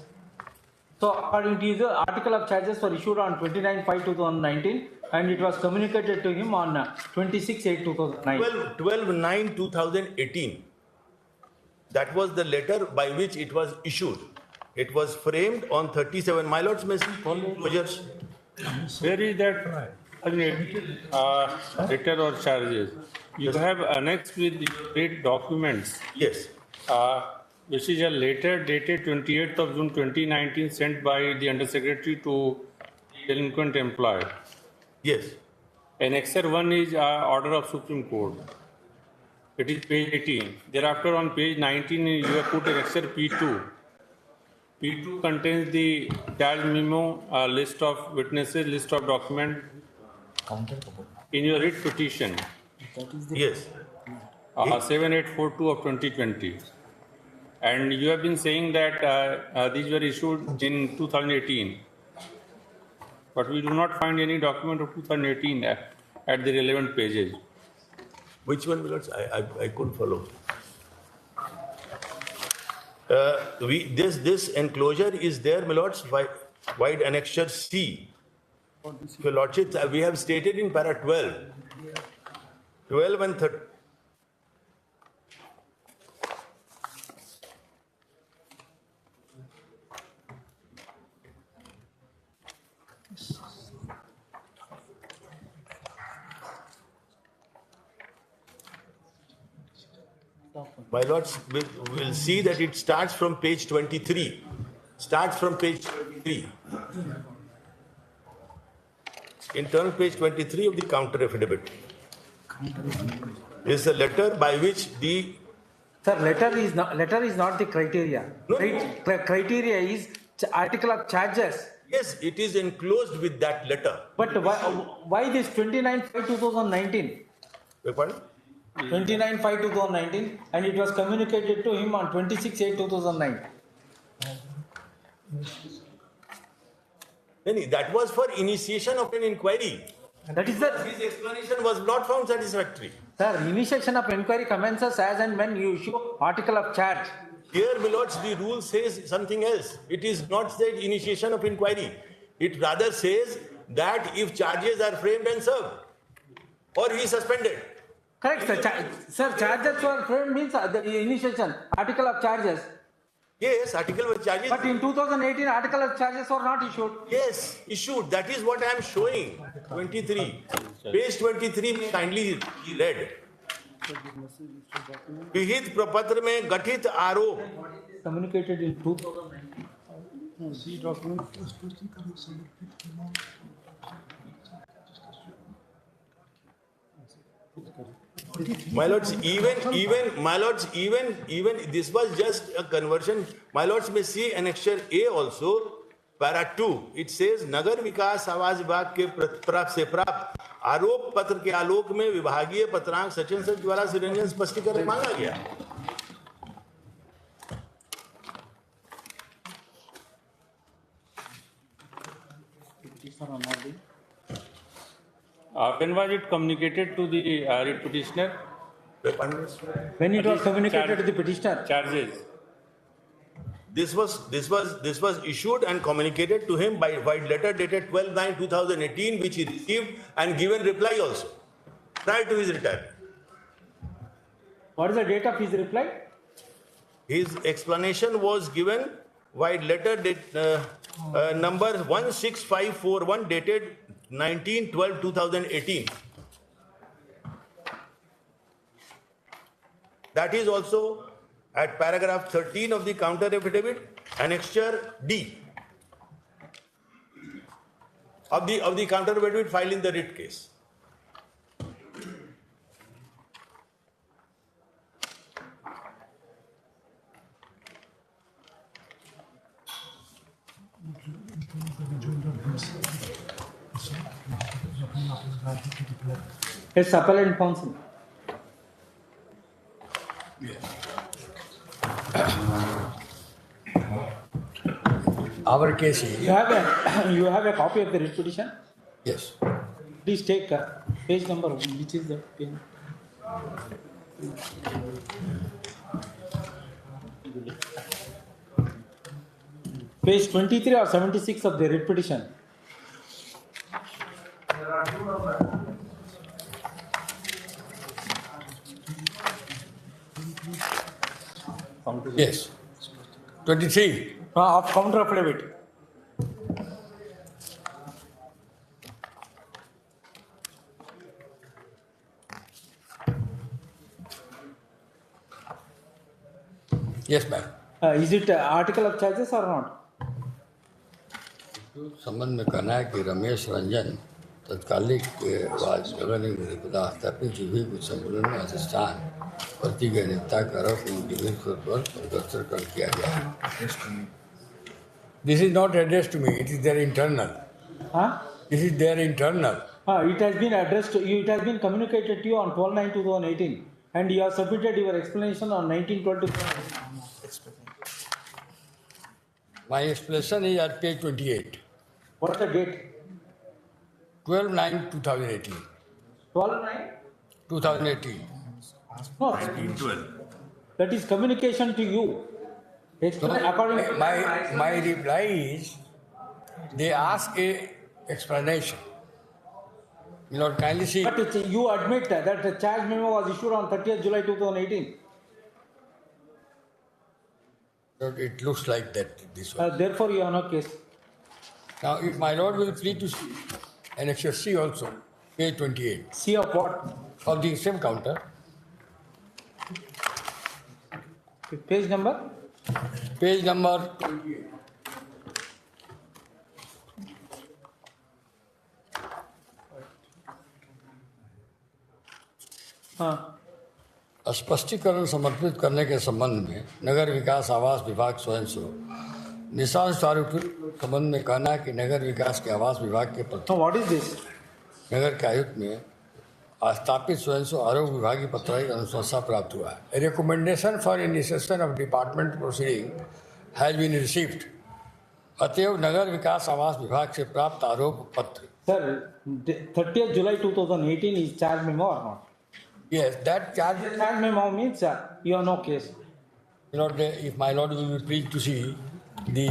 So according to the article of charges were issued on 29/5/2019 and it was communicated to him on 26/8/2009. 12/9/2018. That was the letter by which it was issued. It was framed on 37. My lords, measures. Where is that letter or charges? You have annexed with the paid documents. Yes. Which is a letter dated 28th of June 2019 sent by the Undersecretary to delinquent employee. Yes. Annexure 1 is order of Supreme Court. It is page 18. Thereafter on page 19 you have put annexure P2. P2 contains the charge memo, list of witnesses, list of documents in your writ petition. Yes. 7842 of 2020. And you have been saying that these were issued in 2018. But we do not find any document of 2018 at the relevant pages. Which one, Milords? I couldn't follow. This enclosure is there, Milords, wide annexure C. Your Lordships, we have stated in para 12. 12 and 13. Document. My lords will see that it starts from page 23. Starts from page 23. Internal page 23 of the counter affidavit. Is a letter by which the... Sir, letter is not the criteria. No. Criteria is article of charges. Yes, it is enclosed with that letter. But why this 29/5/2019? Pardon? 29/5/2019, and it was communicated to him on 26/8/2009. That was for initiation of an inquiry. That is the... His explanation was not found satisfactory. Sir, initiation of inquiry commences as and when you issue article of charge. Here, my lords, the rule says something else. It is not said initiation of inquiry. It rather says that if charges are framed and served, or he is suspended. Correct, sir. Sir, charges were framed means the initiation, article of charges. Yes, article of charges. But in 2018, article of charges were not issued. Yes, issued. That is what I am showing. 23. Page 23 में kindly read. विहित प्रपत्र में गठित आरोप. Communicated in 2019. See document. My lords, even this was just a conversion. My lords may see annexure A also, para 2. It says नगर विकास आवास विभाग के प्राप्त से प्राप्त आरोप पत्र के आलोक में विभागीय पत्रांक सचिन सर द्वारा निरंजन स्पष्टीकरण मांगा गया. When was it communicated to the writ petitioner? When it was communicated to the petitioner? Charges. This was issued and communicated to him by letter dated 12/9/2018, which he received and given reply also prior to his retirement. What is the date of his reply? His explanation was given by letter number 16541 dated 19/12/2018. That is also at paragraph 13 of the counter affidavit, annexure D of the counter affidavit filed in the writ case. It's appellant counsel. Our case is... You have a copy of the writ petition? Yes. Please take page number, which is the page. Page 23 or 76 of the writ petition. Yes. 23. Of counter affidavit. Yes, ma'am. Is it article of charges or not? संबंध में कहना है कि रमेश रंजन तत्कालिक आज नगर निगम विपदा स्थापित जो भी कुछ संपूर्ण अधिष्ठान प्रति गणिता करक डिग्री पर प्रदर्शन कर किया गया. This is not addressed to me. It is their internal. This is their internal. It has been addressed to you. It has been communicated to you on 12/9/2018, and you have submitted your explanation on 19/12/2018. My explanation is at page 28. What is the date? 12/9/2018. 12/9/2018. No, 19/12. that is communication to you. According to My reply is, they ask a explanation. Lord, kindly see. But you admit that the charge memo was issued on 30th July 2018. Lord, it looks like that this one. Therefore, you have no case. Now, if my lord will please to see, annexure C also, page 28. C of what? Of the same counter. Page number? Page number 28. स्पष्टीकरण समर्पित करने के संबंध में नगर विकास आवास विभाग स्वयं निशांश आरोप संबंध में कहना है कि नगर विकास के आवास विभाग के पत्र व्हाट इज दिस नगर के आयुक्त में स्थापित स्वयं आरोप विभागीय पत्र की अनुशंसा प्राप्त हुआ है। Recommendation for initiation of department proceeding has been received. अतएव नगर विकास आवास विभाग से प्राप्त आरोप पत्र sir 30th July 2018 is charge memo or not? Yes, that charge memo means you have no case. Lord, if my lord will be pleased to see the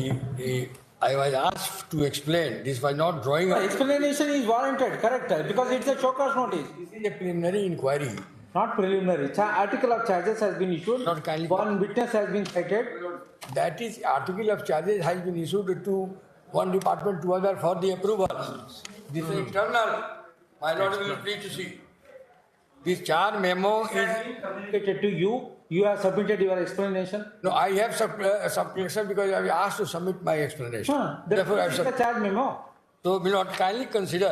I was asked to explain. This was not drawing. Explanation is warranted, correct? Because it's a show cause notice. This is a preliminary inquiry. Not preliminary. Article of charges has been issued. Not kindly. One witness has been cited. That is, article of charges has been issued to one department to other for the approval. This is internal. My lord will be pleased to see. This charge memo is communicated to you. You have submitted your explanation. No, I have submission because I was asked to submit my explanation. Therefore, I have the charge memo. So, will not kindly consider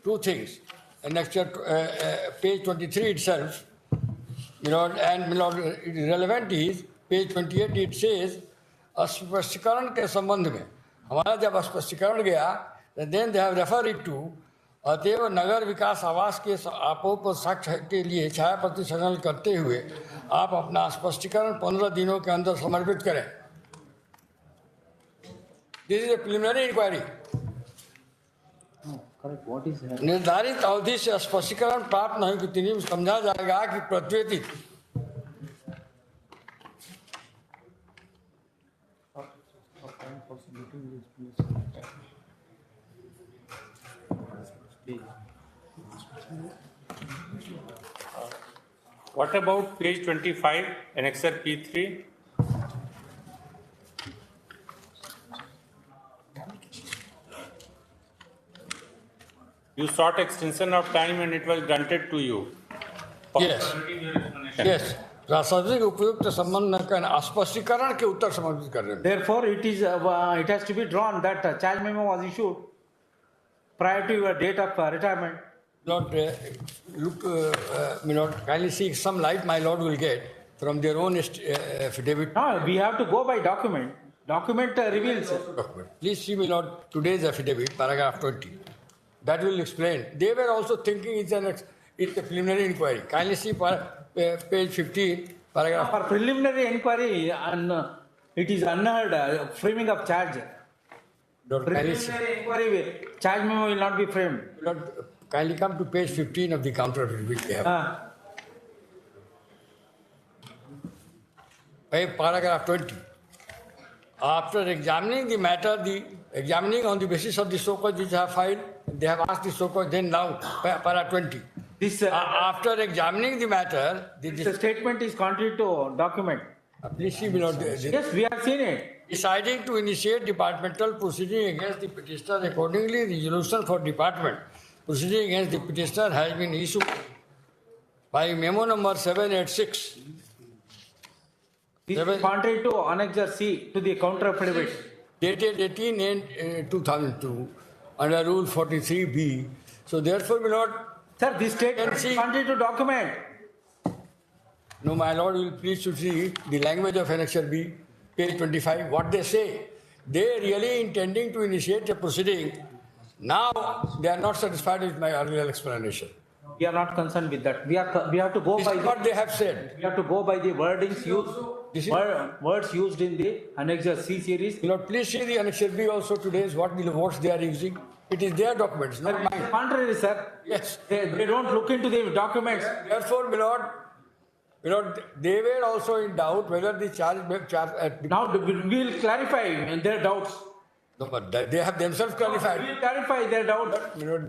two things. Next, page 23 itself, and relevant is page 28. It says, स्पष्टीकरण के संबंध में हमारा जब स्पष्टीकरण गया, then they have referred it to अतएव नगर विकास आवास के आपों पर साक्ष्य के लिए छाया प्रति संकलन करते हुए आप अपना स्पष्टीकरण 15 दिनों के अंदर समर्पित करें। This is a preliminary inquiry. निर्धारित अवधि से स्पष्टीकरण प्राप्त नहीं की तिथि में समझा जाएगा कि प्रत्येक What about page 25, annexer P3? You sought extension of time and it was granted to you. Yes. Yes. रासायनिक उपयुक्त संबंध का स्पष्टीकरण के उत्तर समर्पित कर रहे हैं। Therefore, it has to be drawn that charge memo was issued prior to your date of retirement. Lord, kindly seek some light my lord will get from their own affidavit. No, we have to go by document. Document reveals. Document. Please see, my lord, today's affidavit, paragraph 20. That will explain. They were also thinking it's a preliminary inquiry. Kindly see page 15, paragraph. For preliminary inquiry, it is unheard framing of charge. Preliminary inquiry, charge memo will not be framed. Lord, kindly come to page 15 of the counter which we have. Paragraph 20. After examining the matter, examining on the basis of the so-called which I have filed, they have asked the so-called, then now, para 20. After examining the matter, the statement is contrary to document. Please see, Lord. Yes, we have seen it. Deciding to initiate departmental proceeding against the petitioner, accordingly, resolution for department proceeding against the petitioner has been issued by memo number 786. This is contrary to Annexure C to the counter affidavit. Dated 18/2002 under Rule 43B. So therefore, my lord. Sir, this statement is contrary to document. No, my lord will please to see the language of Annexure B, page 25. What they say, they really intending to initiate a proceeding. Now they are not satisfied with my earlier explanation. We are not concerned with that. We have to go by what they have said. We have to go by the wordings used, words used in the Annexure C series. Please see the Annexure B also today's what the words they are using. It is their documents, not mine. Contrary, sir. Yes. They don't look into the documents. Therefore, my lord, they were also in doubt whether the charge. Now we will clarify their doubts. No, but they have themselves clarified. We will clarify their doubts.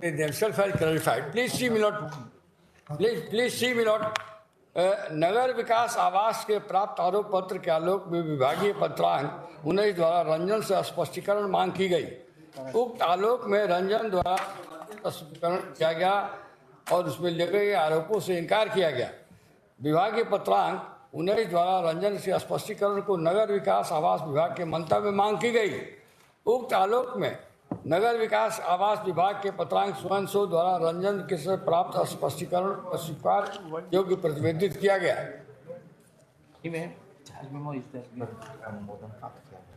They themselves have clarified. Please see, my lord. Please see, my lord. नगर विकास आवास के प्राप्त आरोप पत्र के आलोक में विभागीय पत्रांक 19 द्वारा रंजन से स्पष्टीकरण मांग की गई। उक्त आलोक में रंजन द्वारा स्पष्टीकरण किया गया और उसमें लगे गए आरोपों से इनकार किया गया। विभागीय पत्रांक 19 द्वारा रंजन से स्पष्टीकरण को नगर विकास आवास विभाग के मंतव्य में मांग की गई। उक्त आलोक में नगर विकास आवास विभाग के पत्रांक 100 द्वारा रंजन के से प्राप्त स्पष्टीकरण अस्वीकार योग्य प्रतिवेदित किया गया।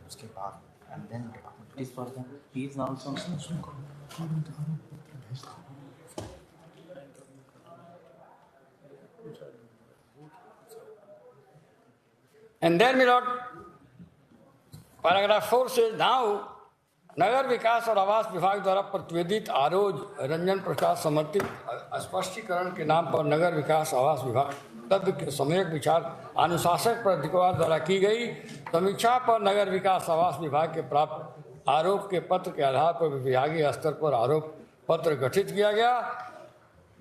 उसके बाद and then it is for the fees also. And then, my lord, paragraph 4 says, now, नगर विकास और आवास विभाग द्वारा प्रतिवेदित आरोज रंजन प्रसाद समर्थित स्पष्टीकरण के नाम पर नगर विकास आवास विभाग तत्व के सम्यक विचार अनुशासक प्राधिकार द्वारा की गई समीक्षा पर नगर विकास आवास विभाग के प्राप्त आरोप के पत्र के आधार पर विभागीय स्तर पर आरोप पत्र गठित किया गया,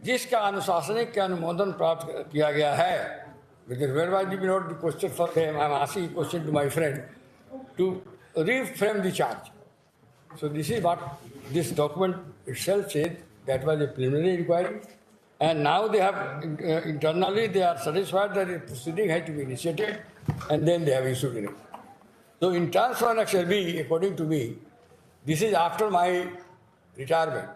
जिसका अनुशासनिक के अनुमोदन प्राप्त किया गया है। Whereby the not the question for him, I am asking a question to my friend to reframe the charge. So this is what this document itself says. That was a preliminary inquiry, and now they have internally they are satisfied that the proceeding had to be initiated, and then they have issued it. So in terms of annexure B, according to me, this is after my retirement,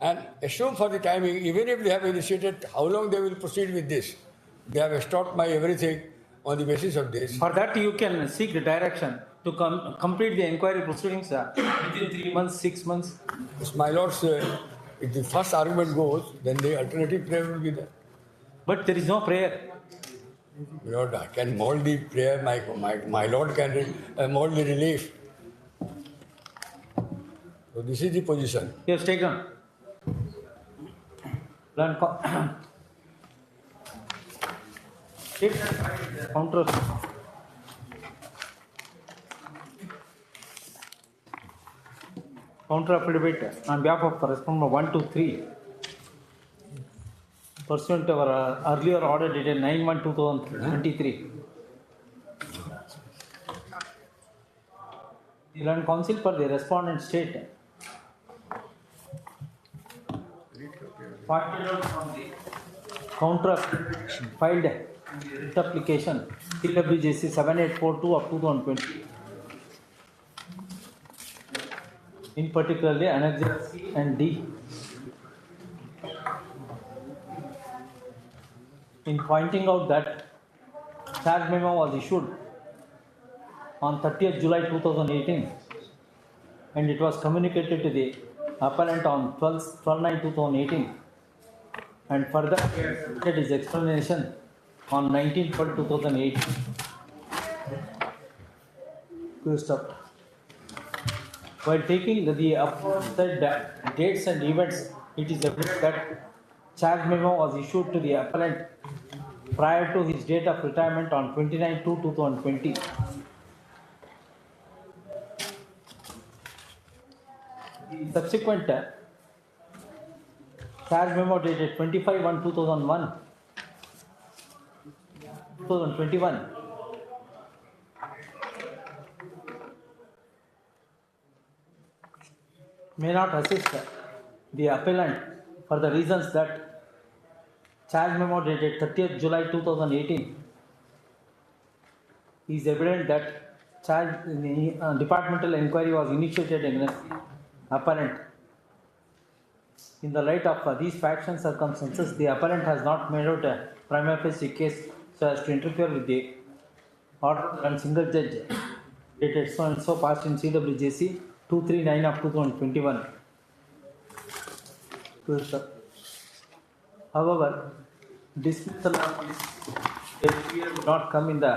and assume for the timing, even if they have initiated, how long they will proceed with this? They have stopped my everything on the basis of this. For that, you can seek the direction to complete the inquiry proceedings within 3 months, 6 months. Yes, my lords, if the first argument goes, then the alternative prayer will be there. But there is no prayer. My lord, I can mold the prayer, my lord can mold the relief. So this is the position. Yes, taken. Counter. Counter affidavit on behalf of correspondent 1 to 3 pursuant to our earlier order dated 9/1/2023. The Land Council for the respondent state pointed out from the counter filed writ application CWJC 7842 of 2020. In particularly Annexure C and D. In pointing out that charge memo was issued on 30th July 2018 and it was communicated to the appellant on 12/9/2018 and further stated his explanation on 19/12/2018. Stop. While taking the aforesaid dates and events, it is evident that charge memo was issued to the appellant prior to his date of retirement on 29/2/2020. The subsequent charge memo dated 25/1/2021 may not assist the appellant for the reasons that charge memo dated 30th July 2018 is evident that departmental inquiry was initiated against the appellant. In the light of these facts and circumstances, the appellant has not made out a prima facie case so as to interfere with the order and single judge dated so and so passed in CWJC 239 of 2021. However, dismissal of this will not come in the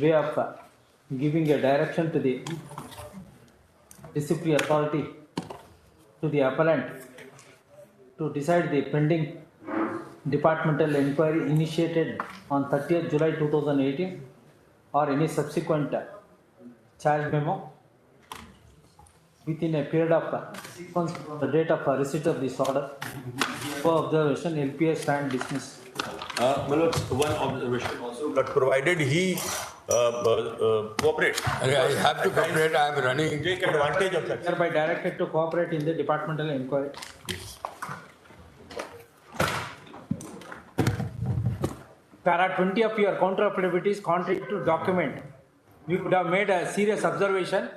way of giving a direction to the disciplinary authority to the appellant to decide the pending departmental inquiry initiated on 30th July 2018 or any subsequent charge memo within a period of sequence from the date of receipt of this order. For observation, LPA stand dismissed. My lord, one observation also, but provided he cooperates. I have to cooperate, I am running. Take advantage of that. Hereby directed to cooperate in the departmental inquiry. Para 20 of your counter affidavits contrary to document. We would have made a serious observation.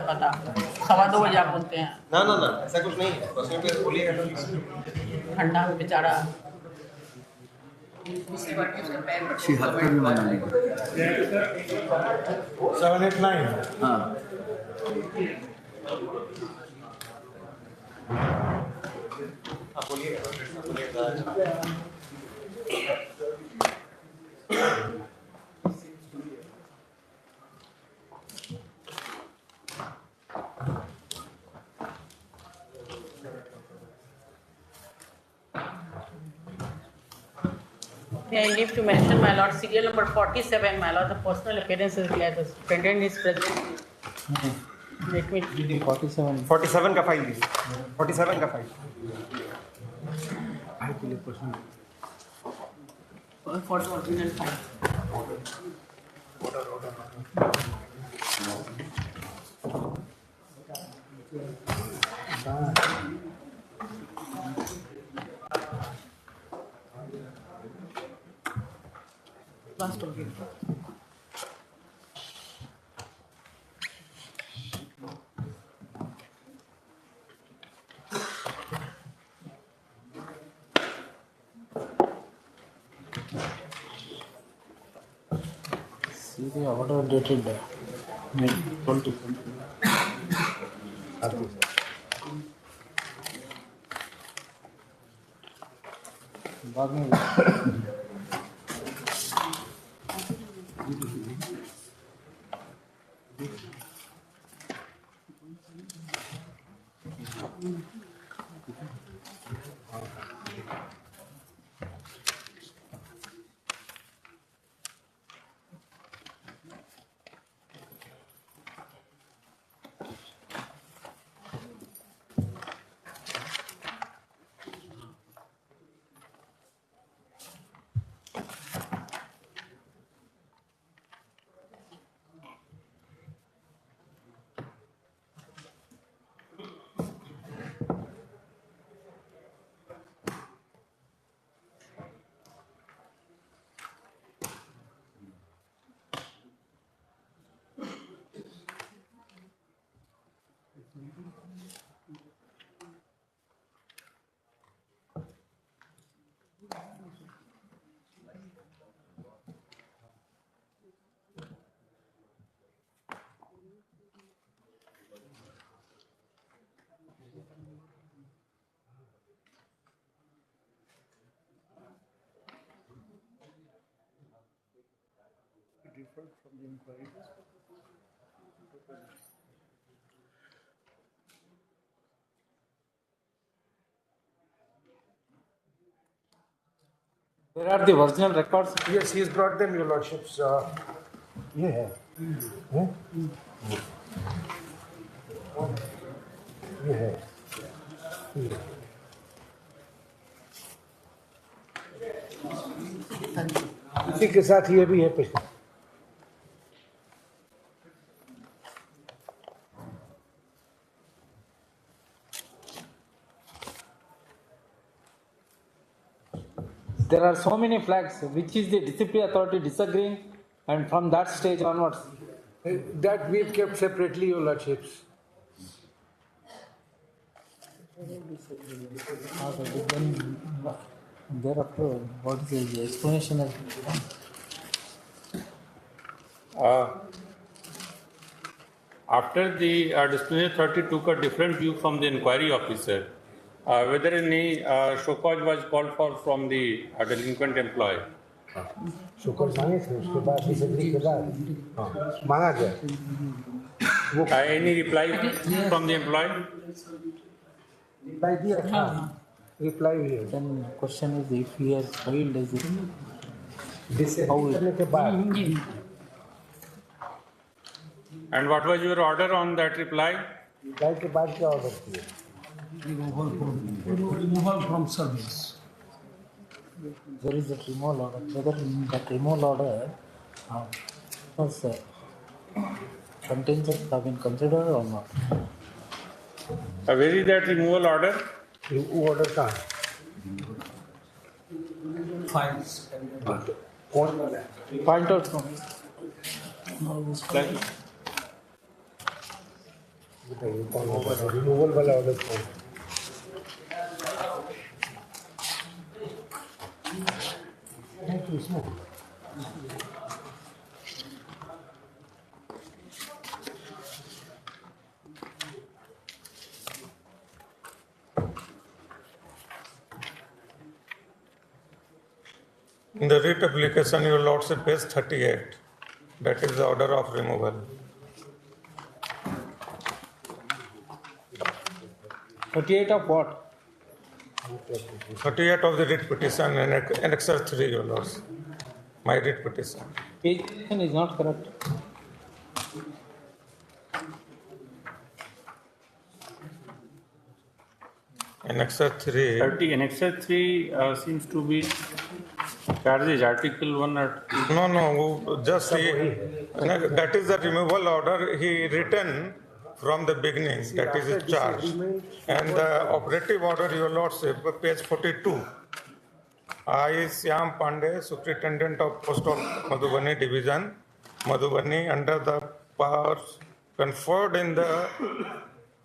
पता 2:15 बजे आप बोलते हैं ना ना ना ऐसा कुछ नहीं है, बस में फिर बोलिएगा तो ठंडा में बेचारा 76 में बना है 7, 8, 9. हाँ आप बोलिएगा I need to mention, my lord, serial number 47, my lord, the personal appearance is clear, the defendant is present. Let me 47 का फाइल दीजिए, 47 का file for the original file. Last of it. See the order dated May 20. बाद में Different from the inquiry. Where are the original records? Yes, he has brought them, your lordships. Yeah. Yeah. इसी के साथ ये भी है पिछले. There are so many flags. Which is the disciplinary authority disagreeing, and from that stage onwards? That we have kept separately, your lordships. Thereafter, what is the explanation of After the disciplinary authority took a different view from the inquiry officer, whether any show cause was called for from the delinquent employee. शुक्र मांगे थे उसके बाद disagree के बाद मांगा गया. Any reply from the employee? Reply दिया था. Reply भी है. Then question is if he has filed as it. Disagree करने के बाद. And what was your order on that reply? Reply के बाद क्या ऑर्डर किए? Removal from service. There is a removal order. Whether that removal order was contingent have been considered or not? Where is that removal order? वो order कहाँ है? Files. कौन वाला है? Point out from रिमूवल वाला order कौन है? In the writ application, your lordship, page 38. That is the order of removal. 38 of what? 38 of the writ petition and Annexure 3, your lords. My writ petition. Page is not correct. Annexure 3. 30. Annexure 3 seems to be charges, Article 1 or... No, just that is the removal order he written from the beginning, that is his charge. And the operative order, your lordship, page 42. I, Syam Pandey, Superintendent of Post of Madhubani Division, Madhubani, under the powers conferred in the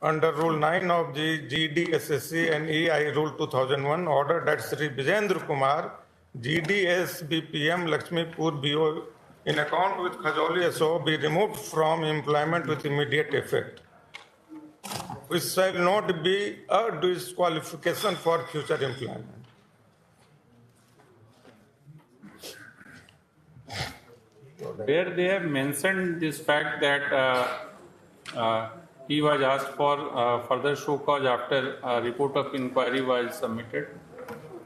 under Rule 9 of GDSSC and EI Rule 2001, order that Sri Vijayendra Kumar, GDSBPM Lakshmipur BO, in account with Khajoli SO, be removed from employment with immediate effect, which shall not be a disqualification for future employment. Where they have mentioned this fact that he was asked for further show cause after a report of inquiry was submitted.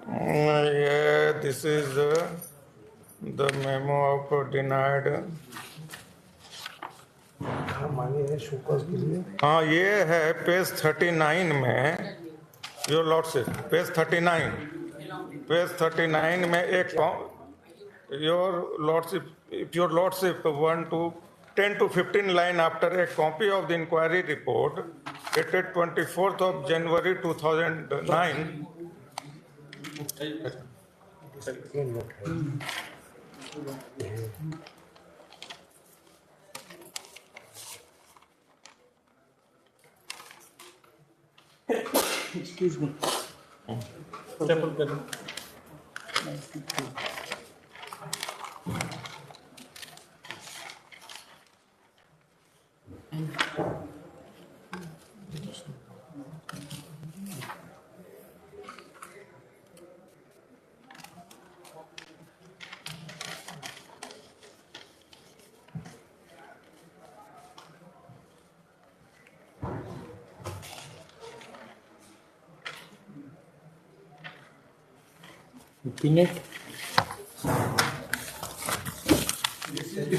Yeah, this is the memo of denied. हाँ, ये है page 39 में, your lordship, page 39 में एक your lordship, if your lordship want to 10 to 15 line after a copy of the inquiry report dated 24th of January 2009. Excuse me. Opinion?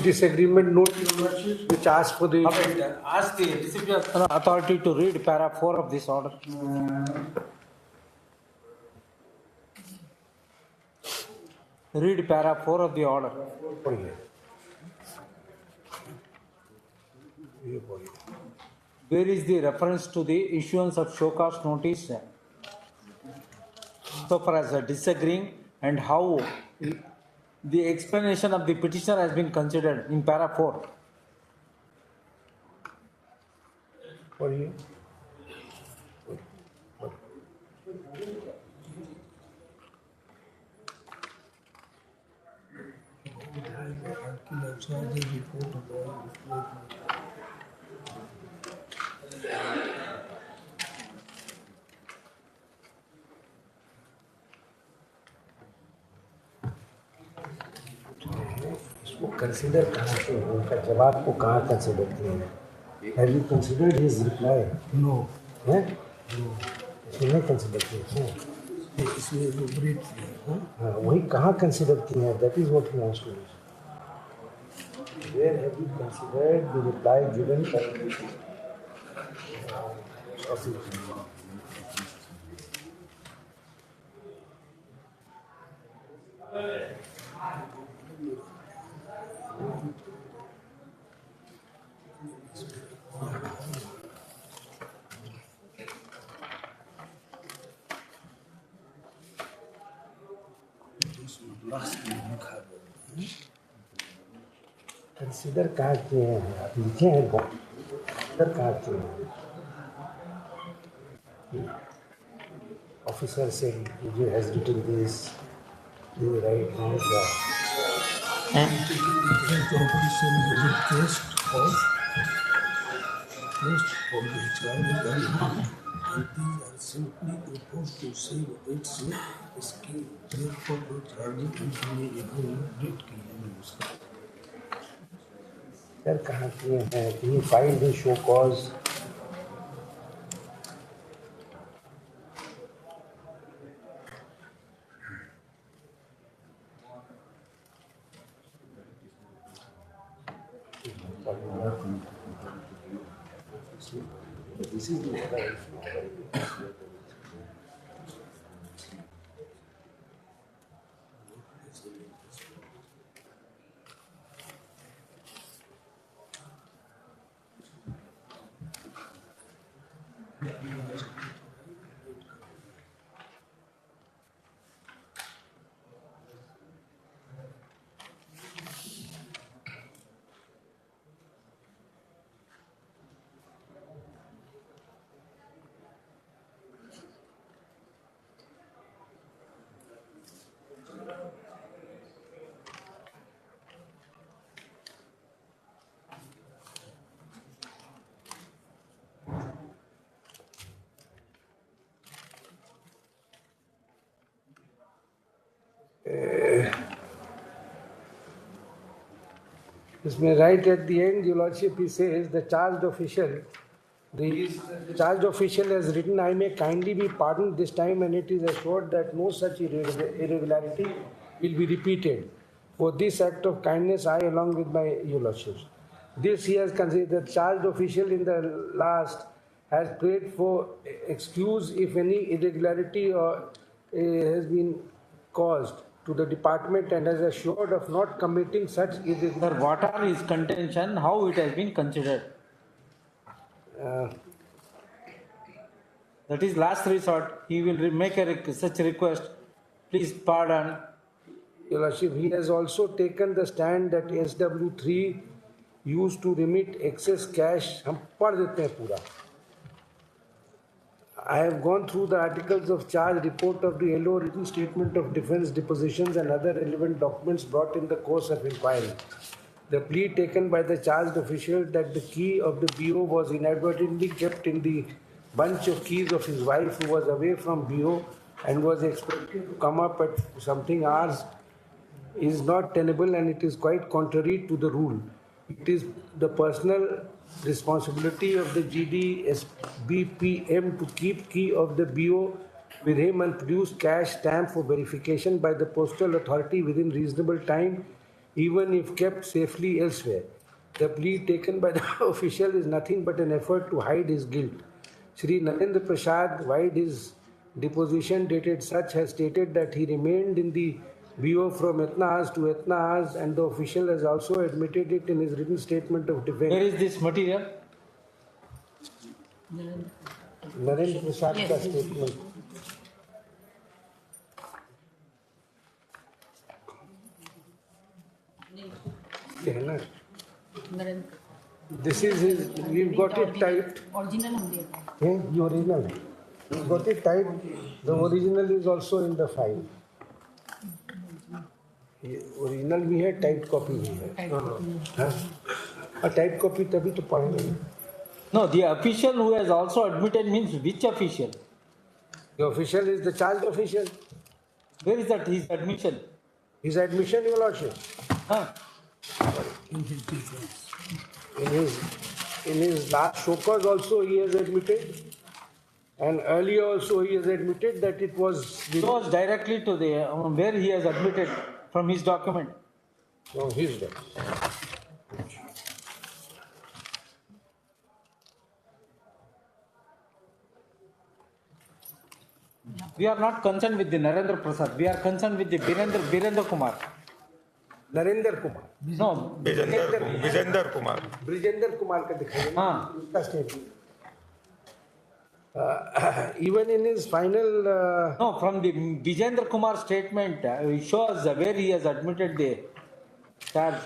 Disagreement note, which asks for the... Ask the disciplinary authority to read para 4 of this order. Read para 4 of the order. Where is the reference to the issuance of show cause notice so far as disagreeing, and how the explanation of the petitioner has been considered in para 4? For you. Consider कहाँ से उनका जवाब को कहाँ consider किया है? Have you considered his reply? No. हैं? No. इसमें नहीं consider किया है? इसमें elaborate किया है. हाँ, वही कहाँ consider किया है? That is what he wants to know. Where have you considered the reply given by the consider कहाँ किए हैं आप लिखे हैं कौन कंसिडर कहाँ किए हैं Officer said he has written this. The right has the official request of the child and these are simply proposed to save its escape. Therefore, the charging company agreed की उसका यार कहाँ किए हैं? He filed the show cause. This is the order. इसमें right at the end, Your Lordship, he says the charged official has written, I may kindly be pardoned this time, and it is assured that no such irregularity will be repeated. For this act of kindness, I, along with my Your Lordships. This he has considered. The charged official in the last has prayed for excuse if any irregularity has been caused to the department and has assured of not committing such irregularity. Sir, what are his contention? How it has been considered? That is last resort. He will make such request. Please pardon. Your Lordship, he has also taken the stand that SW3 used to remit excess cash. हम पढ़ देते हैं पूरा. I have gone through the articles of charge, report of the LO, written statement of defense, depositions and other relevant documents brought in the course of inquiry. The plea taken by the charged official that the key of the BO was inadvertently kept in the bunch of keys of his wife who was away from BO and was expected to come up at something hours is not tenable, and it is quite contrary to the rule. It is the personal responsibility of the GDSBPM to keep key of the BO with him and produce cash stamp for verification by the postal authority within reasonable time, even if kept safely elsewhere. The plea taken by the official is nothing but an effort to hide his guilt. Shri Narendra Prasad, while his deposition dated such, has stated that he remained in the BO from Etnahas to Etnahas, and the official has also admitted it in his written statement of defense. Where is this material? Narendra Prasad ka statement. This is his, we've got it typed. Original Yeah, the original. We've got it typed. The original is also in the file. Original भी है, type copy भी है. Type copy तभी तो पढ़ेंगे. No, the official who has also admitted means which official? The official is the charged official. Where is that his admission? His admission, Your Lordship. In his last show cause also he has admitted, and earlier also he has admitted that it was. It was directly to the where he has admitted from his document. No, his document. We are not concerned with the Narendra Prasad. We are concerned with the Birendra Kumar. Narendra Kumar. No. Vijender Kumar. Brijender Kumar का दिखाइए. उसका statement. Even in his final. No, from the Vijender Kumar statement, it shows where he has admitted the charge.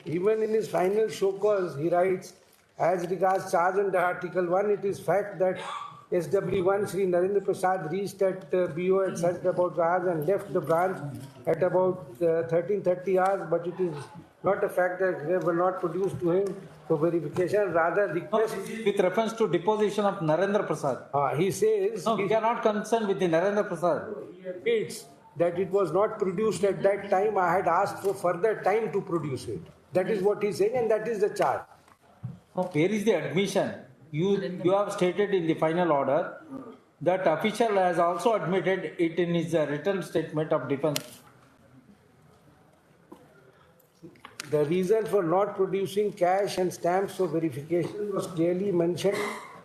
Even in his final show cause, he writes, as regards charge under Article 1, it is fact that SW1 Sri Narendra Prasad reached at BO at such about hours and left the branch at about 13:30 hours, but it is not a fact that they were not produced to him for verification, rather request. With reference to deposition of Narendra Prasad. He says. No, we are not concerned with the Narendra Prasad. He admits that it was not produced at that time. I had asked for further time to produce it. That is what he's saying, and that is the charge. Where is the admission? You have stated in the final order that official has also admitted it in his written statement of defense. The reason for not producing cash and stamps for verification was clearly mentioned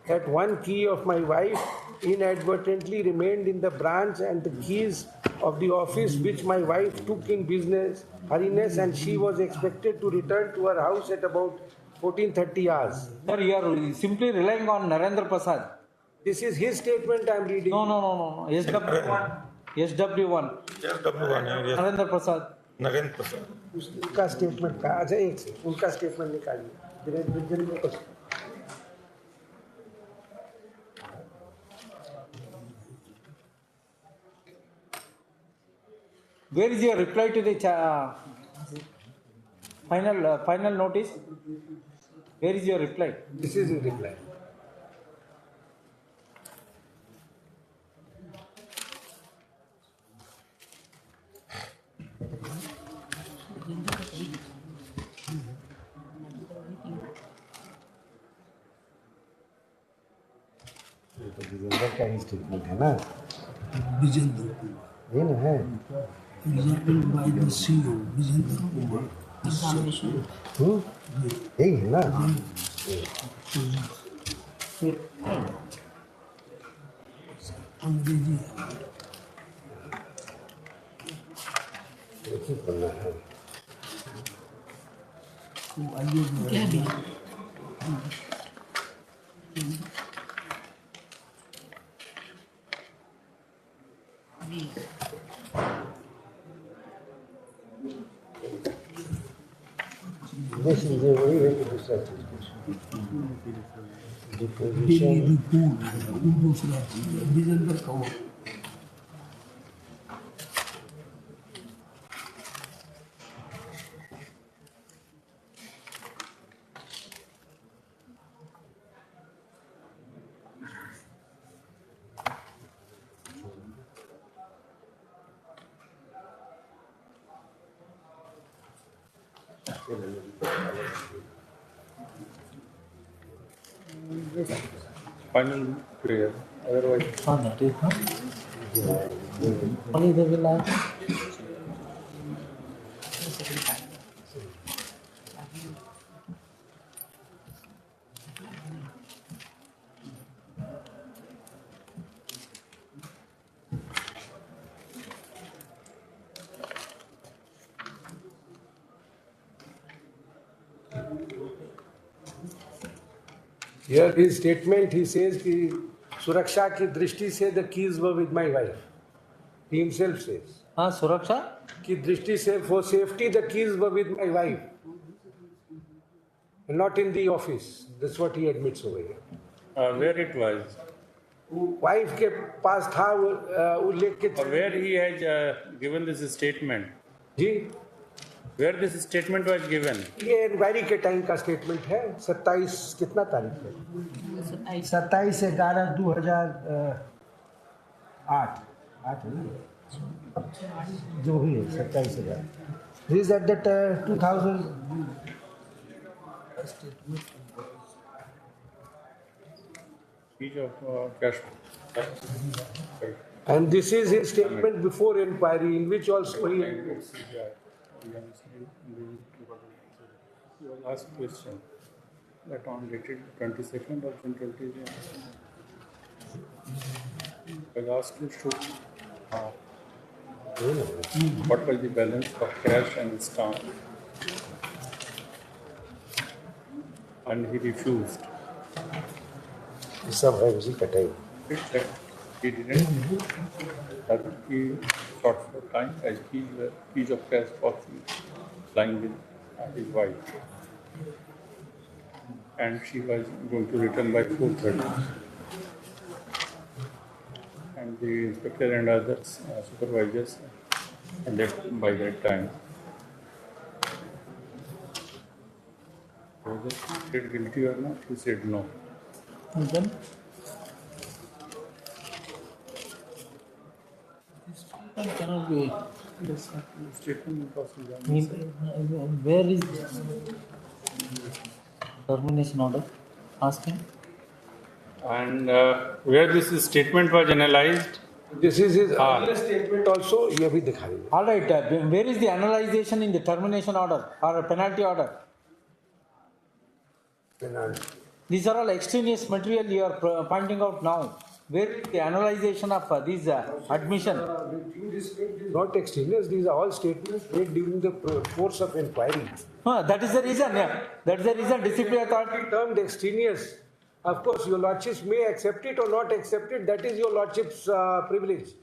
that one key of my wife inadvertently remained in the branch and the keys of the office which my wife took in business hurriness, and she was expected to return to her house at about 14:30 hours. Sir, you are simply relying on Narendra Prasad. This is his statement I am reading. No. SW1. SW1. Narendra Prasad. Narendra Prasad. उसका statement का अच्छा एक से उनका statement निकालिए. Where is your reply to the final notice? Where is your reply? This is his reply. Vijendra का ही statement है ना. विजेंद्र ये ना है. Presented by the CEO, Vijendra Kumar. यही है ना. अंग्रेजी पढ़ना है. क्या भी ये चीजें वही है कि दूसरा चीज डेली रिपोर्ट है वो दूसरा चीज है. Vijendra Kanwar Final prayer. Otherwise, Only they will have. Here his statement, he says कि सुरक्षा की दृष्टि से the keys were with my wife. He himself says. हाँ, सुरक्षा की दृष्टि से for safety the keys were with my wife, not in the office. That's what he admits over here. where it was? Wife के पास था वो लेके. Where he has given this statement? जी. Where this statement was given? ये inquiry के time का statement है. 27 कितना तारीख है? 27/11/2008. 8 है ना? जो भी है 27/11. This is at that 2000. Each of cash. And this is his statement before inquiry, in which also he. Your last question. That on dated 22nd of June 2020, I was asked to show what was the balance of cash and stamp, and he refused. सब है उसी का time. He didn't. That he short for time as keys of cash was lying with his wife, and she was going to return by 4:30. the inspector and other supervisors by that time. Was it pleaded guilty or not? He said no. And then this statement cannot be. This statement impossible. Where is termination order? Ask him. And where this statement was analyzed? This is his earlier statement also. ये भी दिखा दीजिए. All right, where is the analyzation in the termination order or penalty order? These are all extraneous material you are pointing out now. Where is the analyzation of these admission? This is not extraneous. These are all statements made during the course of inquiry. That is the reason. Yeah, that is the reason. Disciplinary authority termed extraneous. Of course, your lordships may accept it or not accept it. That is your lordship's privilege.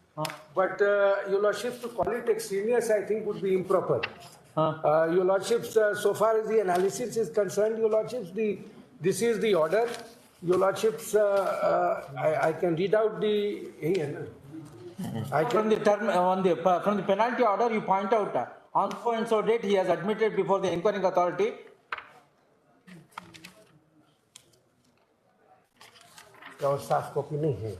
But your lordships to call it extraneous, I think, would be improper. Your lordships, so far as the analysis is concerned, your lordships, this is the order. Your lordships, I can read out the. From the penalty order, you point out on so and so date he has admitted before the inquiring authority. और साफ copy नहीं है,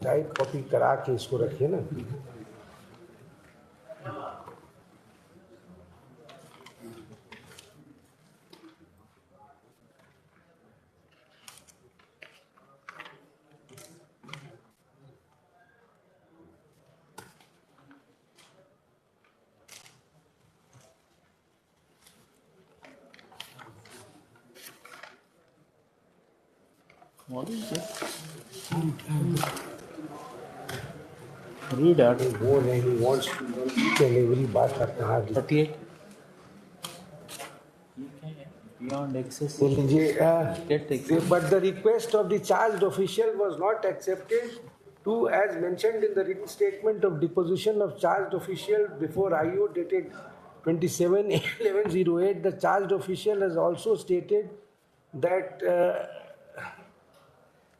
type copy करा के इसको रखिए ना. What is it? Read out. वो नहीं, wants to know each and every बात का कहाँ. 38. Beyond excess. But the request of the charged official was not accepted. Two, as mentioned in the written statement of deposition of charged official before IO dated 27/11/08, the charged official has also stated that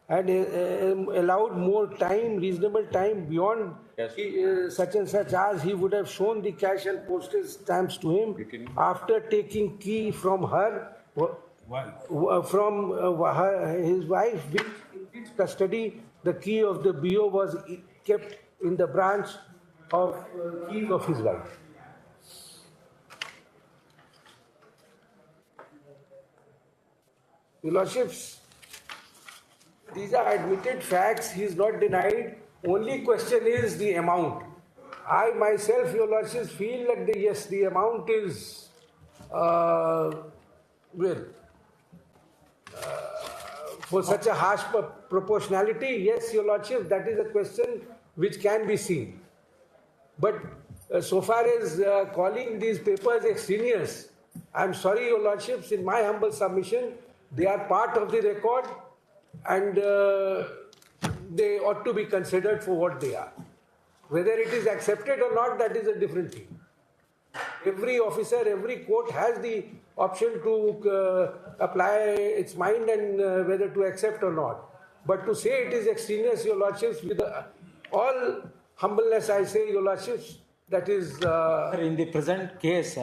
had allowed more time, reasonable time beyond such and such hours, he would have shown the cash and postage stamps to him after taking key from her, from his wife, in his custody. The key of the BO was kept in the branch of keys of his wife. Your Lordships, these are admitted facts. He is not denied. Only question is the amount. I myself, Your Lordships, feel that yes, the amount is for such a harsh proportionality. Yes, Your Lordships, that is a question which can be seen. But so far as calling these papers extraneous, I'm sorry, Your Lordships, in my humble submission, they are part of the record. And they ought to be considered for what they are. Whether it is accepted or not, that is a different thing. Every officer, every court has the option to apply its mind and whether to accept or not. But to say it is extraneous, Your Lordships, with all humbleness I say, Your Lordships, that is... In the present case,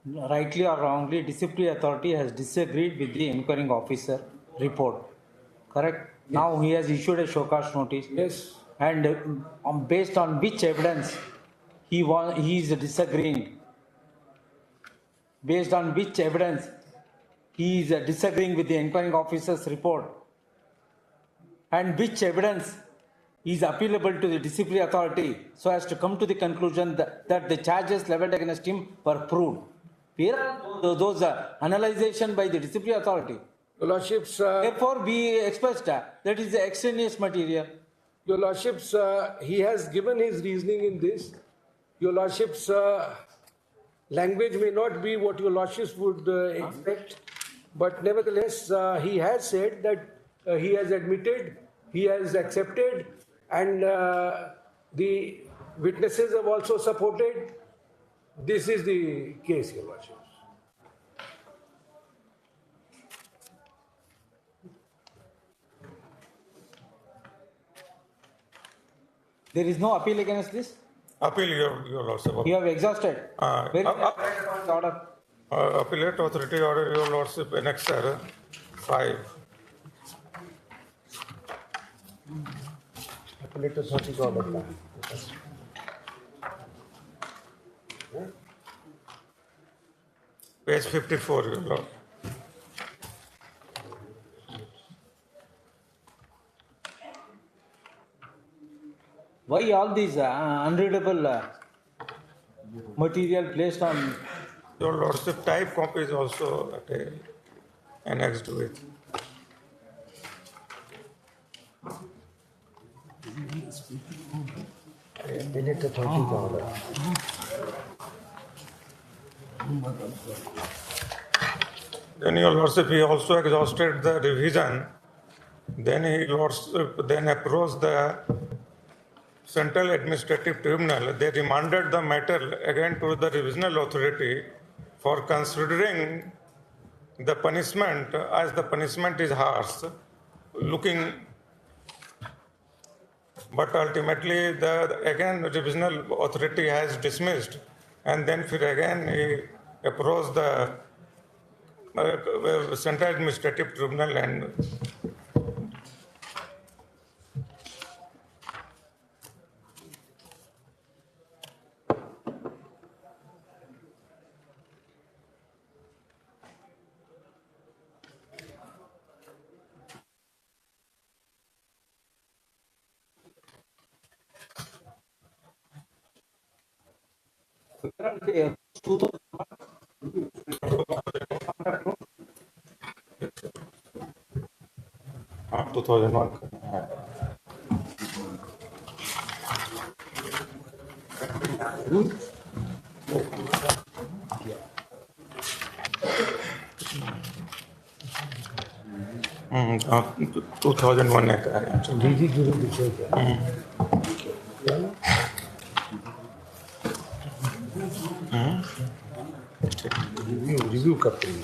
rightly or wrongly, disciplinary authority has disagreed with the inquiring officer report. Correct? Yes. Now he has issued a show cause notice. Yes. And based on which evidence he is disagreeing? Based on which evidence he is disagreeing with the inquiring officer's report? And which evidence is appealable to the disciplinary authority so as to come to the conclusion that the charges leveled against him were proved? Where are those analyzation by the disciplinary authority? Your Lordships, therefore, we expressed that is the extraneous material. Your Lordships, he has given his reasoning in this. Your Lordships, language may not be what Your Lordships would expect, but nevertheless, he has said that he has admitted, he has accepted, and the witnesses have also supported. This is the case, Your Lordships. There is no appeal against this? Appeal, your lordship. You have exhausted. Where is the order? Appellate authority order, your lordship, annexer 5. Appellate authority order. Page 54, your lord. Why all these unreadable material placed on? Your lordship, type copy is also annexed with. Appellate authority order. Then your lordship, he also exhausted the revision. Then he lordship then approached the Central Administrative Tribunal. They remanded the matter again to the revisional authority for considering the punishment, as the punishment is harsh, looking. But ultimately, again revisional authority has dismissed, and then again he approached the Central Administrative Tribunal and हाँ 2001 2001 DG jurisdiction. Review करते हैं.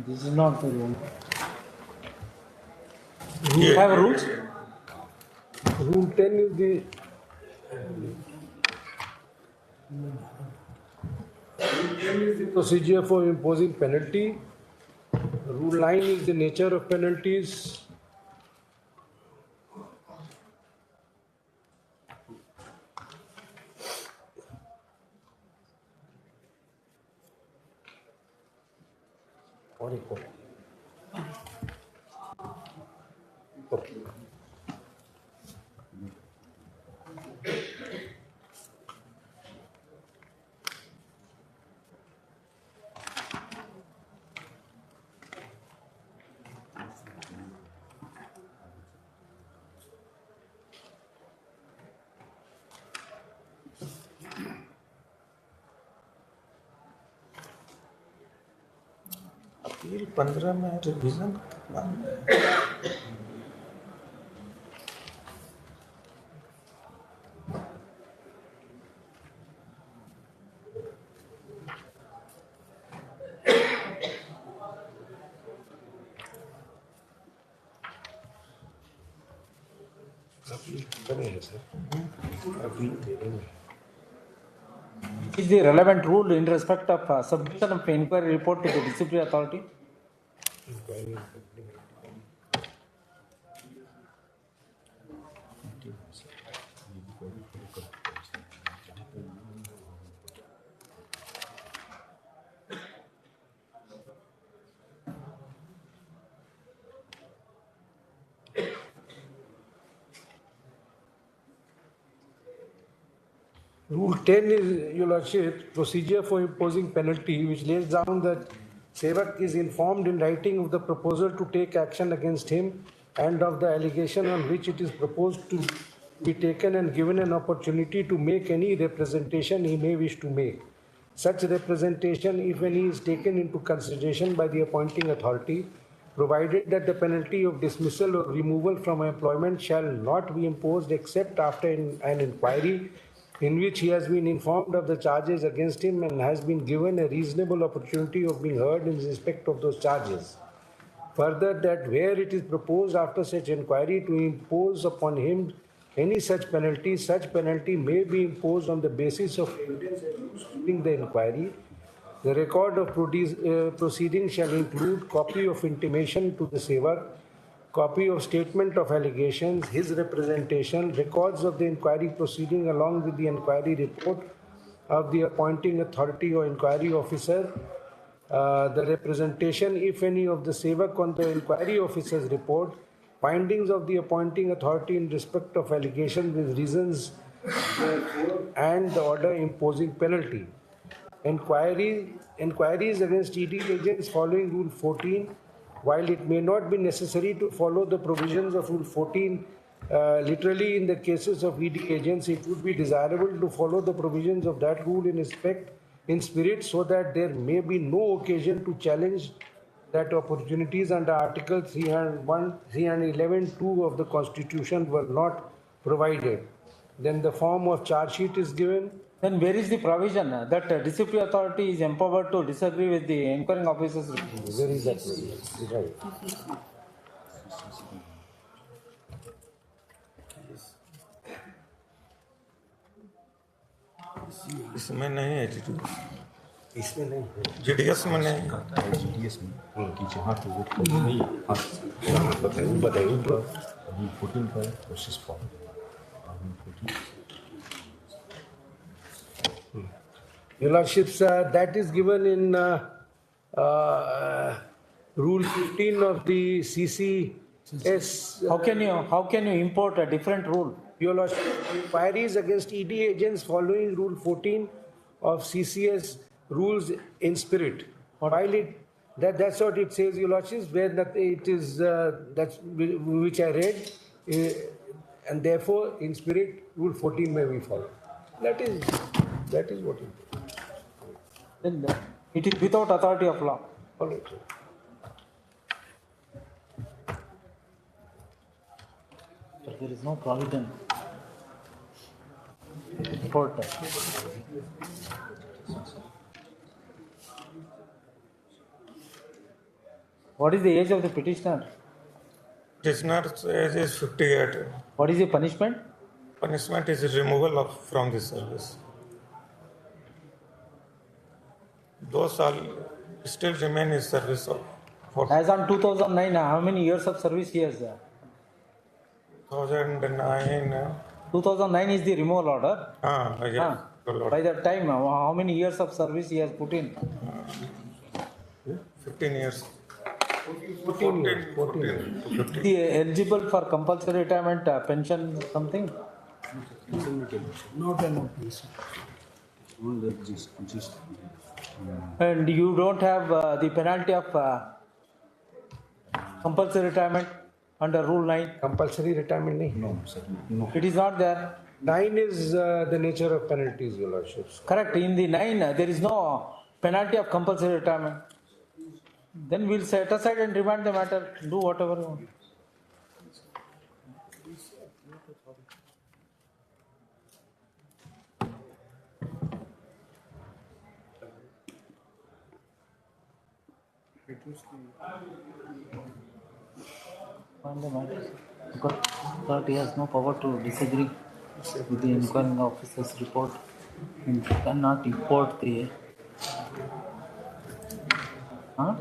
This is not the rule. You have rules? Rule 10 is the procedure for imposing penalty. Rule 9 is the nature of penalties. Appeal 15 में revision Is the relevant rule in respect of submission of inquiry report to the disciplinary authority? Rule 10 is, Your Lordship, procedure for imposing penalty, which lays down that Sevak is informed in writing of the proposal to take action against him and of the allegation on which it is proposed to be taken, and given an opportunity to make any representation he may wish to make. Such representation, if any, is taken into consideration by the appointing authority, provided that the penalty of dismissal or removal from employment shall not be imposed except after an inquiry in which he has been informed of the charges against him and has been given a reasonable opportunity of being heard in respect of those charges. Further, that where it is proposed after such inquiry to impose upon him any such penalty may be imposed on the basis of evidence during the inquiry. The record of proceedings shall include copy of intimation to the sevak, copy of statement of allegations, his representation, records of the inquiry proceeding along with the inquiry report of the appointing authority or inquiry officer, the representation, if any, of the sevak on the inquiry officer's report, findings of the appointing authority in respect of allegations with reasons and the order imposing penalty. Inquiries against ED agents following Rule 14, while it may not be necessary to follow the provisions of Rule 14 literally in the cases of ED agents, it would be desirable to follow the provisions of that rule in spirit so that there may be no occasion to challenge that opportunities under Article 311(2) of the Constitution were not provided. Then the form of charge sheet is given. Then where is the provision that disciplinary authority is empowered to disagree with the inquiring officer's report? Where is that provision? Right. इसमें नहीं है attitude इसमें नहीं GDS में नहीं GDS में कीजिए हाँ तो वो नहीं हाँ बताइए 14 पर process form Your Lordships, that is given in Rule 15 of the CCS. How can you import a different rule? Your Lordship, inquiries against ED agents following Rule 14 of CCS rules in spirit. While that's what it says, Your Lordships, where that it is that's which I read, and therefore in spirit Rule 14 may be followed. That is what it is. Then it is without authority of law. All right. But there is no provision. Report. What is the age of the petitioner? Petitioner's age is 58. What is the punishment? Punishment is removal from the service. 2 साल still remain in service of. As on 2009, how many years of service he has? 2009. 2009 is the removal order. Yeah. By that time, how many years of service he has put in? 15 years. 14. Is he eligible for compulsory retirement pension something? Not an office. And you don't have the penalty of compulsory retirement under Rule 9? Compulsory retirement? No, sir. No. It is not there. 9 is the nature of penalties, Your Lordships. Correct. In the 9, there is no penalty of compulsory retirement. Then we'll set aside and remand the matter. Do whatever you want. Find the matter. Because authority has no power to disagree with the inquiring officer's report and cannot import the. Huh?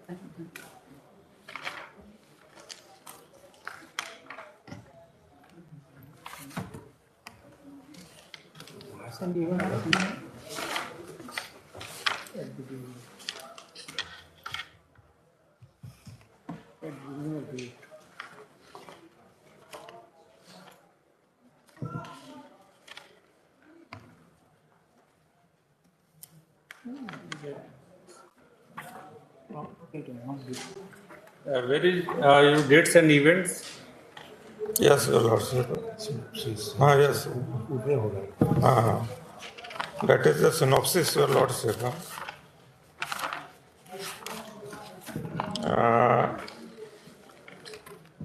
Where is your dates and events? Yes, Your Lordship. Yes. That is the synopsis, Your Lordship.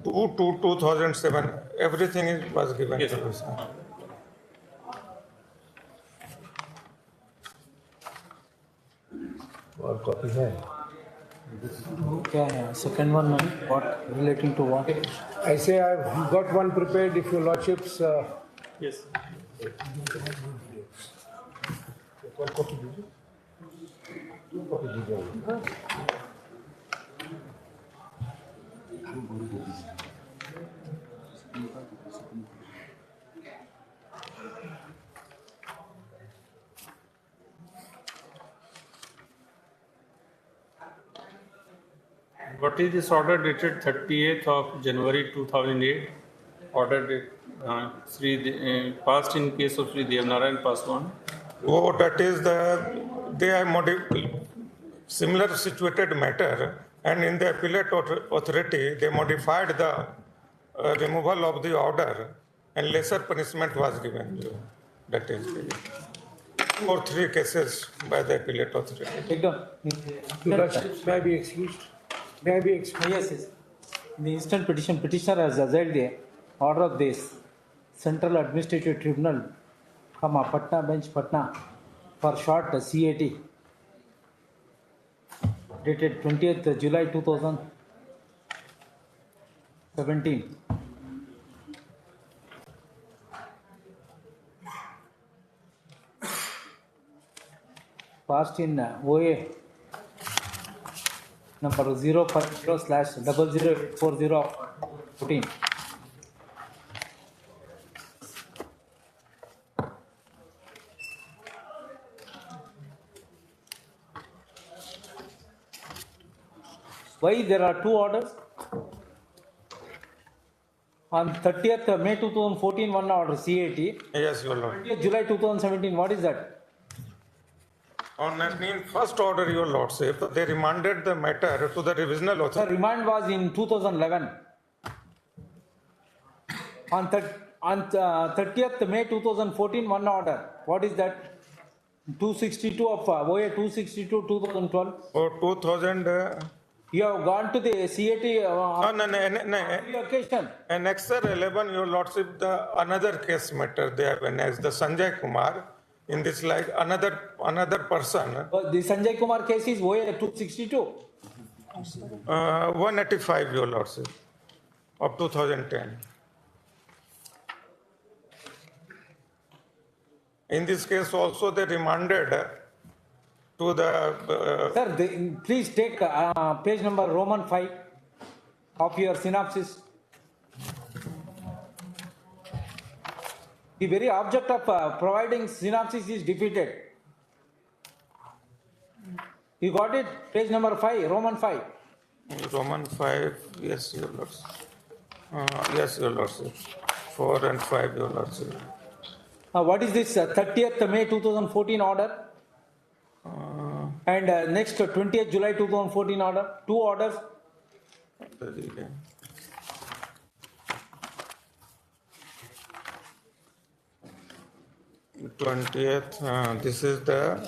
2007, everything was given Yes. to us. और copy है क्या है second one what relating to what I say I've got one prepared if your lordships. Yes. What is this order dated 30th of January 2008? Order date passed in case of Sri Devnarayan Paswan. Oh, that is they are similar situated matter, and in the appellate authority, they modified the removal of the order, and lesser punishment was given. That is 2 or 3 cases by the appellate authority. Your lordships, may I be excused? May I be excused? Yes, yes. In the instant petition, petitioner has assailed the order of this Central Administrative Tribunal, Patna Bench, Patna, for short CAT, dated 20th July 2017. Passed in OA number 050/004014. Why there are 2 orders? On 30th May 2014, one order CAT. Yes, Your Lord. 30th July 2017, what is that? On in first order, Your Lordship, they remanded the matter to the revisional The authority. remand was in 2011. On 30th May 2014, one order. What is that? 262 of OA 262 2012. Oh, 2000. You have gone to the CAT on every occasion. Annexure 11, Your Lordship, the another case matter they have annexed, the Sanjay Kumar. In this like another person. The Sanjay Kumar case is OA 262. 185, Your Lordship, of 2010. In this case also they remanded to the... Sir, please take page number Roman 5 of your synopsis. The very object of providing synopsis is defeated. You got it? Page number 5, Roman 5. Roman 5, yes, Your Lordship. Yes, Your Lordship. 4 and 5, Your Lordship. What is this 30th May 2014 order? And next 20th July 2014 order? 2 orders. 20th, this is the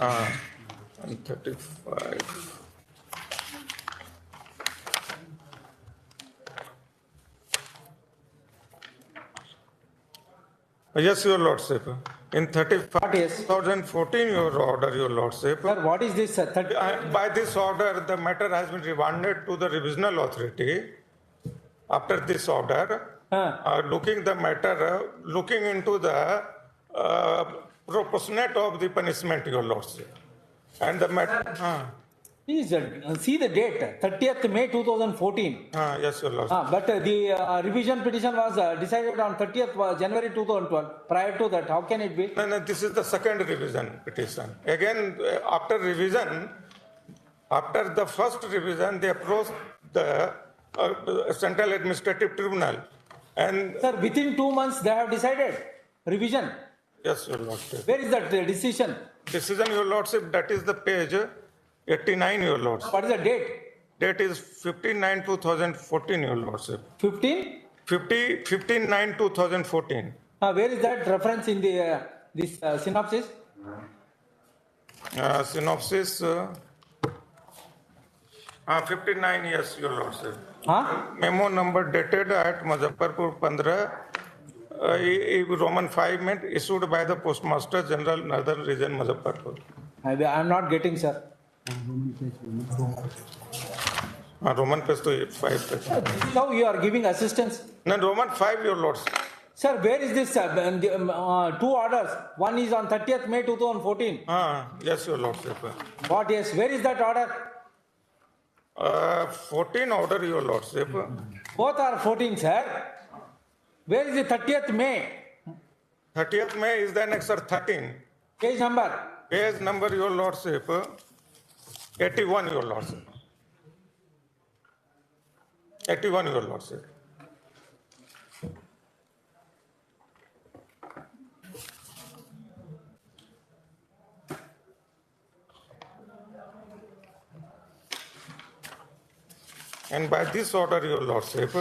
35. Yes, Your Lordship. In 2014, your order, Your Lordship. Sir, what is this? By this order, the matter has been remanded to the revisional authority. After this order, looking into the proportionate of the punishment, Your Lordship. And the matter, Please see the date, 30th May 2014. Yes, Your Lordship. But the revision petition was decided on 30th January 2012. Prior to that, how can it be? No, this is the second revision petition. Again, after revision, after the first revision, they approached the Central Administrative Tribunal. And Sir, within 2 months they have decided revision. yes, Your Lordship. Where is that decision? Decision, Your Lordship, that is the page 89, Your Lordship. What is the date? Date is 15/9/2014, Your Lordship. 15? 15/9/2014. Where is that reference in the this synopsis? Synopsis. 59, yes, Your Lordship. Memo number dated at Muzaffarpur 15, Roman 5 meant issued by the Postmaster General, Northern Region, Muzaffarpur. I am not getting, sir. Roman page to 5. This is how you are giving assistance. No, Roman 5, Your Lordship. Sir, where is this? 2 orders. One is on 30th May 2014. Yes, Your Lordship. What? Yes. Where is that order? 14 order, Your Lordship. Both are 14, sir. Where is the 30th May? 30th May is the annexer 13. Page number? Page number, Your Lordship. 81, Your Lordship. 81, Your Lordship. And by this order, Your Lordship,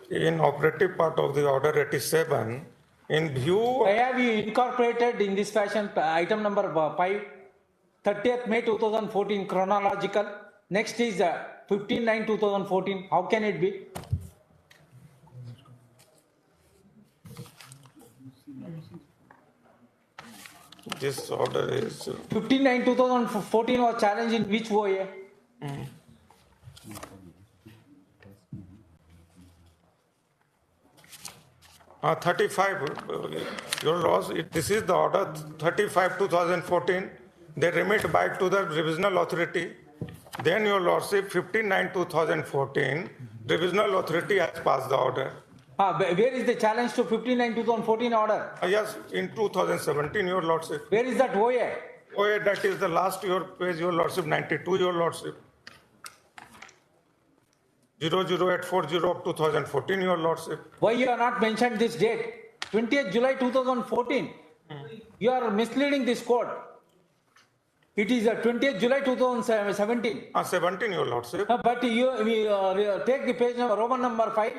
in operative part of the order 87, in view Why have you incorporated in this fashion item number 5, 30th May 2014 chronological? Next is 15/9/2014. How can it be? this order is 15/9/2014 was challenged in which OA? 35, Your Laws, this is the order 35/2014. They remit back to the revisional authority. Then, Your Lordship, 15/9/2014, revisional authority has passed the order. Where is the challenge to 15/9/2014 order? Yes, in 2017, Your Lordship. Where is that OA? OA, that is the last your page, Your Lordship, 92, Your Lordship. 00840 of 2014, Your Lordship. Why you have not mentioned this date? 20th July 2014. You are misleading this code. It is 20th July 2017. 17, Your Lordship. But you take the page number, Roman number 5.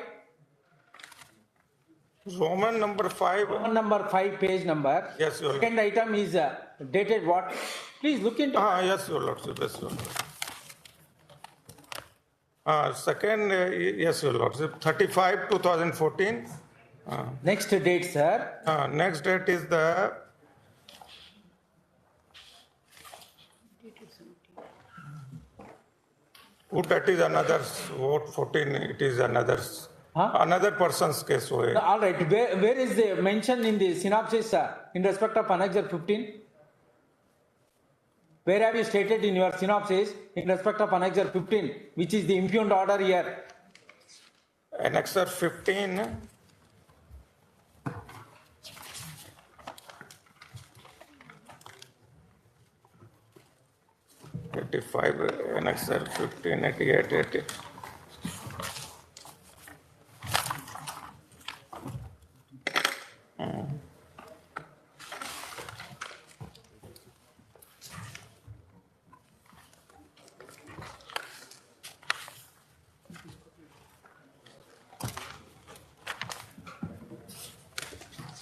Roman number 5. Roman number 5 page number. Yes, Your Lordship. Second item is dated what? Please look into Yes, Your Lordship. Yes, Your Lordship. Second, yes, Your Lordship, 35/2014. Next date, sir. Next date is the that is another vote 14. It is another person's case. All right. Where is the mention in the synopsis in respect of Annexure 15? Where have you stated in your synopsis in respect of Annexure 15, which is the impugned order here? Annexure 15. Annexure 15, 88, 80.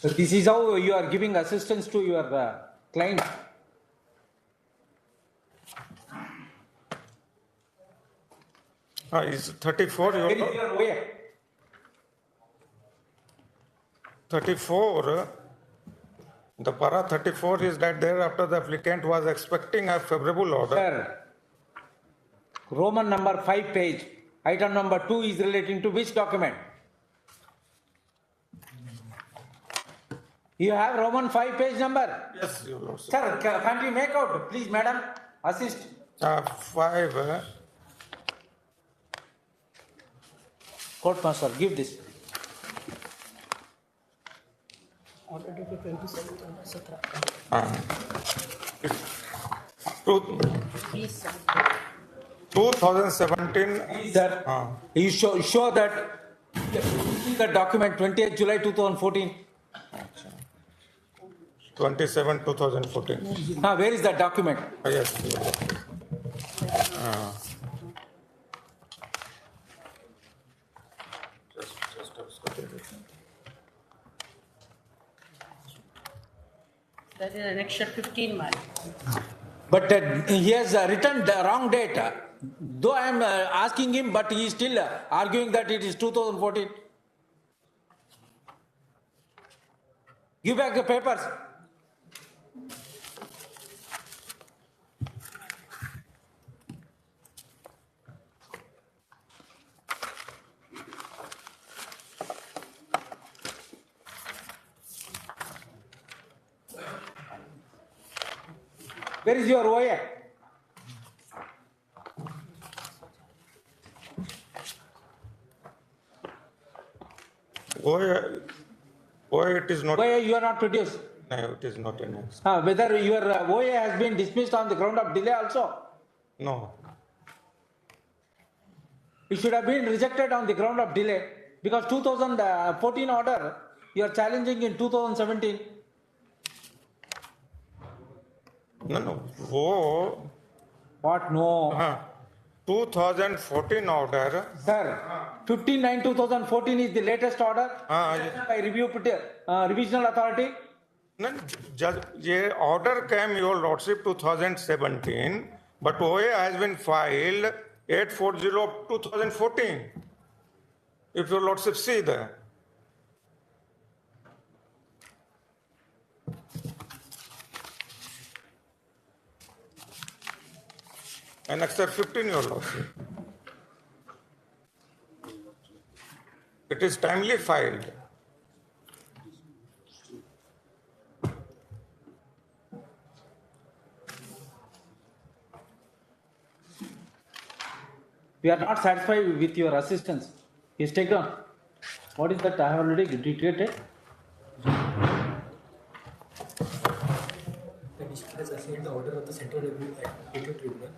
So this is how you are giving assistance to your client. Is 34 Where is your way? 34. The para 34 is that thereafter the applicant was expecting a favorable order. Sir, Roman number 5 page. Item number 2 is relating to which document? You have Roman 5 page number? Yes, Your Lordship. Sir, can't you make out? Please, madam, assist. 5. Court master, give this. Order date 27, 17. Please, sir. 2017. Sir, you show that the document 28 July 2014. 27, 2014. Where is that document? Yes. That is annexure 15, my lord. But he has written the wrong date. Though I am asking him, but he is still arguing that it is 2014. Give back the papers. Where is your OA? OA, it is not. OA you are not produced. No, it is not annexed. Whether your OA has been dismissed on the ground of delay also? No. It should have been rejected on the ground of delay because 2014 order you are challenging in 2017. No. Oh. What? No. 2014 order. Sir, 15/9/2014 is the latest order by revisional authority. No, the order came, Your Lordship, 2017, but OA has been filed 840 of 2014. If Your Lordship see there. Annexure 15, Your Lordship. It is timely filed. We are not satisfied with your assistance. Please take down. What is that? I have already dictated. The district has assigned the order of the Central Review Administrative Tribunal,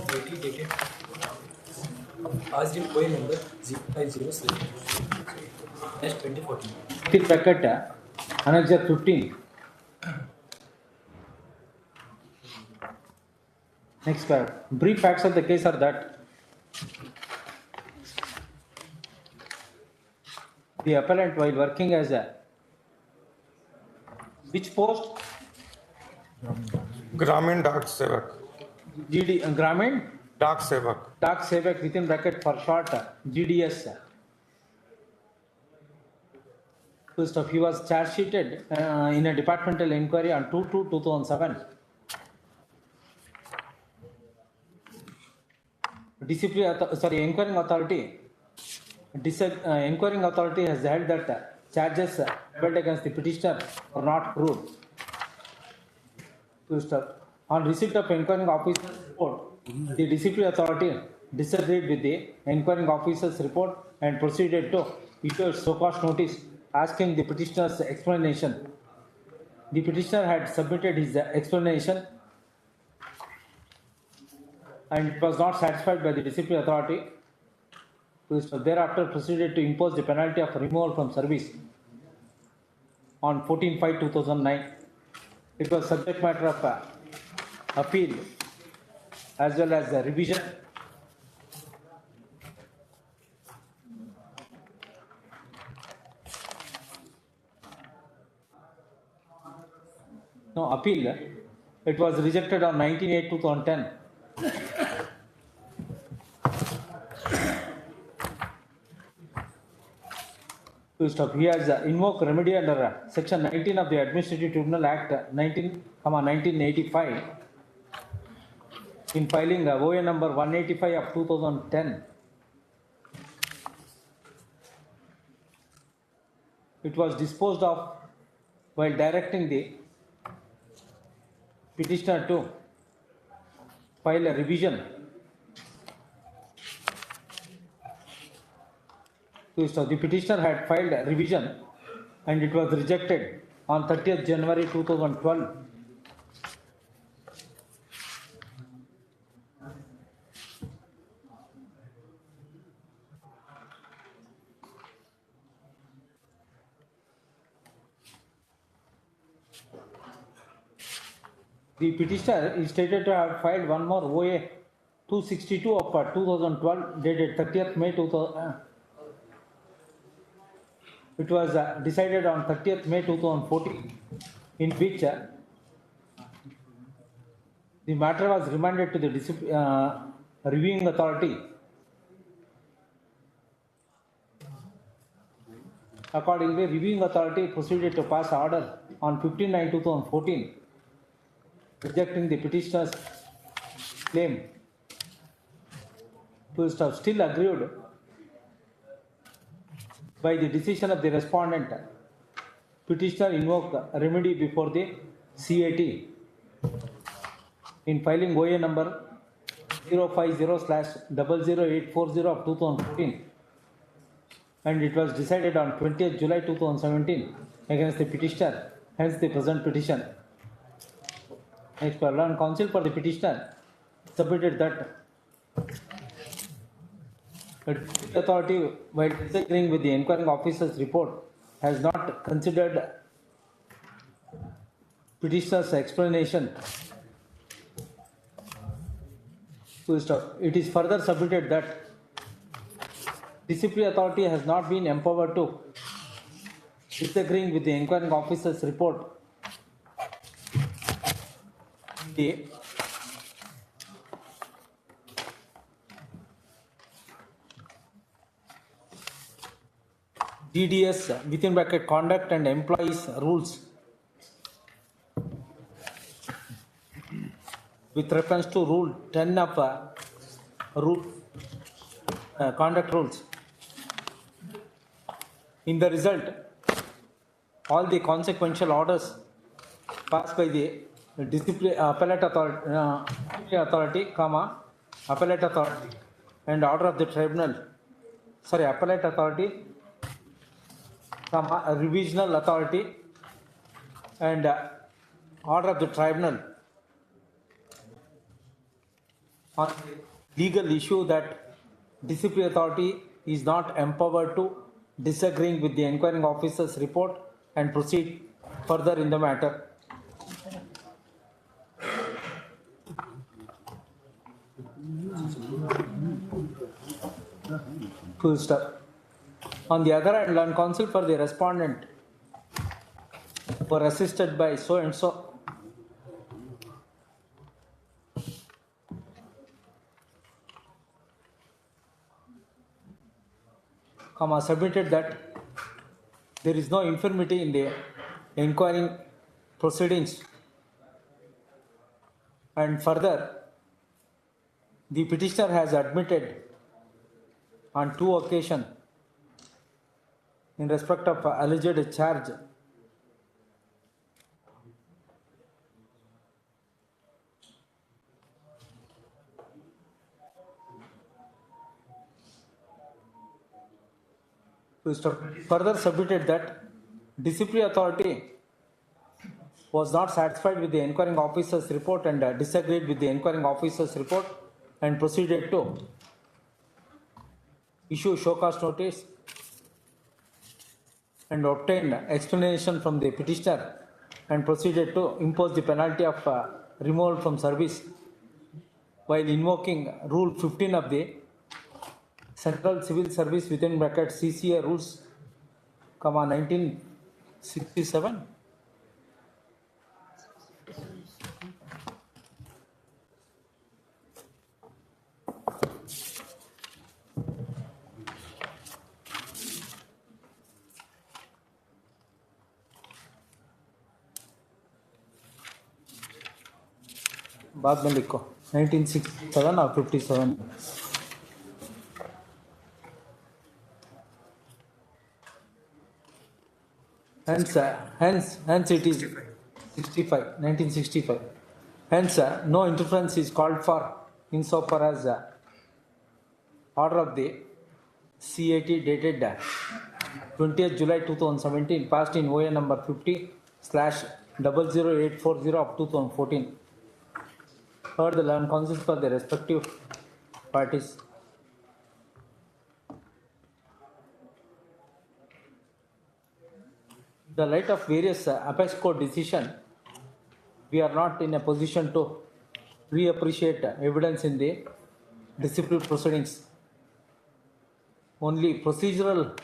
dated asked in OA number 050/2014. Till packet, Annexure 15. Next part. Brief facts of the case are that the appellant, while working as a which post? Gramin Dak Sevak. GD Gramin Dak Sevak. Dak Sevak within bracket for short GDS. First of, he was charge sheeted in a departmental inquiry on 2/2/2007. Inquiring authority. Inquiring authority has held that charges leveled against the petitioner are not proved. On receipt of inquiring officer's report, the disciplinary authority disagreed with the inquiring officer's report and proceeded to issue a so-called notice asking the petitioner's explanation. The petitioner had submitted his explanation and it was not satisfied by the disciplinary authority. Thereafter proceeded to impose the penalty of removal from service on 14/5/2009. It was subject matter of appeal as well as revision. No, appeal. It was rejected on 19/8/2010. He has invoked remedy under Section 19 of the Administrative Tribunal Act 1985 in filing OA number 185 of 2010. it was disposed of while directing the petitioner to file a revision so the petitioner had filed a revision and it was rejected on 30th January 2012. The petitioner is stated to have filed one more OA 262 of 2012 dated 30th May 2000. It was decided on 30th May 2014, in which the matter was remanded to the reviewing authority. Accordingly, reviewing authority proceeded to pass order on 15/9/2014, rejecting the petitioner's claim to have still aggrieved by the decision of the respondent. Petitioner invoked a remedy before the CAT in filing OA number 050/00840 of 2014, and it was decided on 20th July 2017 against the petitioner, hence the present petition. Next, Parliament Counsel for the petitioner submitted that the authority, while disagreeing with the inquiring officer's report, has not considered petitioner's explanation. It is further submitted that disciplinary authority has not been empowered to, disagreeing with the inquiring officer's report, the GDS within bracket conduct and employees rules with reference to rule 10 of conduct rules. In the result, all the consequential orders passed by the appellate authority, and order of the tribunal, appellate authority, a revisional authority, and order of the tribunal on the legal issue that disciplinary authority is not empowered to, disagreeing with the inquiring officer's report, and proceed further in the matter. Full stop. On the other hand, learned counsel for the respondent were assisted by so and so. Submitted that there is no infirmity in the inquiring proceedings, and further, the petitioner has admitted on 2 occasions in respect of alleged charge further submitted that disciplinary authority was not satisfied with the inquiring officer's report and disagreed with the inquiring officer's report, and proceeded to issue show cause notice and obtain explanation from the petitioner, and proceeded to impose the penalty of removal from service while invoking Rule 15 of the Central Civil Service within bracket CCA rules, 1967. बाद में लिखो 1967 और 57. Hence it is 1965. Hence, no interference is called for insofar as order of the CAT dated 20th July 2017 passed in OA number 50/00840 of 2014. Heard the learned counsels for the respective parties. In the light of various apex court decision, we are not in a position to reappreciate evidence in the disciplinary proceedings. Only procedural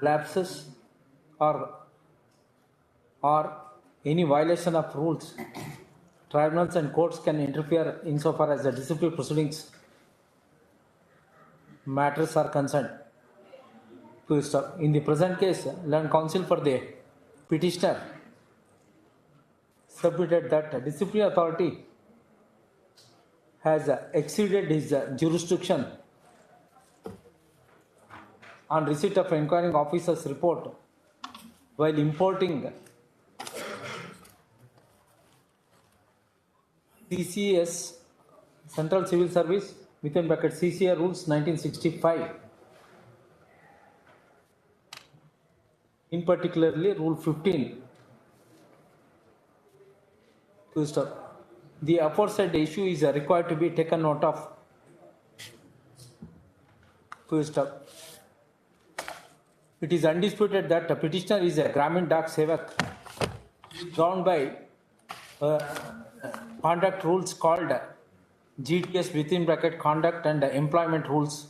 lapses or any violation of rules, tribunals and courts can interfere insofar as the disciplinary proceedings matters are concerned. In the present case, learned counsel for the petitioner submitted that disciplinary authority has exceeded his jurisdiction on receipt of inquiring officer's report while importing CCS, Central Civil Service, within bracket CCA rules 1965. In particularly Rule 15. The aforesaid issue is required to be taken note of. It is undisputed that the petitioner is a Gramin Dak Sevak governed by conduct rules called GTS within bracket conduct and employment rules.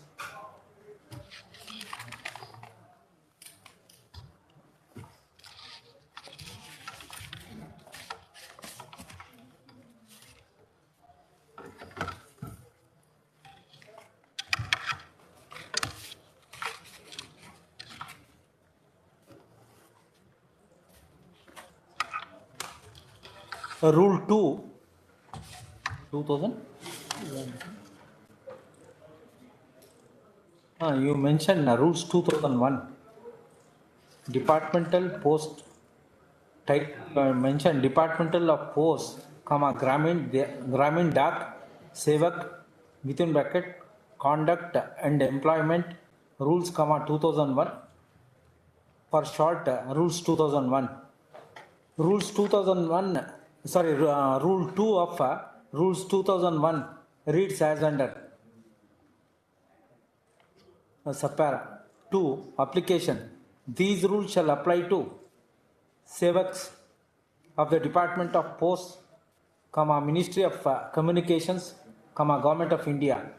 Rule 2, 2000. You mentioned Rules 2001. Departmental post type mentioned departmental of post, Gramin Dak Sevak within bracket conduct and employment rules, 2001. For short, Rules 2001. Rules 2001. Rule 2 of Rules 2001 reads as under subpara 2 application. These rules shall apply to Sevaks of the Department of Posts, Ministry of Communications, Government of India.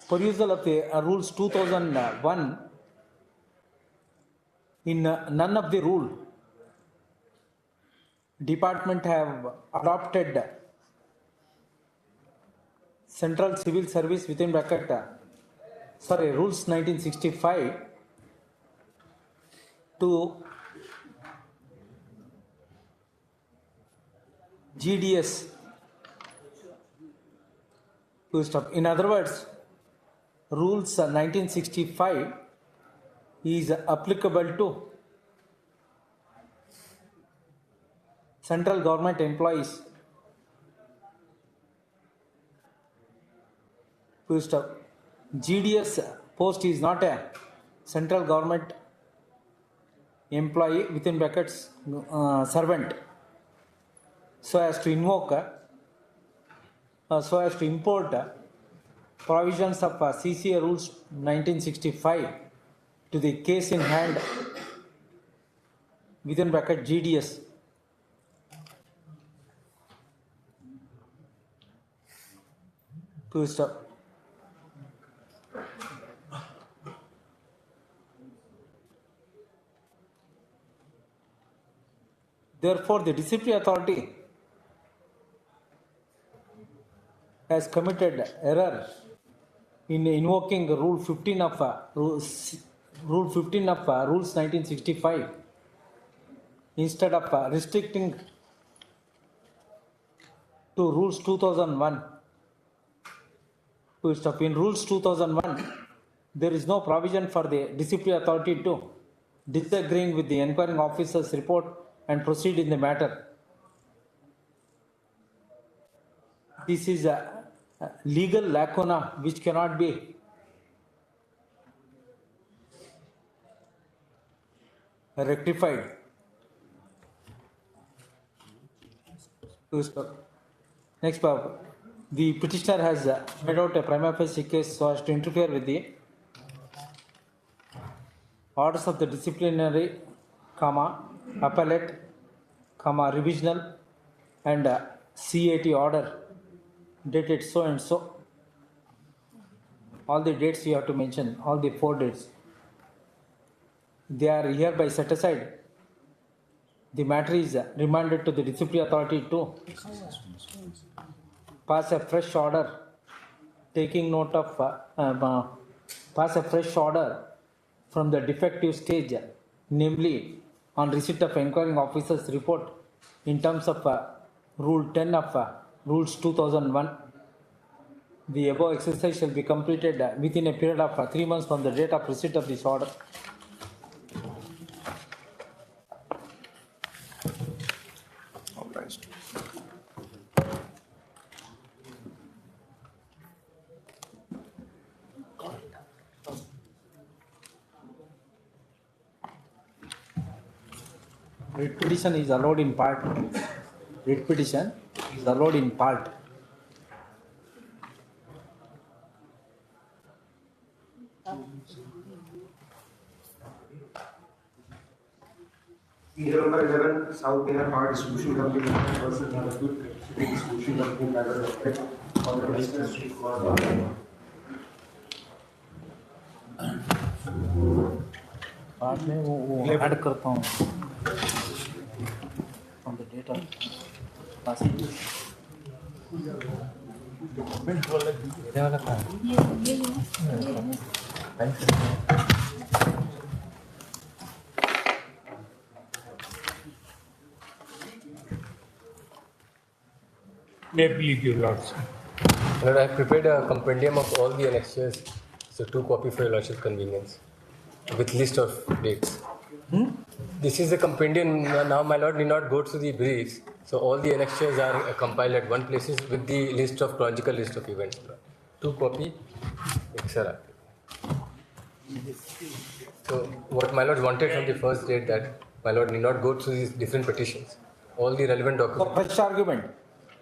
Perusal of the Rules 2001. In none of the rule, department have adopted Central Civil Service within bracket, Rules 1965 to GDS. In other words, Rules 1965 is applicable to central government employees. GDS post is not a central government employee within brackets servant. So as to invoke, so as to import provisions of CCA Rules 1965 to the case in hand within bracket GDS. Therefore, the disciplinary authority has committed error in invoking Rule 15 of Rules 1965 instead of restricting to Rules 2001. Full stop. In Rules 2001, there is no provision for the disciplinary authority to disagreeing with the inquiring officer's report and proceed in the matter. This is a legal lacuna which cannot be rectified. Full stop. Next paragraph. The petitioner has made out a prima facie case so as to interfere with the orders of the disciplinary, appellate, revisional and CAT order dated so and so. All the dates you have to mention, all the 4 dates. They are hereby set aside. The matter is remanded to the disciplinary authority to pass a fresh order, taking note of pass a fresh order from the defective stage, namely on receipt of inquiring officer's report in terms of Rule 10 of Rules 2001. The above exercise shall be completed within a period of 3 months from the date of receipt of this order. Writ petition is allowed in part. Writ petition is allowed in part. Serial number 11, South Bihar Power Distribution Company versus Nagapur Distribution Company matter respect on the petitioner Street for बाद में वो add करता हूँ on the data passing. ये वाला कहाँ है? May please, your lordship. Lord, I have prepared a compendium of all the annexures, so 2 copies for your lordship's convenience, with list of dates. This is the compendium. Now, my lord need not go through the briefs, so all the annexures are compiled at one place with the list of chronological list of events. 2 copy, etc. So, what my lord wanted from the first date that my lord need not go through these different petitions. All the relevant documents. For first argument.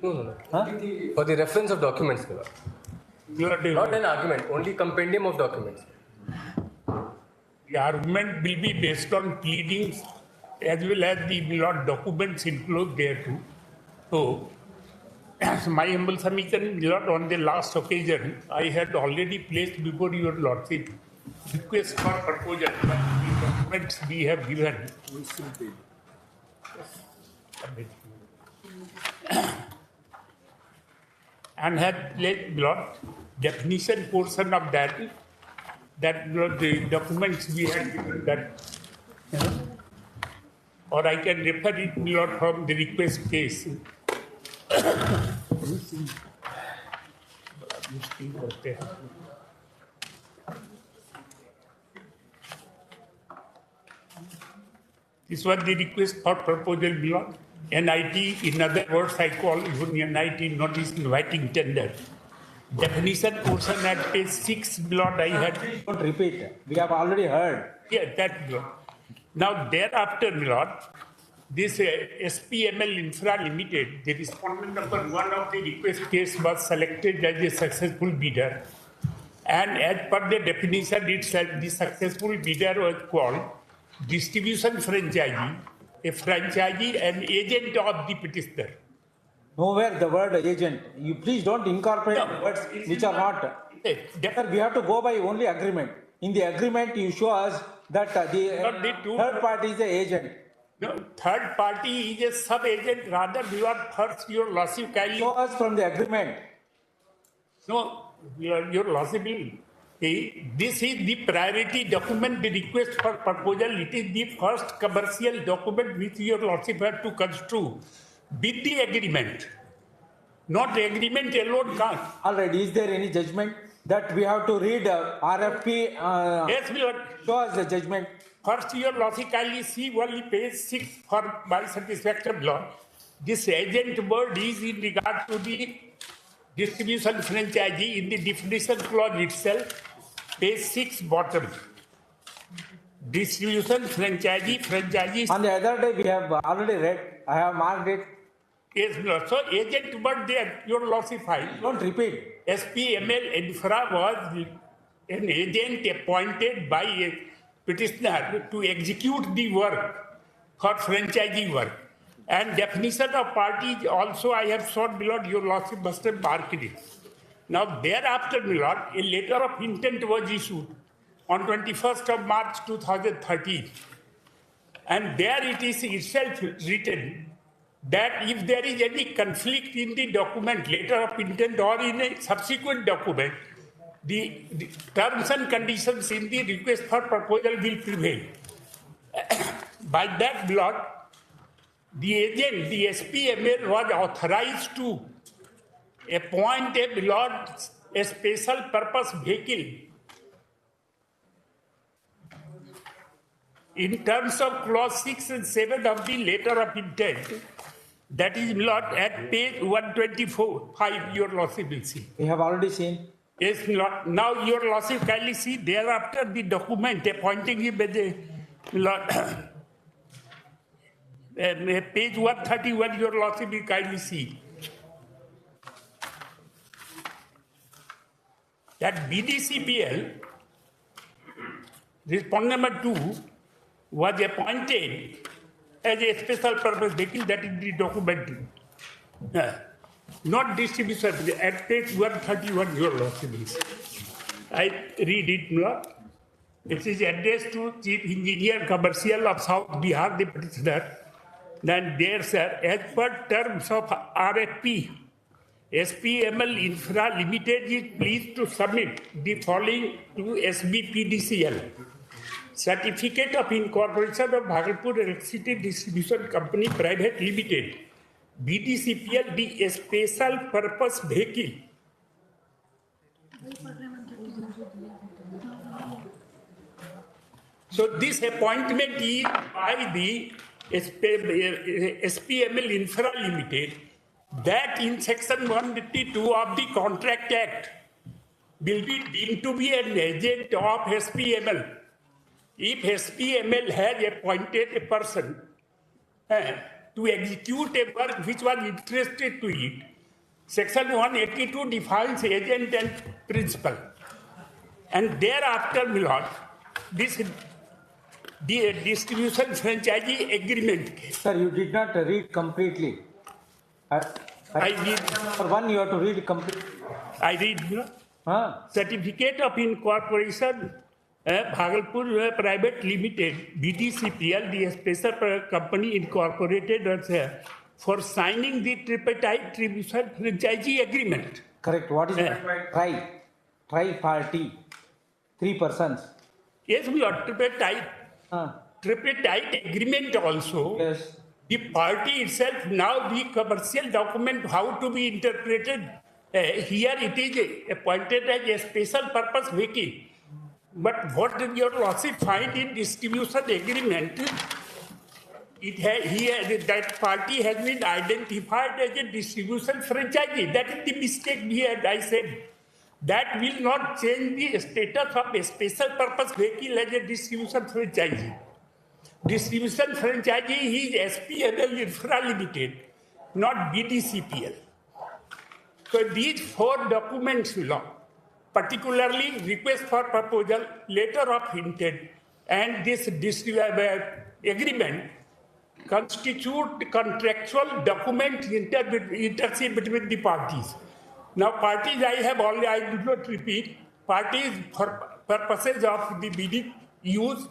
No. For the reference of documents, my lord. Not an argument, only compendium of documents. The argument will be based on pleadings as well as the documents included there too. So, as my humble submission, Lord, on the last occasion, I had already placed before your lordship request for proposal. The documents we have given. And had placed, Lord, definition portion of that the documents we had given that, or I can refer it, Lord, from the request case. This was the request for proposal, Lord. NIT, in other words, I call even NIT notice inviting tender. Definition portion at page 6, Lord, I had. Don't repeat. We have already heard. Yeah, that, Lord. Now, thereafter, Lord, this SPML Infra Limited, the respondent number 1 of the request case was selected as a successful bidder. And as per the definition itself, the successful bidder was called distribution franchisee, a franchisee and agent of the petitioner. Nowhere the word agent. You please don't incorporate words which are not. We have to go by only agreement. In the agreement, you show us that the third party is the agent. No, third party is a sub-agent. Rather, you are first your lordship carry. Show us from the agreement. No, your lordship. This is the priority document, the request for proposal. It is the first commercial document which your lordship had to construe with the agreement. Not agreement alone can't. Already, is there any judgment that we have to read RFP? Yes, my lord. Show us the judgment. First, your lordship kindly see only page 6 for my satisfaction, Lord. This agent word is in regard to the distribution franchisee in the definition clause itself, page 6 bottom. Distribution franchisee. On the other day, we have already read. I have marked it. Yes, my lord. So agent word there, your lordship file. Don't repeat. SPML Infra was an agent appointed by a petitioner to execute the work for franchisee work. And definition of party also I have shown, my lord, your lordship must have marked it. Now thereafter, my lord, a letter of intent was issued on 21st of March 2013. And there it is itself written that if there is any conflict in the document, letter of intent or in a subsequent document, the terms and conditions in the request for proposal will prevail. By that, Lord, the agent, the SPML, was authorized to appoint a special purpose vehicle in terms of clause 6 and 7 of the letter of intent. That is, Lord, at page 124, 5, your lordship will see. We have already seen. Yes, Lord. Now, your lordship kindly see thereafter the document appointing him as a Lord. Page 131, your lordship will kindly see. That BDCPL, respondent number 2, was appointed as a special purpose vehicle, that is the document. Not distribution, at page 131, your lordship. I read it, Lord. It is addressed to Chief Engineer Commercial of South Bihar, the petitioner. Then there, sir, as per terms of RFP, SPML Infra Limited is pleased to submit the following to SBPDCL. Certificate of Incorporation of Bhagalpur Electricity Distribution Company Private Limited, BDCPL, the special purpose vehicle. So this appointment is by the SPML Infra Limited, that in section 152 of the Contract Act will be deemed to be an agent of SPML. If SPML has appointed a person to execute a work which was interested to it, section 182 defines agent and principal. And thereafter, my lord, this the distribution franchisee agreement. Sir, you did not read completely. I did. For one, you have to read completely. I read. Certificate of Incorporation, Bhagalpur Private Limited, BDCPL, the special company incorporated for signing the tripartite distribution franchisee agreement. Correct. What is tri-party? 3 persons. Yes, we are tripartite. Tripartite agreement also. Yes. The party itself, now the commercial document, how to be interpreted. Here it is appointed as a special purpose vehicle. But what your lordship find in distribution agreement, that party has been identified as a distribution franchisee. That is the mistake here, I said. That will not change the status of a special purpose vehicle as a distribution franchisee. Distribution franchisee is SPML Infra Limited, not BDCPL. So these 4 documents, particularly request for proposal, letter of intent, and this agreement constitute contractual document internship between the parties. Now, parties I do not repeat, parties for purposes of the bidding use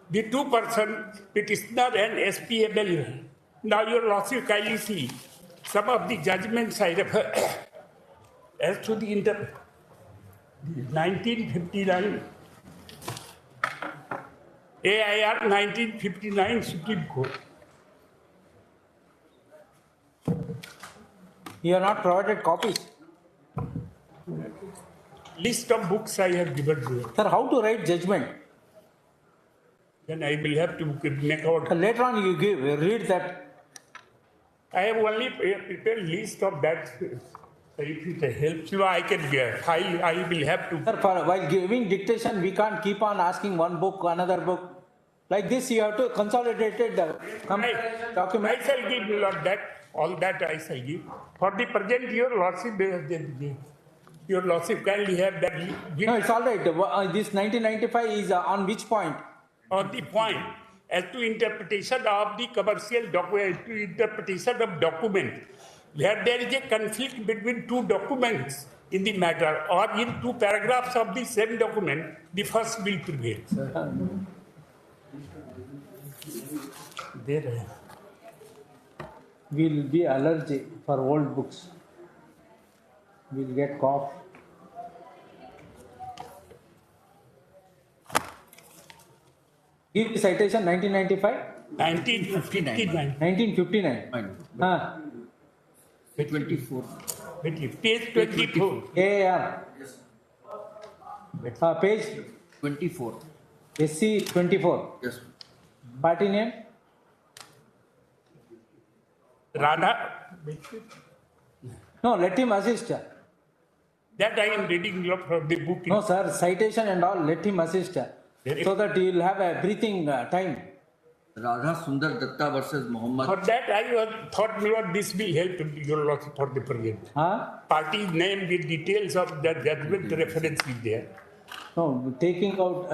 the 2-person petitioner and SPML. Now, your lordship kindly see some of the judgments I refer as to the 1959 AIR 1959 Supreme Court. You have not provided copies. List of books I have given to you. Sir, how to write judgment? Then I will have to make out. Later on you give, read that. I have only prepared list of that. If it helps you, I can get. I will have to. Sir, while giving dictation, we can't keep on asking one book, another book. Like this, you have to consolidate document. I shall give you that. All that I shall give. For the present, your lordship kindly have that. No, it's all right. This 1995 is on which point? On the point as to interpretation of the commercial document, to interpretation of document, where there is a conflict between two documents in the matter, or in two paragraphs of the same document, the first will prevail. There will be allergy for old books. We'll get cough. Give the citation 1995? 1959. 1959. Page 24. Page 24. AAR. Page 24. SC 24. Yes. Party name? Radha. No, let him assist. That I am reading from the book. No, sir, citation and all, let him assist. So that he will have a breathing time. Radha Sundar Datta versus Muhammad. For that I thought, Lord, this will help your lordship for the present. Party name with details of that judgment reference is there. No, taking out,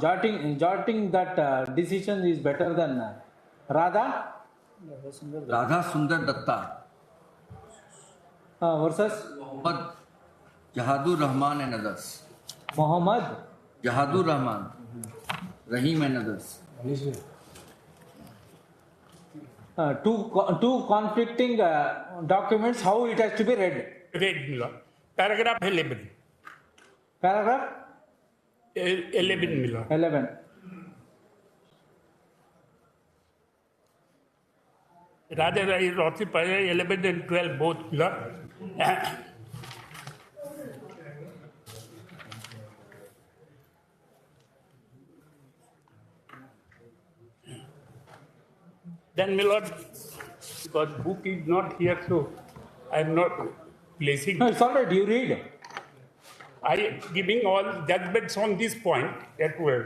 jotting that decision is better than Radha. Radha Sundar Datta versus Muhammad Jahadur Rahman and others. Muhammad Jahadur Rahman, Rahim and others. Two conflicting documents, how it has to be read? Read, Lord. Paragraph 11. Paragraph? 11, Lord. 11. Rather, I wrote 11 and 12 both, Lord. Then, my lord, because book is not here, so I am not placing. No, it's all right, you read. I am giving all judgments on this point at well.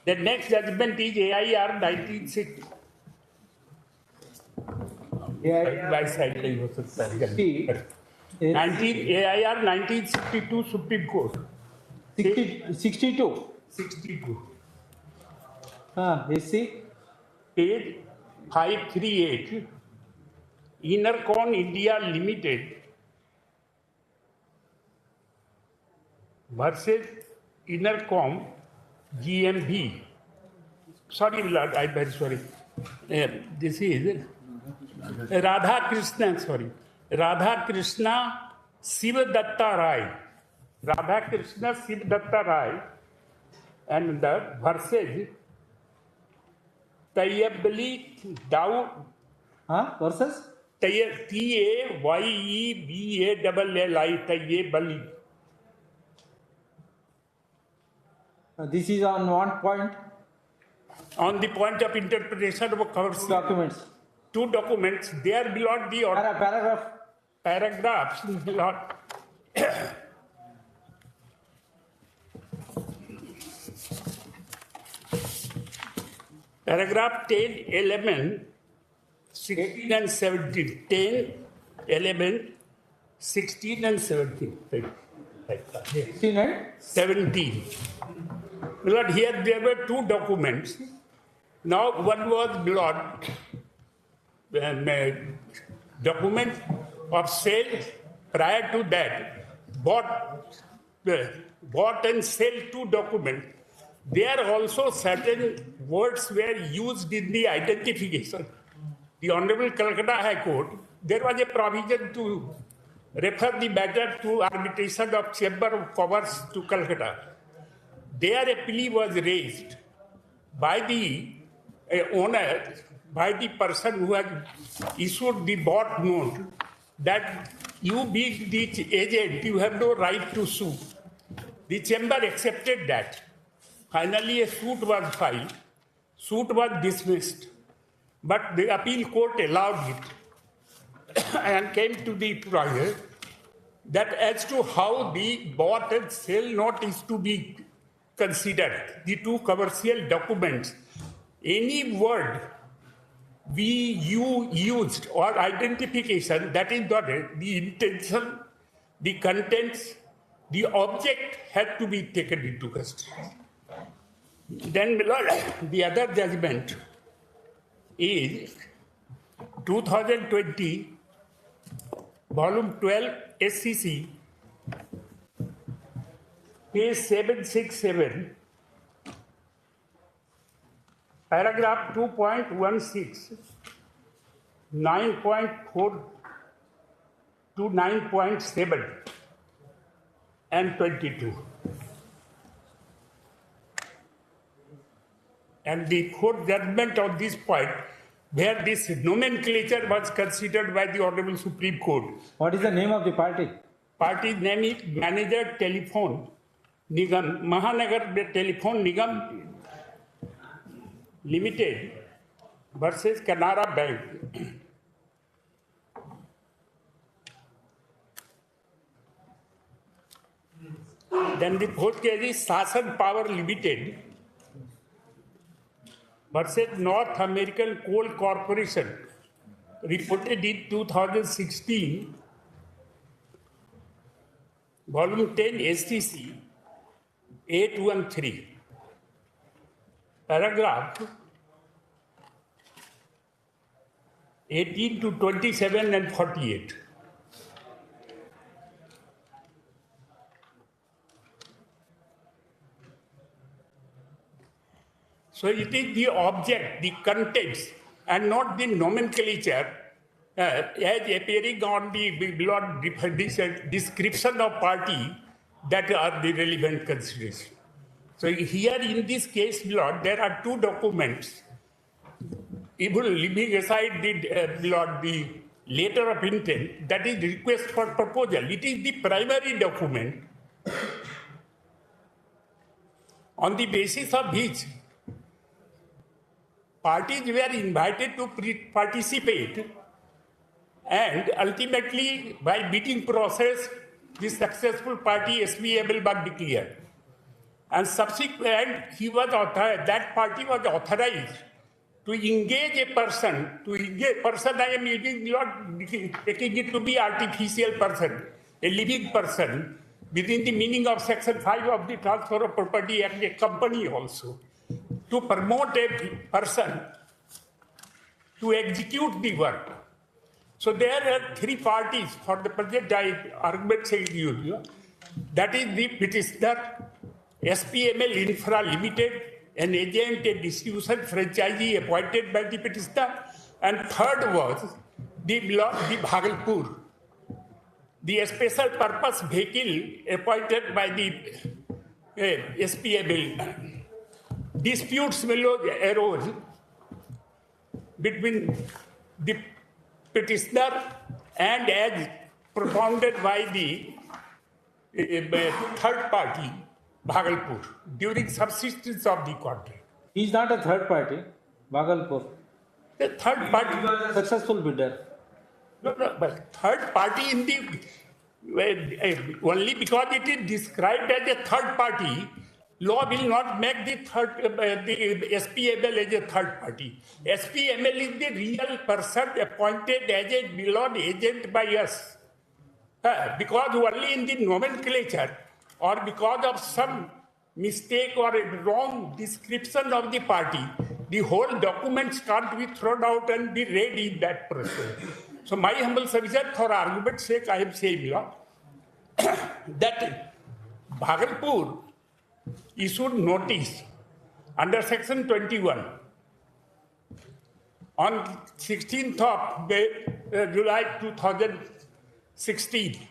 The next judgment is AIR 1960. By side, AIR 1962 Supreme Court. 62? 62. SC? Page 538, Innercon India Limited versus Innercom GmbH. Sorry, Lord, I'm very sorry. This is Radha Krishna, sorry. Radha Krishna Sivadatta Rai. Radha Krishna Sivadatta Rai and the versus Tayyebali Daud. Versus? Tayyebali, Tayyebali. This is on one point? On the point of interpretation of commercial documents. Two documents, there below the paragraphs below. Paragraph 10, 11, 16 and 17. 10, 11, 16 and 17. 16 and 17. Lord, here there were two documents. Now one was blood document of sale. Prior to that, bought and sell two documents. There also certain words were used in the identification. The Honorable Calcutta High Court, there was a provision to refer the matter to arbitration of Chamber of Commerce to Calcutta. There a plea was raised by the owner, by the person who had issued the bought note, that you being the agent, you have no right to sue. The chamber accepted that. Finally, a suit was filed. Suit was dismissed. But the appeal court allowed it and came to the trial that as to how the bought and sell note is to be considered, the two commercial documents, any word you used or identification, that is the intention, the contents, the object had to be taken into custody. Then, my lord, the other judgment is 2020, volume 12, SCC, page 767, paragraph 2.16, 9.4 to 9.7 and 22. And the court judgment on this point, where this nomenclature was considered by the Honorable Supreme Court. What is the name of the party? Party's name is Manager Telephone Nigam, Mahanagar Telephone Nigam Limited versus Canara Bank. Then the fourth case is Sasan Power Limited versus North American Coal Corporation, reported in 2016, volume 10, SCC, 813, paragraph 18 to 27 and 48. So it is the object, the contents, and not the nomenclature as appearing on the description of party that are the relevant considerations. So here in this case, Lord, there are two documents. Even leaving aside the letter of intent, that is request for proposal. It is the primary document on the basis of which parties were invited to participate, and ultimately by bidding process, the successful party SVABL was declared. And subsequent, that party was authorized to engage a person, I am using, not taking it to be artificial person, a living person, within the meaning of Section 5 of the Transfer of Property Act, a company also, to promote a person to execute the work. So there are three parties for the present argument saying you. That is the petitioner, SPML Infra Limited, an agent, a distribution franchisee appointed by the petitioner, and third was the Bhagalpur, the special purpose vehicle appointed by the SPML. Disputes arose between the petitioner and as propounded by the third party, Bhagalpur, during subsistence of the contract. He is not a third party, Bhagalpur. The third party was a successful bidder. No, but third party in the only because it is described as a third party, law will not make the SPML as a third party. SPML is the real person appointed as a beloved agent by us. Because only in the nomenclature or because of some mistake or a wrong description of the party, the whole documents can't be thrown out and be read in that process. So my humble submission, for argument's sake, I am saying that Bhagalpur issued notice under Section 21 on 16th of July 2016,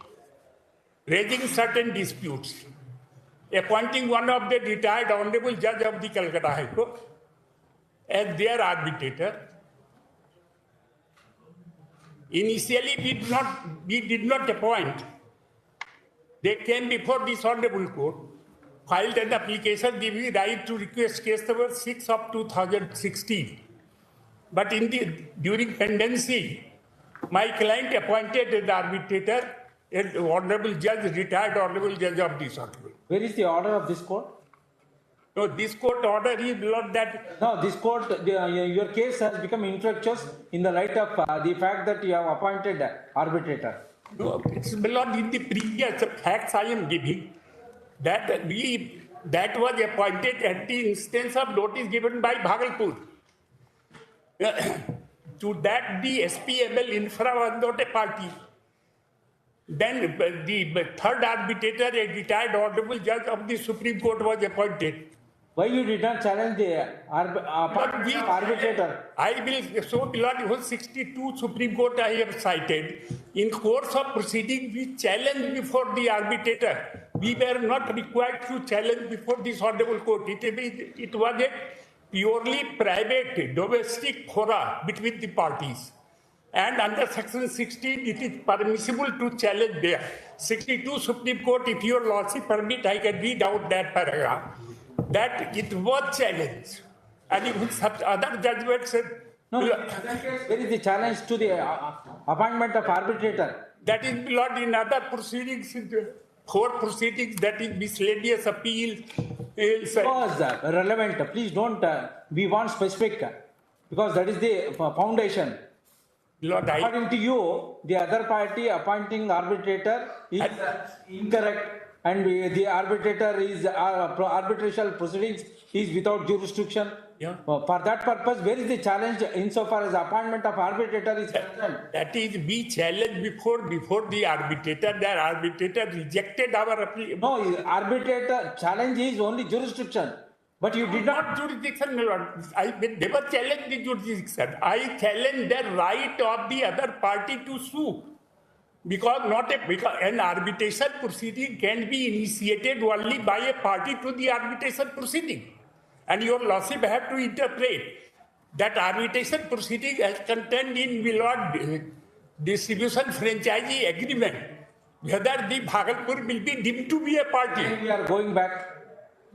raising certain disputes, appointing one of the retired Honorable Judge of the Calcutta High Court as their arbitrator, Initially, we did not appoint. They came before this honorable court, filed an application giving right to request case number 6 of 2016. But during pendency, my client appointed an arbitrator, an honorable judge, retired honorable judge of this honorable. Where is the order of this court? No, this court order is not that. No, this court, your case has become infructuous in the light of the fact that you have appointed arbitrator. No, it's not in the previous facts I am giving. That was appointed at the instance of notice given by Bhagalpur. To that, the SPML Infra was not a party. Then the third arbitrator, a retired honorable judge of the Supreme Court, was appointed. Why you did not challenge the arbitrator? I will so below 62 Supreme Court I have cited. In course of proceeding, we challenged before the arbitrator. We were not required to challenge before this honorable court. It was a purely private, domestic fora between the parties. And under section 16, it is permissible to challenge there. 62 Supreme Court, if your lordship permit, I can read out that paragraph. That it was challenged. And even other judgments said. No, where is the challenge to the appointment of arbitrator? That is not in other proceedings, court proceedings, that is miscellaneous appeal. Because relevant, please don't, we want specific, because that is the foundation. Lord, according to you, the other party appointing arbitrator is incorrect, and the arbitrator is arbitration proceedings is without jurisdiction. Yeah. For that purpose, where is the challenge insofar as appointment of arbitrator is concerned? That is, we challenged before the arbitrator. The arbitrator rejected our appeal. No, arbitrator challenge is only jurisdiction. But you did not jurisdiction, my lord. I never challenged the jurisdiction. I challenged the right of the other party to sue. Because an arbitration proceeding can be initiated only by a party to the arbitration proceeding. And your lordship have to interpret that arbitration proceeding as contained in Milord distribution franchisee agreement, whether the Bhagalpur will be deemed to be a party. And we are going back.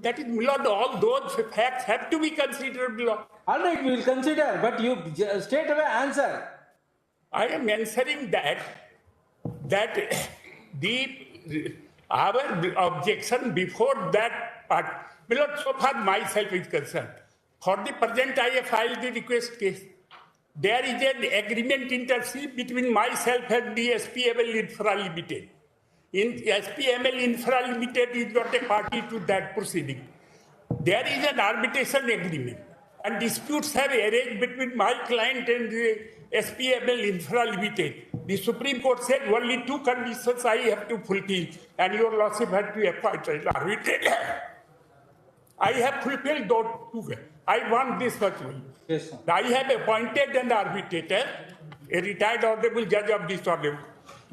That is, Milord, all those facts have to be considered, Milord. All right, we will consider, but you straight away answer. I am answering that our objection before that part, Milord, so far myself is concerned. For the present, I have filed the request case. There is an agreement intercede between myself and the SPML Infra Limited. SPML Infra Limited is not a party to that proceeding. There is an arbitration agreement, and disputes have arisen between my client and the SPML Infra Limited. The Supreme Court said only two conditions I have to fulfill, and your lordship had to appoint an arbitrator. I have fulfilled those two. I want this much. Yes, sir. I have appointed an arbitrator, a retired honorable judge of this honorable.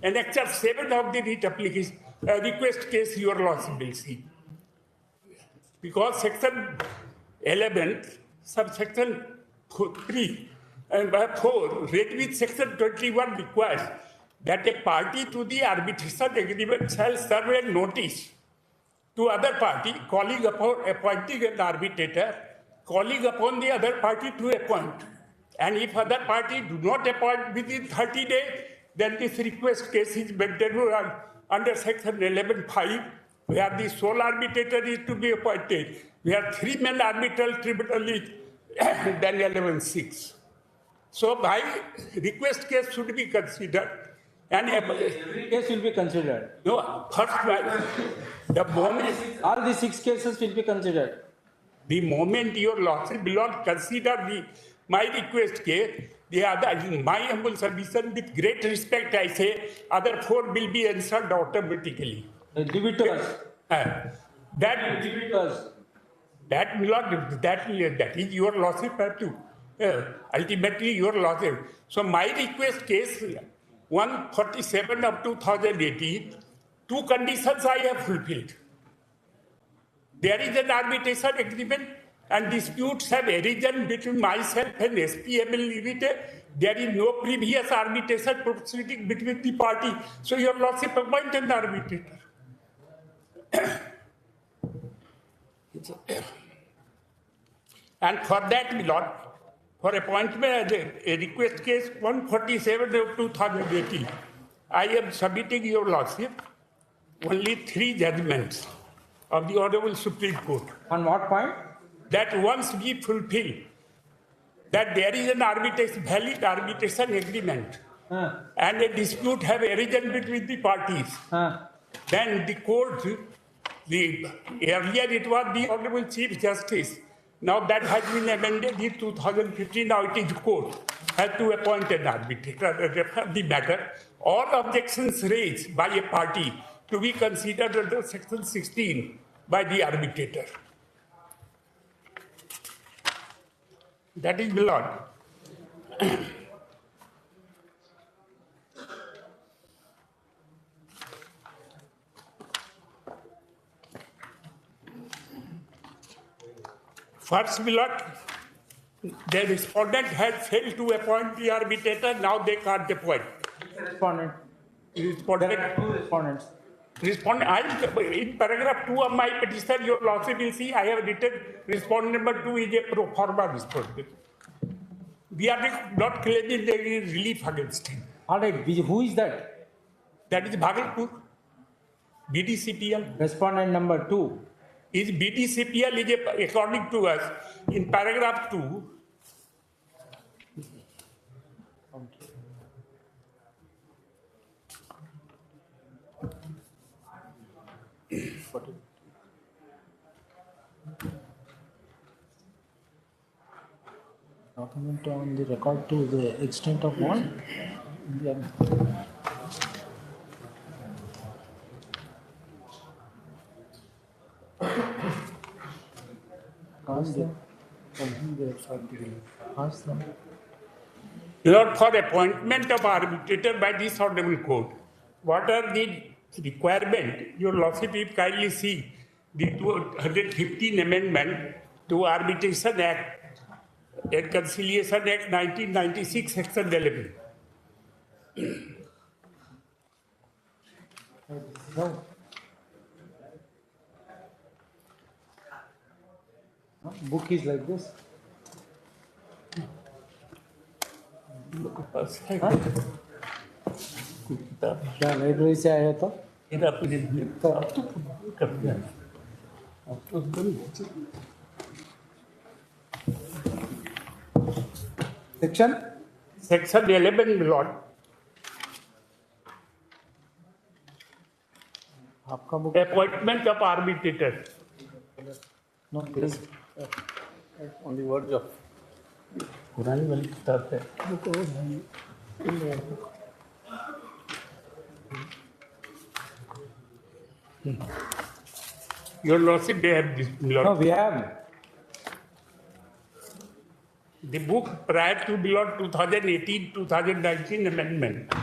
And Excerpt 7 of the writ application, request case, your lordship will see. Because section 11, subsection 3 and 4, read with section 21 requires that a party to the arbitration agreement shall serve a notice to other party calling upon appointing an arbitrator, calling upon the other party to appoint. And if other party do not appoint within 30 days, then this request case is maintained under section 11(5), where the sole arbitrator is to be appointed, where 3-man arbitral tribunal is then 11(6). So my request case should be considered. And every case will be considered. No, first, the moment all the 6 cases will be considered. The moment your lordship will not consider my request case, the other, in my humble submission, with great respect, I say, other 4 will be answered automatically. Give it to us. That give it to us. That is your lordship have to. Ultimately, your lordship. So my request case 147 of 2018, 2 conditions I have fulfilled. There is an arbitration agreement, and disputes have arisen between myself and SPML Limited, There is no previous arbitration proceeding between the party. So your lordship appoint an arbitrator. And for that, my lord, for appointment, a request case 147 of 2018, I am submitting your lordship only 3 judgments of the Honorable Supreme Court. On what point? That once we fulfill that there is an valid arbitration agreement and a dispute have arisen between the parties, then the court, earlier it was the Honorable Chief Justice, now that has been amended in 2015, now it is court, has to appoint an arbitrator, refer the matter. All objections raised by a party to be considered under section 16 by the arbitrator. That is my lord. First, my lord, the respondent had failed to appoint the arbitrator, now they can't appoint. Respondent. Respondent. There are 2 respondents. Respondent, in paragraph 2 of my petition, your lordship will see I have written respondent number 2 is a pro forma respondent. We are not claiming there is relief against him. All right, who is that? That is Bhagalpur, BDCPL. Respondent number 2. Is BDCPL is according to us in paragraph 2. Document on the record to the extent of what? Yeah. Ask them. Ask them. Lord, for appointment of arbitrator by this honorable court, what are the requirement? Your lordship, if kindly see the 215 amendment to Arbitration Act and Conciliation Act 1996, section 11. No. Book is like this. क्या library से आया था? Section? Section 11, Lord. आपका book? Appointment of arbitrator. No, please. On the verge of. पुरानी वाली किताब है. Your lordship, they have this. Lord. No, we have. The book prior to the 2018-2019 amendment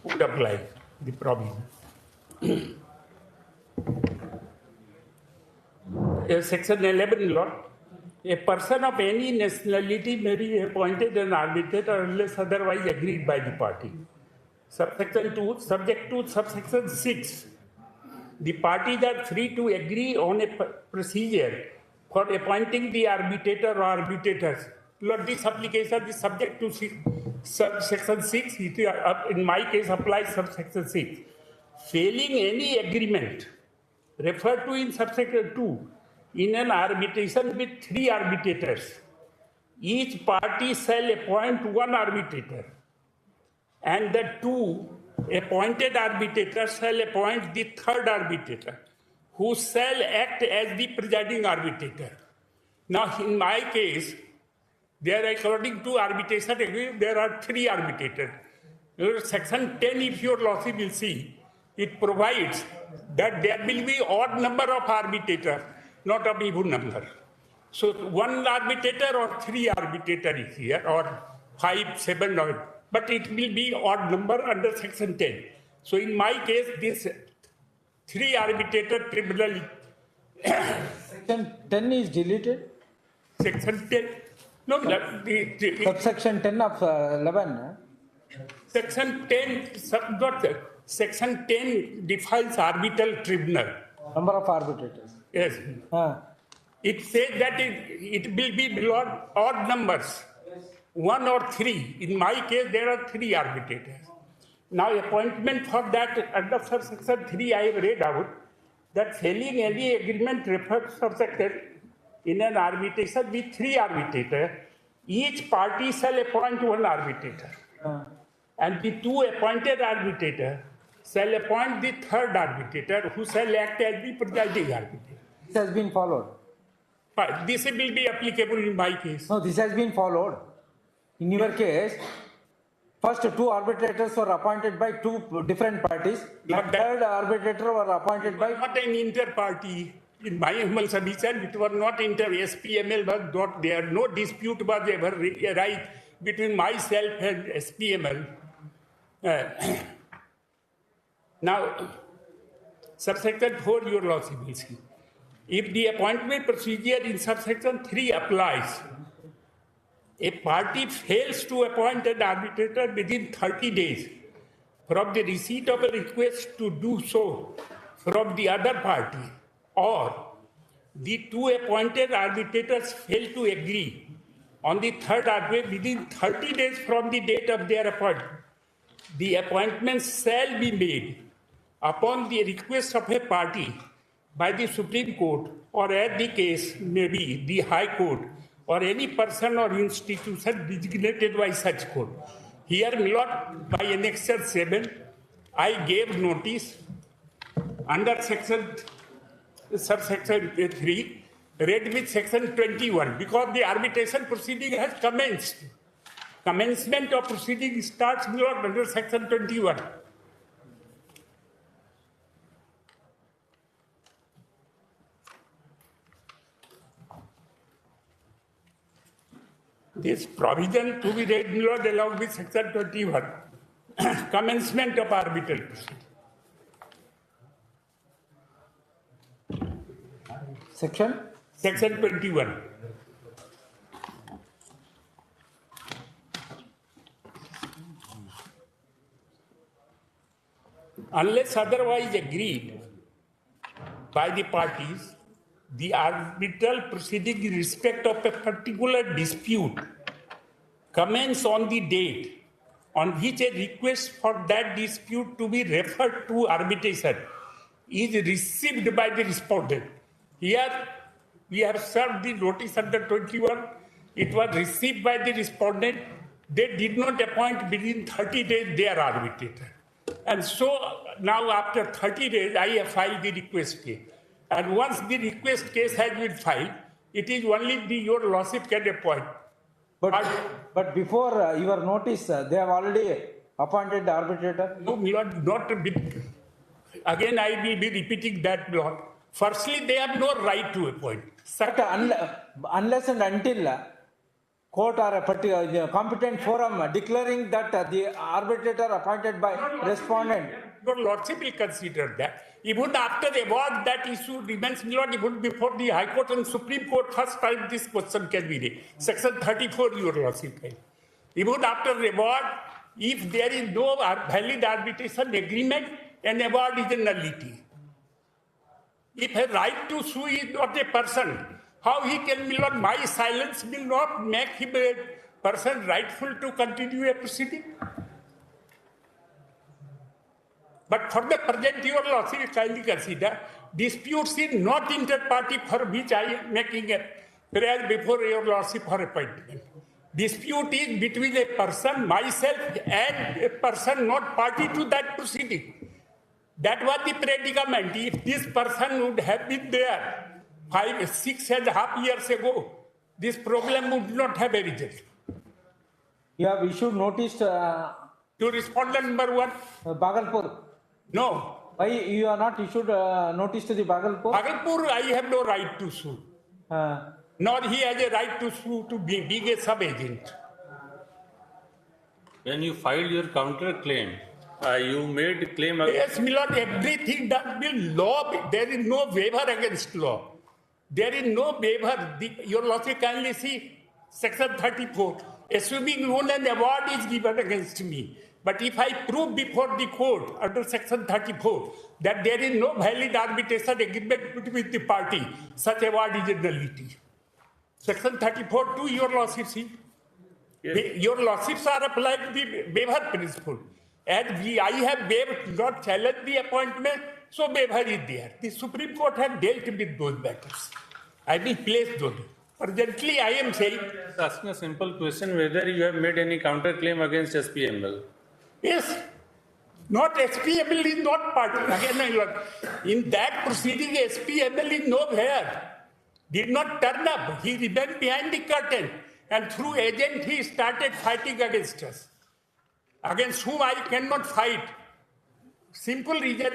would apply the problem. Section 11, Lord. A person of any nationality may be appointed an arbitrator unless otherwise agreed by the party. Subsection 2, subject to subsection 6. The parties are free to agree on a procedure for appointing the arbitrator or arbitrators. Lord, this application is subject to subsection 6. It, in my case, applies subsection 6. Failing any agreement referred to in subsection 2, in an arbitration with 3 arbitrators, each party shall appoint 1 arbitrator, and the 2 appointed arbitrators shall appoint the 3rd arbitrator, who shall act as the presiding arbitrator. Now, in my case, there, according to arbitration agreement, there are 3 arbitrators. Section 10, if your lordship will see, it provides that there will be odd number of arbitrators, not a even number. So 1 arbitrator or 3 arbitrators is here, or 5, 7, or, but it will be odd number under section 10. So in my case, this 3 arbitrator tribunal. Section 10 is deleted. Section 10. No, the Subsection 10 of 11. Section 10, Section 10 defines arbitral tribunal. Number of arbitrators. Yes. It says that it will be below odd numbers, 1 or 3. In my case, there are 3 arbitrators. Now, appointment for that under subsection 3, I have read out that failing any agreement referred subsection in an arbitration with 3 arbitrators, each party shall appoint 1 arbitrator. And the 2 appointed arbitrators shall appoint the 3rd arbitrator who shall act as the presiding arbitrator. This has been followed. But this will be applicable in my case. No, this has been followed. In your case, first 2 arbitrators were appointed by 2 different parties. The 3rd arbitrator were appointed by... Not an inter-party. In my humble submission, it was not SPML was not there. No dispute was ever right between myself and SPML. Now, subsection 4, your lordship will see. If the appointment procedure in subsection 3 applies, a party fails to appoint an arbitrator within 30 days from the receipt of a request to do so from the other party, or the 2 appointed arbitrators fail to agree on the 3rd arbiter within 30 days from the date of their appointment, the appointment shall be made upon the request of a party by the Supreme Court, or as the case may be, the High Court, or any person or institution designated by such court. Here, my lord, by Annexure 7, I gave notice under subsection 3, read with section 21, because the arbitration proceeding has commenced. Commencement of proceeding starts, my lord, under section 21. This provision to be read, my lord, along with section 21, commencement of arbitral proceeding. Section? Section 21. Unless otherwise agreed by the parties, the arbitral proceeding in respect of a particular dispute commence on the date on which a request for that dispute to be referred to arbitration is received by the respondent. Here, we have served the notice under 21. It was received by the respondent. They did not appoint within 30 days their arbitrator. And so now after 30 days, I have filed the request case. And once the request case has been filed, it is only your lordship can appoint. But before your notice, they have already appointed the arbitrator? No, not again, I will be repeating that, Lord. Firstly, they have no right to appoint. Unless and until court or a particular competent forum declaring that the arbitrator appointed by respondent. Your lordship will consider that. Even after the award, that issue remains, Lord, even before the High Court and Supreme Court, first time this question can be raised. Section 34, your lordship. Even after the award, if there is no valid arbitration agreement, an award is a nullity. If a right to sue is not a person, how he can, Lord, my silence will not make him a person rightful to continue a proceeding? But for the present, your lordship kindly consider, disputes is not inter-party for which I am making a prayer before your lordship for appointment. Dispute is between a person, myself, and a person not party to that proceeding. That was the predicament. If this person would have been there 6.5 years ago, this problem would not have arisen. You have issued notice to respondent number 1? Bhagalpur. No. Why you are not issued notice to the Bhagalpur? Bhagalpur, I have no right to sue. Nor he has a right to sue to being a sub-agent. When you filed your counter claim, you made claim. Yes, my lord, everything done will law. There is no waiver against law. There is no waiver. Your lordship kindly see, Section 34, assuming when an award is given against me, but if I prove before the court under Section 34 that there is no valid arbitration agreement between the party, such award is a nullity. Section 34 to your lordships. Your lordships are applied to the waiver principle. As I have waived, not challenged the appointment, so waiver is there. The Supreme Court has dealt with those matters. I will place those. Presently, I am saying. Asking a simple question whether you have made any counterclaim against SPML. Yes. Not SPML is not party. Again, my lord, in that proceeding, SPML is nowhere. Did not turn up. He remained behind the curtain. And through agent, he started fighting against us. Against whom I cannot fight. Simple reason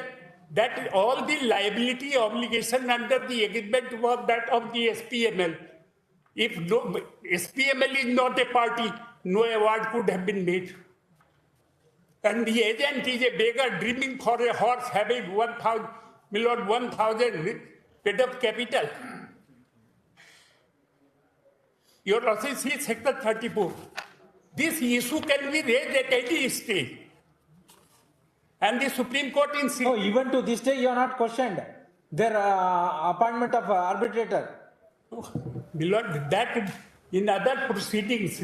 that all the liability obligation under the agreement was that of the SPML. If no, SPML is not a party, no award could have been made. And the agent is a beggar dreaming for a horse having 1,000 paid up capital. Your lordship sees Section 34. This issue can be raised at any stage. And the Supreme Court in... Oh, even to this day, you are not questioned their appointment of arbitrator. My lord, that in other proceedings,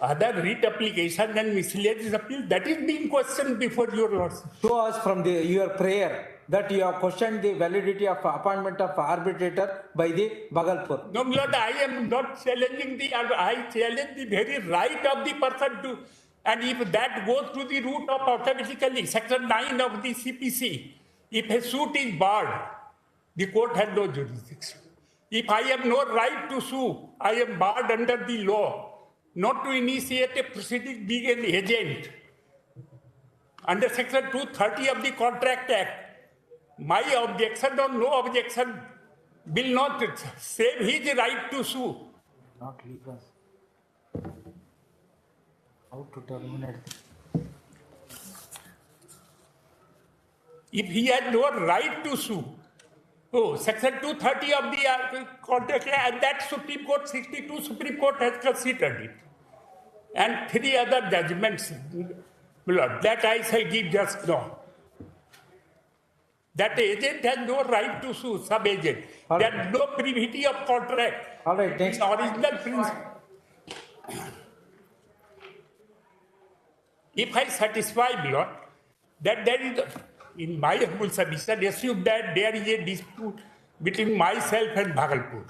other writ application and miscellaneous appeal, that is being questioned before your lordship. Show us from your prayer that you have questioned the validity of appointment of arbitrator by the Bhagalpur. No, my lord, I am not challenging I challenge the very right of the person to, and if that goes to the root of automatically, Section 9 of the CPC, if a suit is barred, the court has no jurisdiction. If I have no right to sue, I am barred under the law, not to initiate a proceeding being an agent. Under Section 230 of the Contract Act, my objection or no objection will not save his right to sue. Not legal. How to terminate? If he has no right to sue, Section 230 of the Contract Act, and that Supreme Court, 62 Supreme Court has considered it. And 3 other judgments, that I shall give just now. That agent has no right to sue, sub-agent. There is no privity of contract. All right, next. Original principle. If I satisfy, my lord, that there is, in my humble submission, assume that there is a dispute between myself and Bhagalpur.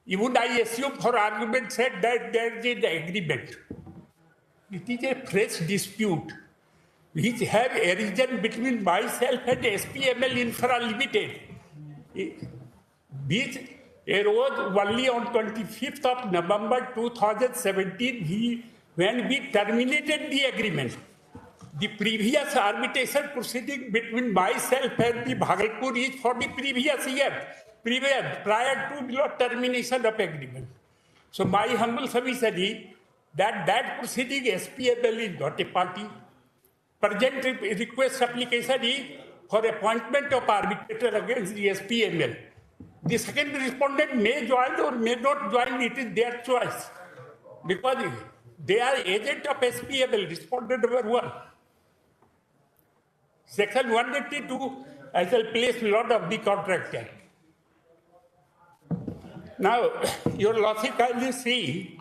Even I assume for argument's sake that there is an agreement. It is a fresh dispute which have arisen between myself and SPML Infra Limited, which arose only on 25th of November 2017 when we terminated the agreement. The previous arbitration proceeding between myself and the Bhagalpur is for the previous year, prior to termination of agreement. So my humble submission is that proceeding SPML is not a party. Present request application is for appointment of arbitrator against the SPML. The second respondent may join or may not join, it is their choice. Because they are agent of SPML, respondent number 1. Section 182, I shall place lot of the Contract Act. Now, your lordship kindly see,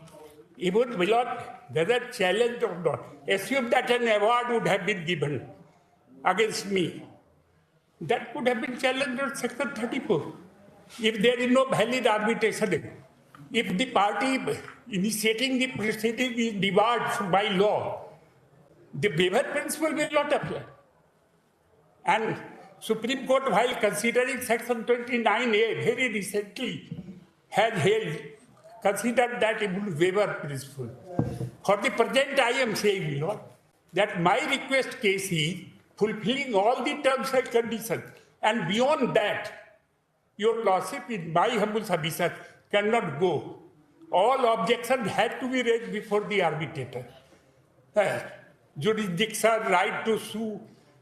even whether challenged or not, assume that an award would have been given against me. That could have been challenged under Section 34. If there is no valid arbitration, if the party initiating the proceeding is debarred by law, the waiver principle will not apply. And Supreme Court, while considering Section 29A very recently, has considered that a waiver principle. For the present, I am saying, Lord, that my request case is fulfilling all the terms and conditions. And beyond that, your lordship, in my humble submission, cannot go. All objections had to be raised before the arbitrator. Jurisdiction, right to sue,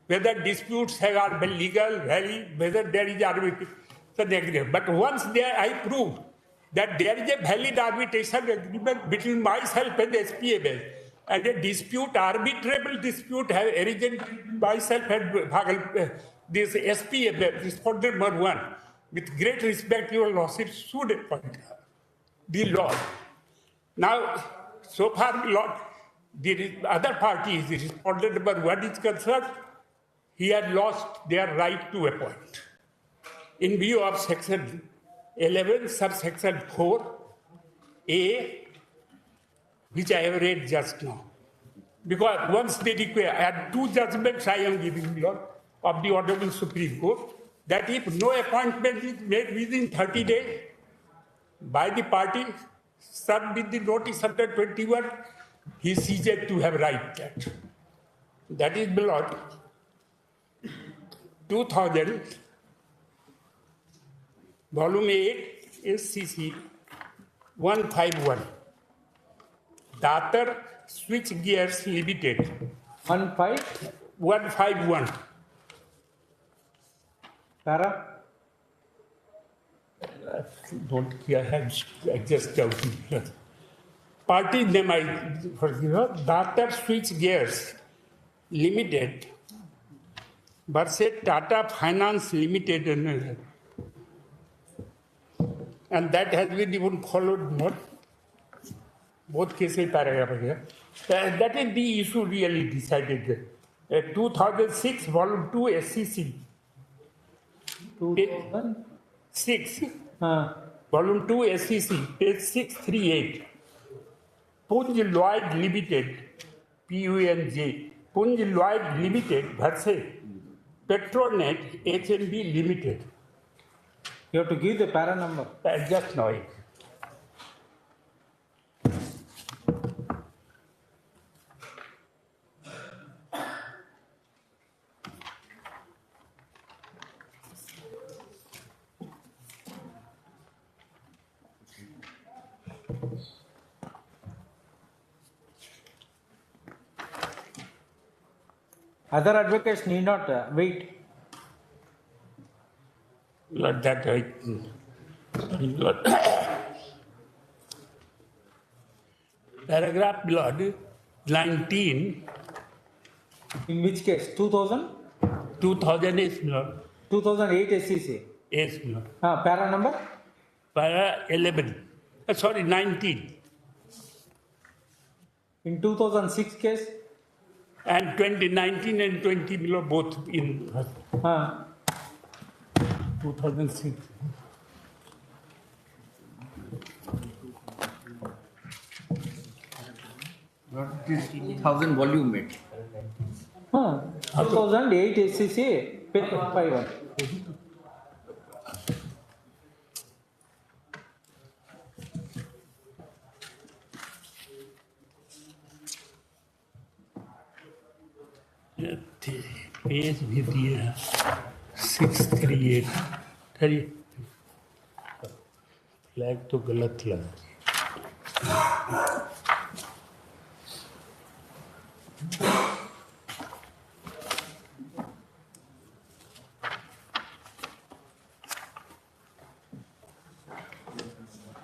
whether disputes are legal, valid, whether there is arbitration agreement. But once there I proved that there is a valid arbitration agreement between myself and SPMS, and a dispute, arbitrable dispute, has arisen between myself and this SPMS, respondent number 1. With great respect, your lordship should appoint the law. Now, so far, my lord, the other party is respondent number 1 is concerned, he had lost their right to appoint. In view of section 11, subsection 4A, which I have read just now. Because once they require, and 2 judgments I am giving, Lord, of the Honorable Supreme Court, that if no appointment is made within 30 days by the party served with the notice under 21, he ceases to have right that. That is, my Lord, 2000, volume 8, SCC 151. Datar Switch Gears Limited. 151. Para? Don't care, I just counting. Party name I forget. Datar Switch Gears Limited versus Tata Finance Limited. And that has been even followed more. Both cases paragraph here. That is the issue really decided. 2006, volume 2, SCC. 2006, volume 2, SCC, page 638. Punj Lloyd Limited, PUNJ. Punj Lloyd Limited versus Petronet HNB Limited. You have to give the para number. Just now. Other advocates need not wait. Lord, that I. Lord. Paragraph, Lord, 19. In which case? 2000? 2000 is, Lord. 2008 SCC. Yes, Lord. Para number? Para 11. Sorry, 19. In 2006 case? And 2019 and 20 below both in 2006. Not this 2000 volume mate. 2008 SCC, page 51. Page भी दिया 638 flag तो गलत लगा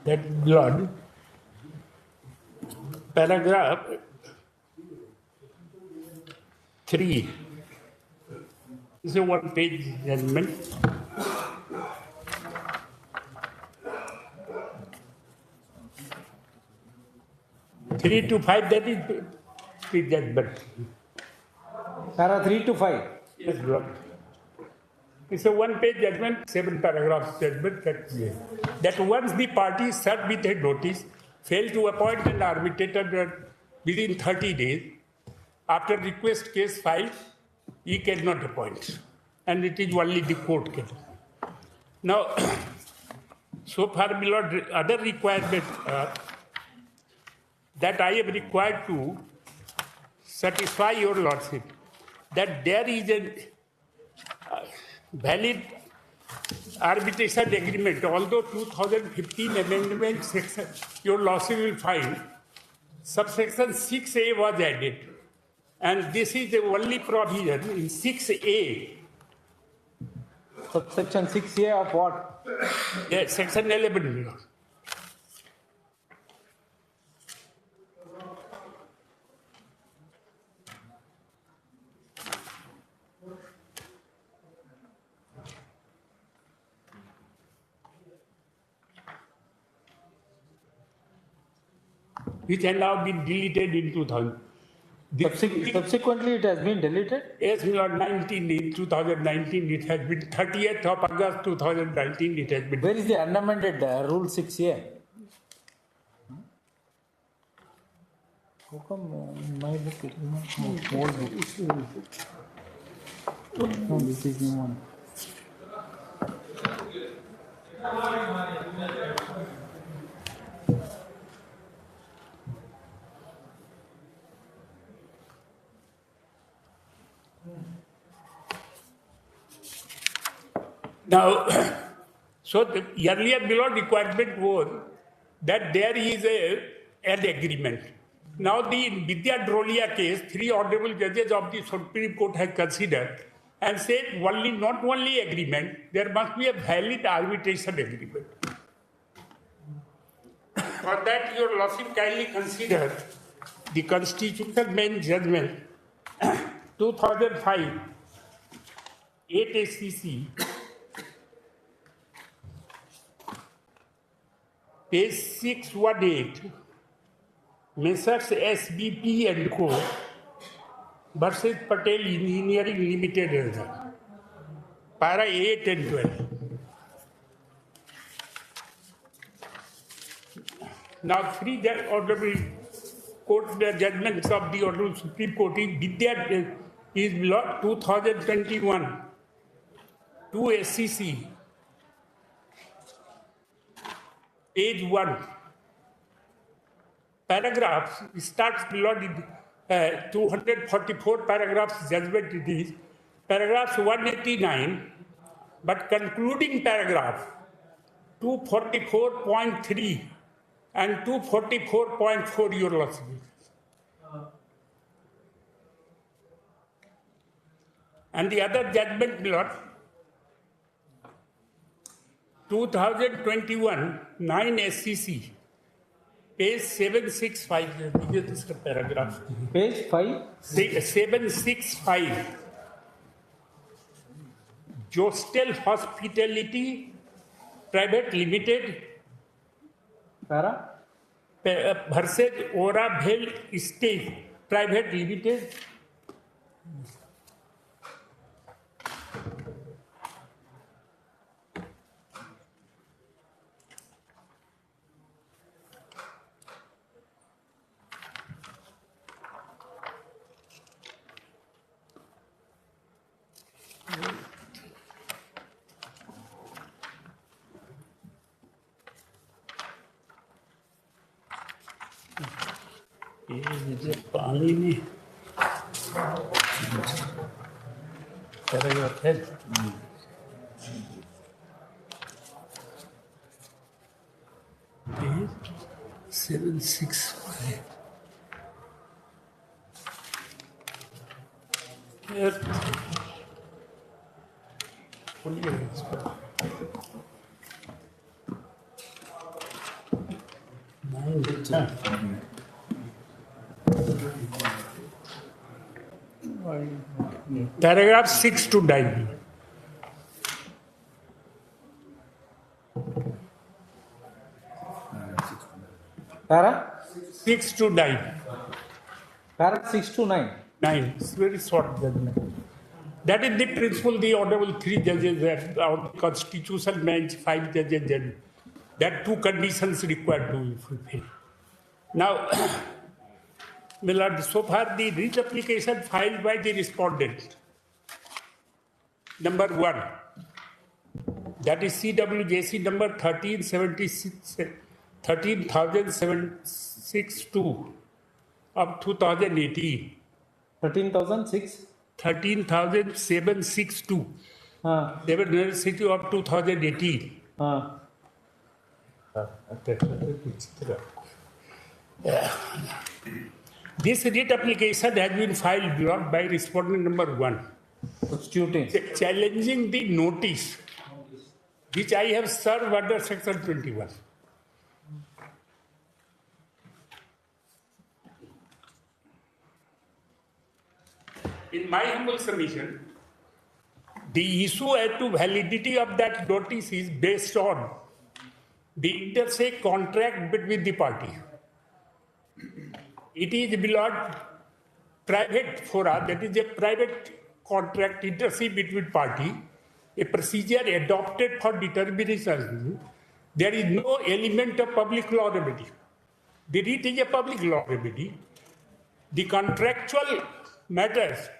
that blood paragraph 3 is a one-page judgment. Three to 5, that is the judgment. Para 3 to 5. Yes, Lord. It's a one-page judgment, 7 paragraphs judgment. That once the party served with a notice, failed to appoint an arbitrator within 30 days, after request case filed, he cannot appoint. And it is only the court can. Now, so far, my Lord, other requirements are that I am required to satisfy your Lordship that there is a valid arbitration agreement, although 2015 amendment section, your Lordship will find, subsection 6A was added. And this is the only provision in 6A. Subsection 6A of what? Yeah, section 11. which had now been deleted in 2000. Subsequently, it has been deleted? Yes, my lord, 2019, it has been 30th of August 2019, it has been. Where is the amended Rule 6A? How come my book is not old book? No, this is new one. Now, so the earlier below requirement was that there is an agreement. Now the Vidya Drolia case, 3 honorable judges of the Supreme Court have considered and said not only agreement, there must be a valid arbitration agreement. For that, your lordship kindly consider the constitutional main judgment 2005 8 ACC page 618 Messrs SBP and Co. versus Patel Engineering Limited, para 8 and 12. Now, 3 honorable court judgments of the Honorable Supreme Court is Vidya is law 2021 2 SCC page 1. Paragraphs starts below 244 paragraphs judgment it is. Paragraphs 189, but concluding paragraph 244.3 and 244.4 your lordship. And the other judgment below 2021 9 SCC page 765. This is the paragraph. Page 5? 765. Jostel Hospitality Private Limited versus Oravale Estate Private Limited. पानी में paragraph है 765 Paragraph 6 to 9. Para? 6 to 9. Para 6 to 9. 9. It's very short judgment. That is the principle the honorable 3 judges have our constitutional bench 5 judges and that 2 conditions required to be fulfilled. Now, my lord, so far the writ application filed by the respondent, number 1, that is CWJC number 13,762 of 2018. 13,006? 13,762. 762 of 2018. This writ application has been filed by respondent number 1. Challenging the notice which I have served under section 21. In my humble submission, the issue as to validity of that notice is based on the interstate contract between the party. It is below private fora, that is a private contract interest between party, a procedure adopted for determination. There is no element of public law remedy. The writ is a public law remedy. The contractual matters,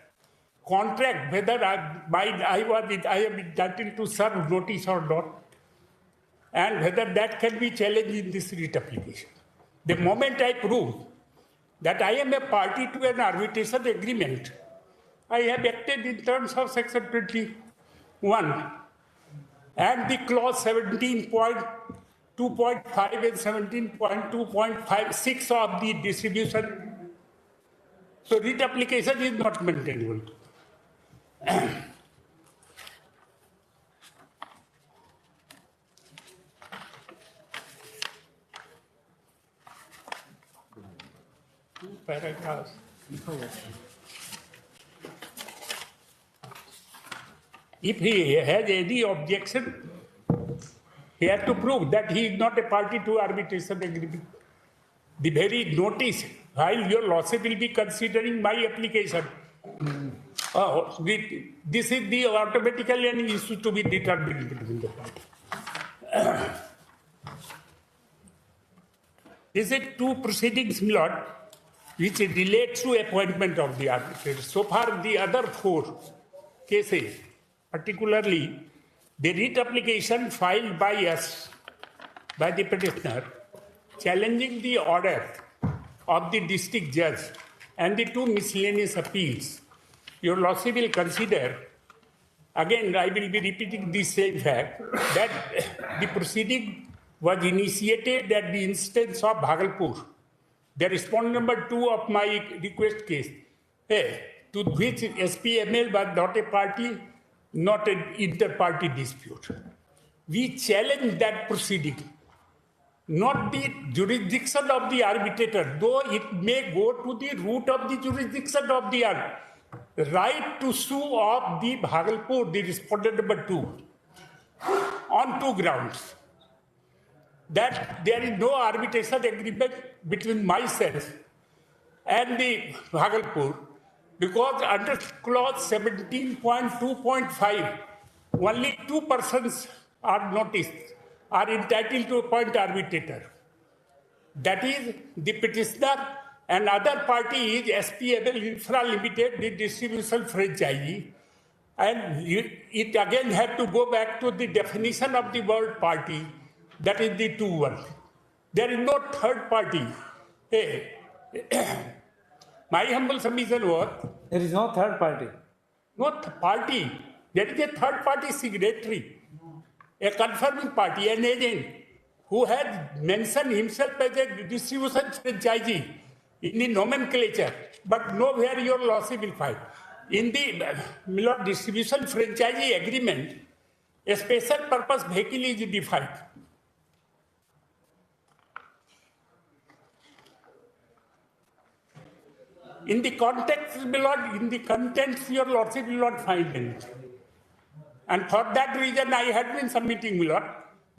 contract, whether I am entitled to serve notice or not, and whether that can be challenged in this writ application. The moment I prove that I am a party to an arbitration agreement, I have acted in terms of section 21 and the clause 17.2.5 and 17.2.56 of the distribution. So writ application is not maintainable. Paragraphs. If he has any objection, he has to prove that he is not a party to arbitration agreement. The very notice, while your lawsuit will be considering my application, this is the automatically an issue to be determined between the parties. Is it two proceedings, my lord, which relates to appointment of the arbitrator? So far, the other four cases, particularly the writ application filed by us, by the petitioner, challenging the order of the district judge and the two miscellaneous appeals, your lordship will consider, again I will be repeating the same fact, that the proceeding was initiated at the instance of Bhagalpur, the respondent number 2 of my request case, to which SPML was not a party, not an inter-party dispute. We challenge that proceeding, not the jurisdiction of the arbitrator, though it may go to the root of the jurisdiction of the right to sue of the Bhagalpur, the respondent number 2, on two grounds. That there is no arbitration agreement between myself and the Bhagalpur, because under clause 17.2.5, only two persons are noticed, are entitled to appoint arbitrator. That is the petitioner, and other party is SPML Infra Limited, the distribution franchisee. And it again had to go back to the definition of the word party, that is the 2-1. There is no third party. My humble submission was, there is no third party. No party. There is a third party signatory, a confirming party, an agent who has mentioned himself as a distribution franchisee in the nomenclature, but nowhere your lawsuit will find. In the Milord distribution franchisee agreement, a special purpose vehicle is defined. In the context, in the contents, your lordship will not find anything. And for that reason, I had been submitting, my lord.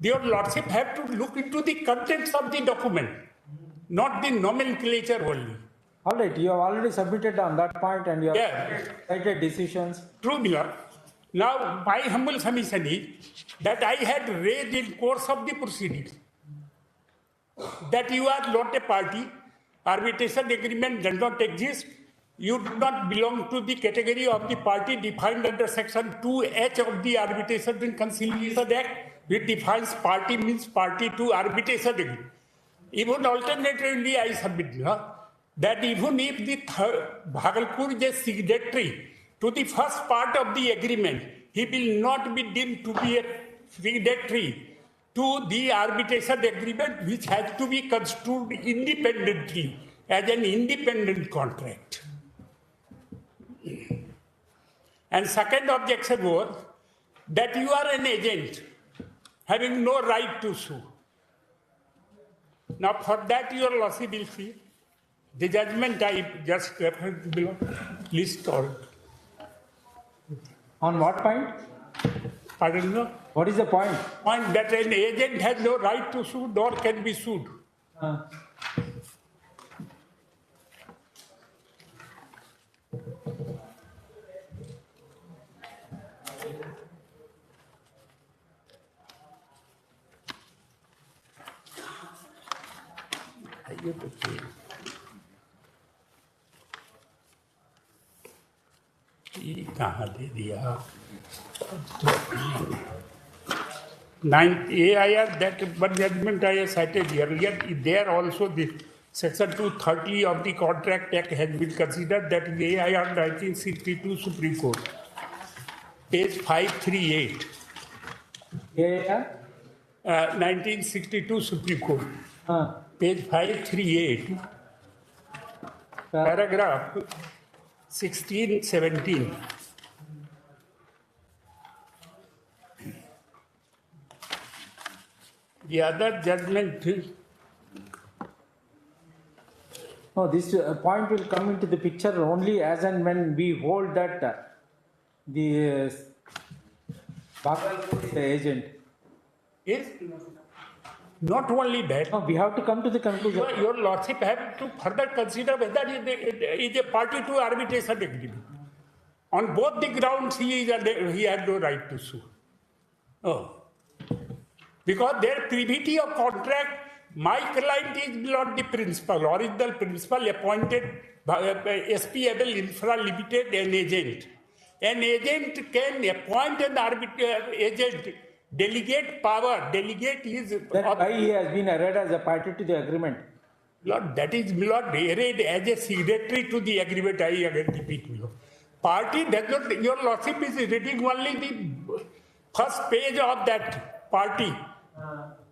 Your lordship have to look into the contents of the document, not the nomenclature only. All right, you have already submitted on that point and you have cited decisions. True, my lord. Now, my humble submission is that I had raised in course of the proceedings that you are not a party, arbitration agreement does not exist, you do not belong to the category of the party defined under section 2H of the Arbitration and Conciliation Act, which defines party means party to arbitration agreement. Even alternatively, I submit that even if the Bhagalpur is a signatory to the first part of the agreement, he will not be deemed to be a signatory to the arbitration agreement, which has to be construed independently as an independent contract. And second objection was that you are an agent having no right to sue. Now for that your lordship will see the judgment I just referred below, list or. On what point? Pardon me? What is the point? Point that an agent has no right to sue nor can be sued. ये तो चाहिए। ये कहाँ दे दिया? 9th AIR, that one judgment I have cited earlier, there also the section 230 of the Contract Act has been considered, that is AIR 1962 Supreme Court, page 538. AIR? 1962 Supreme Court, page 538, paragraph 16, 17. The other judgment. No, this point will come into the picture only as and when we hold that the Bagal is the agent. Yes. Not only that. No, we have to come to the conclusion. Your Lordship have to further consider whether it is a party to arbitration agreement. On both the grounds, he had no right to sue. Oh. Because their privity of contract, my client is not the principal, original principal appointed by SPL Infra Limited, an agent. An agent can appoint an agent, delegate power, delegate his... That why he has been arrayed as a party to the agreement. Lord, that is Lord arrayed as a signatory to the agreement. I again repeat, Lord. Party does not, your Lordship is reading only the first page of that party.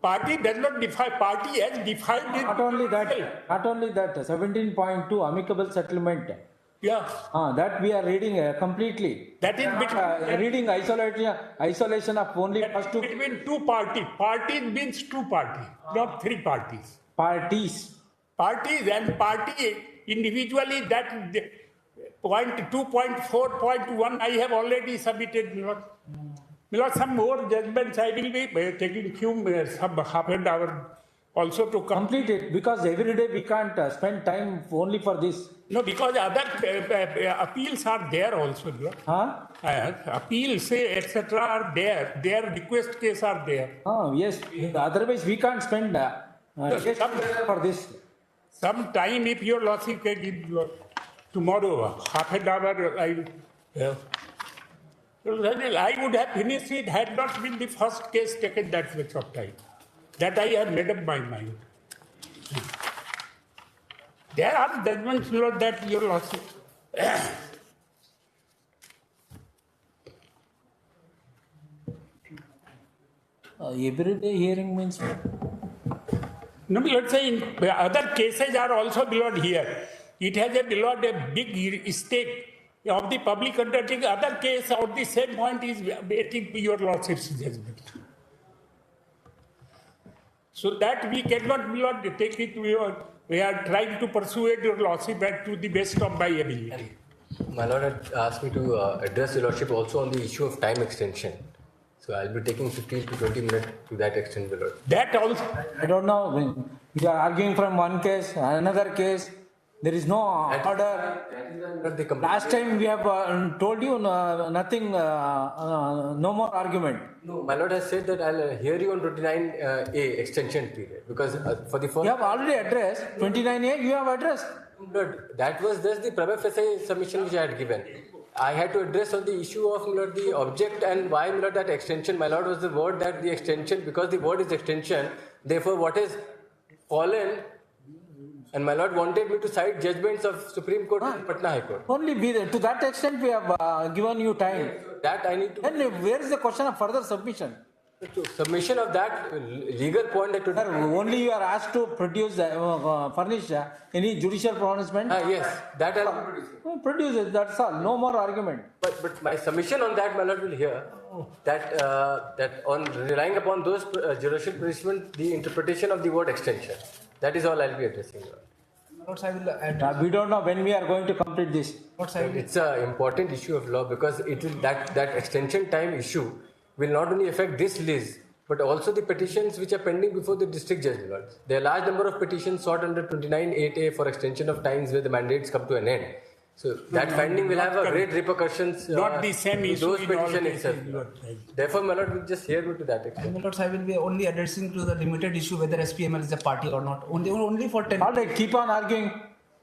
Party does not define, party as defined in... Not only that, 17.2 amicable settlement. Yeah. That we are reading completely. That is between... reading isolation of only first two... Between two parties. Parties means two parties, not three parties. Parties. Parties and party individually, that point 2.4.1 I have already submitted, Lord. Lord, some more judgments I will be taking some half an hour also to complete it, because every day we can't spend time only for this. No, because other appeals are there also. Appeals, etc. are there. Their request case are there. Yes. Otherwise we can't spend for this. Some time, if your Lordship can give tomorrow, half an hour, I would have finished it had not been the first case taken that much of time. That I have made up my mind. There are judgments, Lord, that your Lordship. Everyday hearing means. No, let's say in other cases are also below here. It has a big stake of the public undertaking. Other case of the same point is waiting for your Lordship's judgment. So that we cannot take it. We are trying to persuade your Lordship to the best of my ability. My Lord had asked me to address your Lordship also on the issue of time extension. So I'll be taking 15 to 20 minutes to that extent, my Lord. That also. I don't know. You are arguing from one case, another case. There is no order. Last time we have told you nothing, no more argument. No, my Lord has said that I'll hear you on 29A extension period, because for the first... You have already addressed 29A, you have addressed. Lord, that was just the prima facie submission which I had given. I had to address on the issue of, my Lord, the object and why, my Lord, that extension. My Lord, was the word that the extension, because the word is extension, therefore what is fallen. And my Lord wanted me to cite judgments of Supreme Court and Patna High Court. Only to that extent we have given you time. That I need to... And where is the question of further submission? Submission of that legal point that... Only you are asked to produce, furnish any judicial pronouncement? Yes, that I'll produce it, that's all. No more argument. But my submission on that, my Lord, will hear that that on relying upon those judicial pronouncement, the interpretation of the word extension. That is all I'll be addressing. We don't know when we are going to complete this. It's an important issue of law, because it will, that extension time issue will not only affect this list, but also the petitions which are pending before the district judge. Lord. There are a large number of petitions sought under 29(8)A for extension of times where the mandates come to an end. So that finding will have a great repercussions. Not the same in issue those in all petition cases. itself. You are right. Therefore, my lord, will just hear me to that extent. My lords, I will be only addressing to the limited issue whether SPML is a party or not. Only for 10. All right, keep on arguing.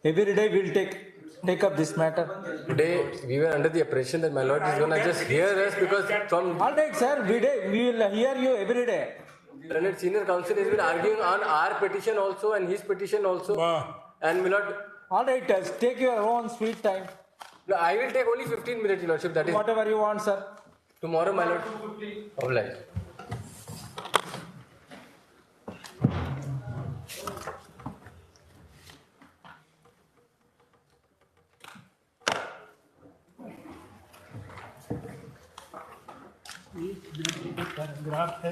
Every day we'll take up this matter. Today, we were under the impression that my lord is going to just hear us because from... All right, sir, we will hear you every day. Learned senior counsel has been arguing on our petition also and his petition also. And my lord... All right, take your own sweet time. No, I will take only 15 minutes, your lordship. That is... Whatever you want, sir. Tomorrow, my lord. Obliged. Paragraph है